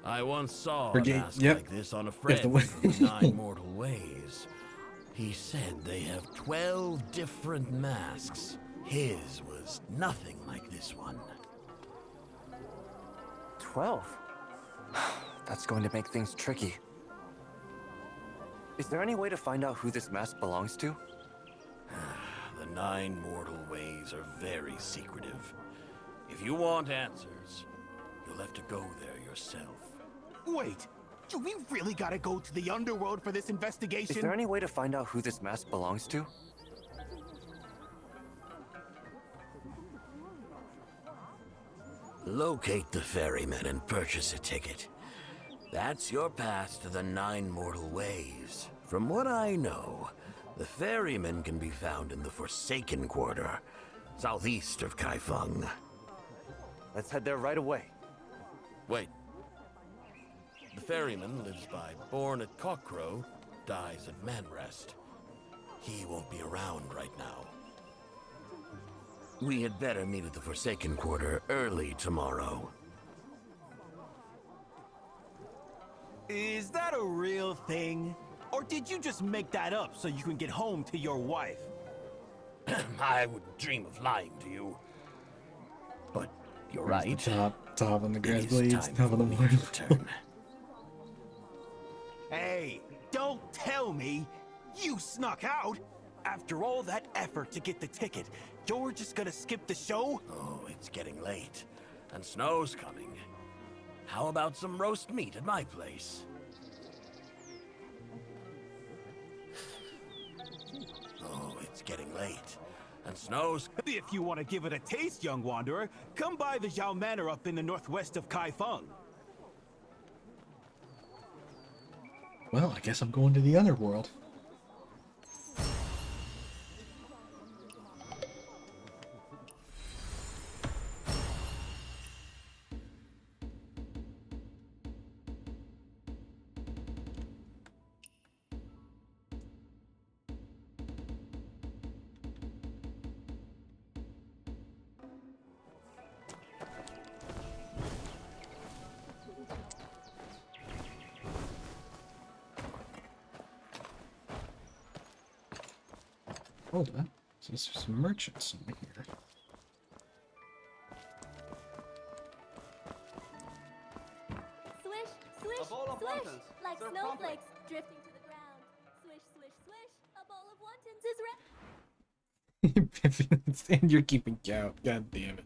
I once saw a mask like this on a friend from the 9 mortal ways. He said they have 12 different masks. His was nothing like this one. 12? That's going to make things tricky. Is there any way to find out who this mask belongs to? The 9 mortal ways are very secretive. If you want answers, you'll have to go there yourself. Wait, do we really gotta go to the underworld for this investigation? Is there any way to find out who this mask belongs to? Locate the ferryman and purchase a ticket. That's your pass to the 9 mortal ways. From what I know, the ferryman can be found in the Forsaken Quarter, southeast of Kaifeng. Let's head there right away. Wait. The ferryman lives by born at Cockcrow, dies at Manrest. He won't be around right now. We had better meet at the Forsaken Quarter early tomorrow. Is that a real thing? Or did you just make that up so you can get home to your wife? I wouldn't dream of lying to you. But you're Where's right. the top on the grass blades, time top on the for me water. to return. Hey, don't tell me you snuck out. After all that effort to get the ticket, you're just gonna skip the show? Oh, it's getting late, and snow's coming. How about some roast meat at my place? Oh, it's getting late, and snow's... If you want to give it a taste, young wanderer, come by the Zhao Manor up in the northwest of Kaifeng. Well, I guess I'm going to the underworld. Hold on. So there's some merchants over here. Swish, swish, swish, like snowflakes drifting to the ground. Swish, swish, swish, a bowl of wontons is ready. And you're keeping count. God damn it.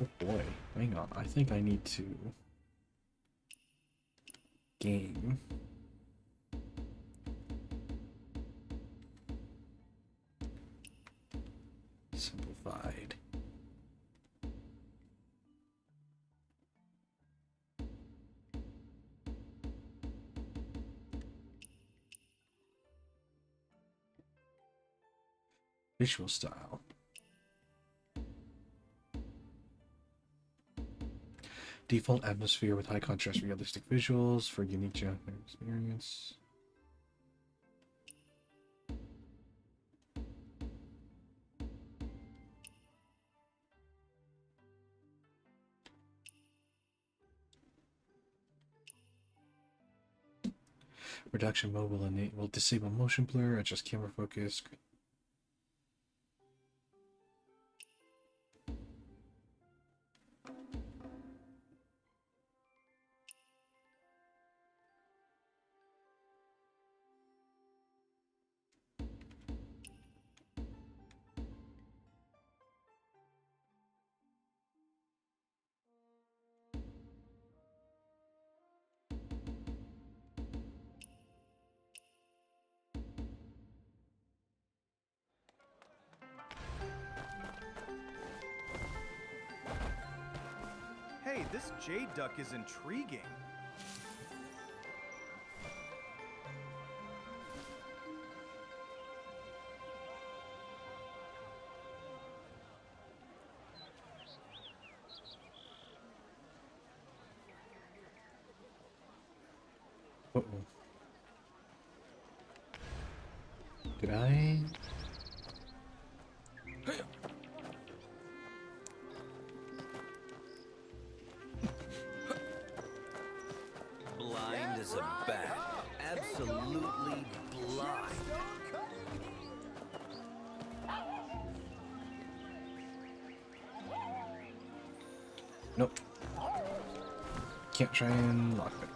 Oh boy, hang on. I think I need to game. Simplified. Visual style. Default atmosphere with high contrast realistic visuals for unique genre experience. Reduction mode will disable motion blur, adjust camera focus. Hey, this jade duck is intriguing. Uh-oh. Did I? Blind as a bat. Absolutely blind. Nope. Can't try and lock it.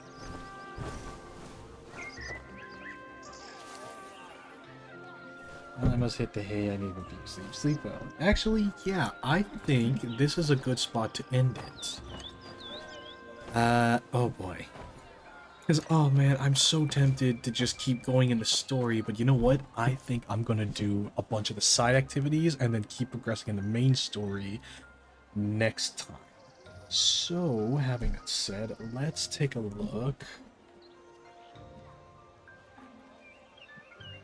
I must hit the hay. I need to be sleep. Sleep well. Actually, yeah, I think this is a good spot to end it. Oh boy. Because, oh man, I'm so tempted to just keep going in the story, but you know what? I think I'm gonna do a bunch of the side activities and then keep progressing in the main story next time. So, having that said, let's take a look.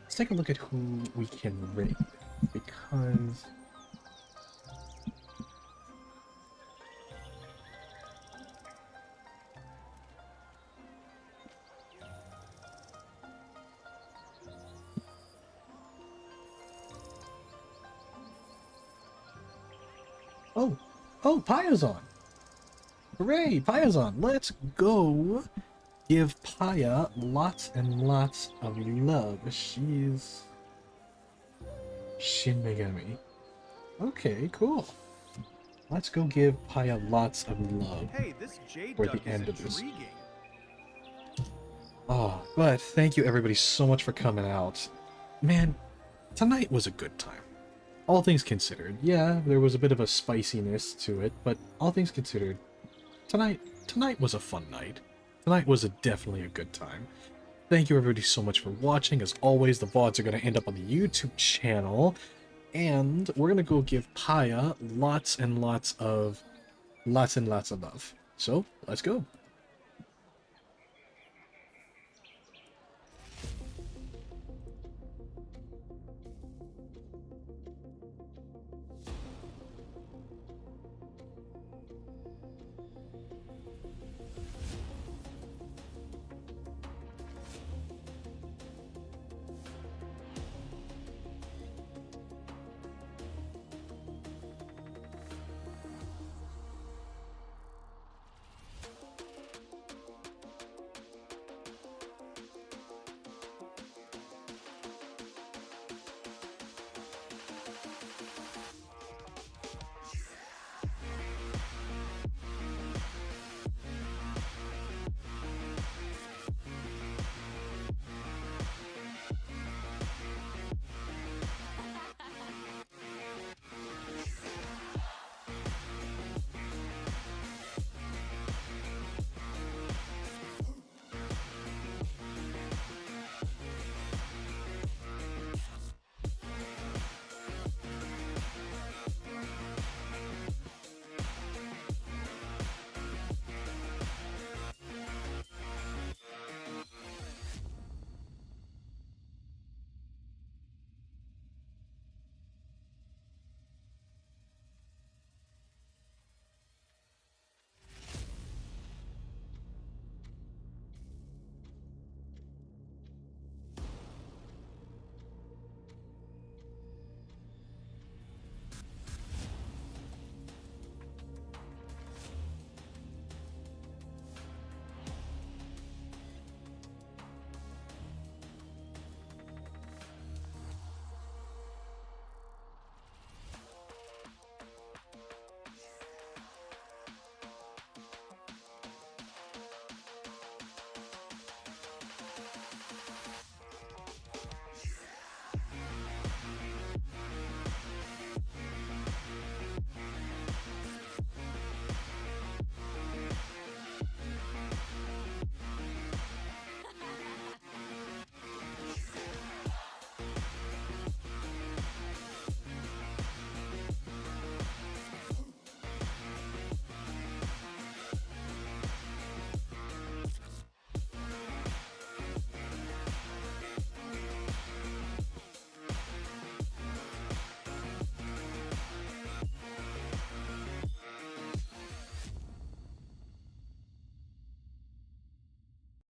Let's take a look at who we can raid, because... Oh, Paya's on! Hooray, Paya's on! Let's go give Paya lots and lots of love. She's... Shin Megami. Okay, cool. Let's go give Paya lots of love for the end of this. Oh, but thank you everybody so much for coming out. Man, tonight was a good time. All things considered, yeah, there was a bit of a spiciness to it, but all things considered, tonight was a fun night. Tonight was definitely a good time. Thank you everybody so much for watching. As always, the VODs are going to end up on the YouTube channel, and we're going to go give Paya lots and lots of love. So, let's go.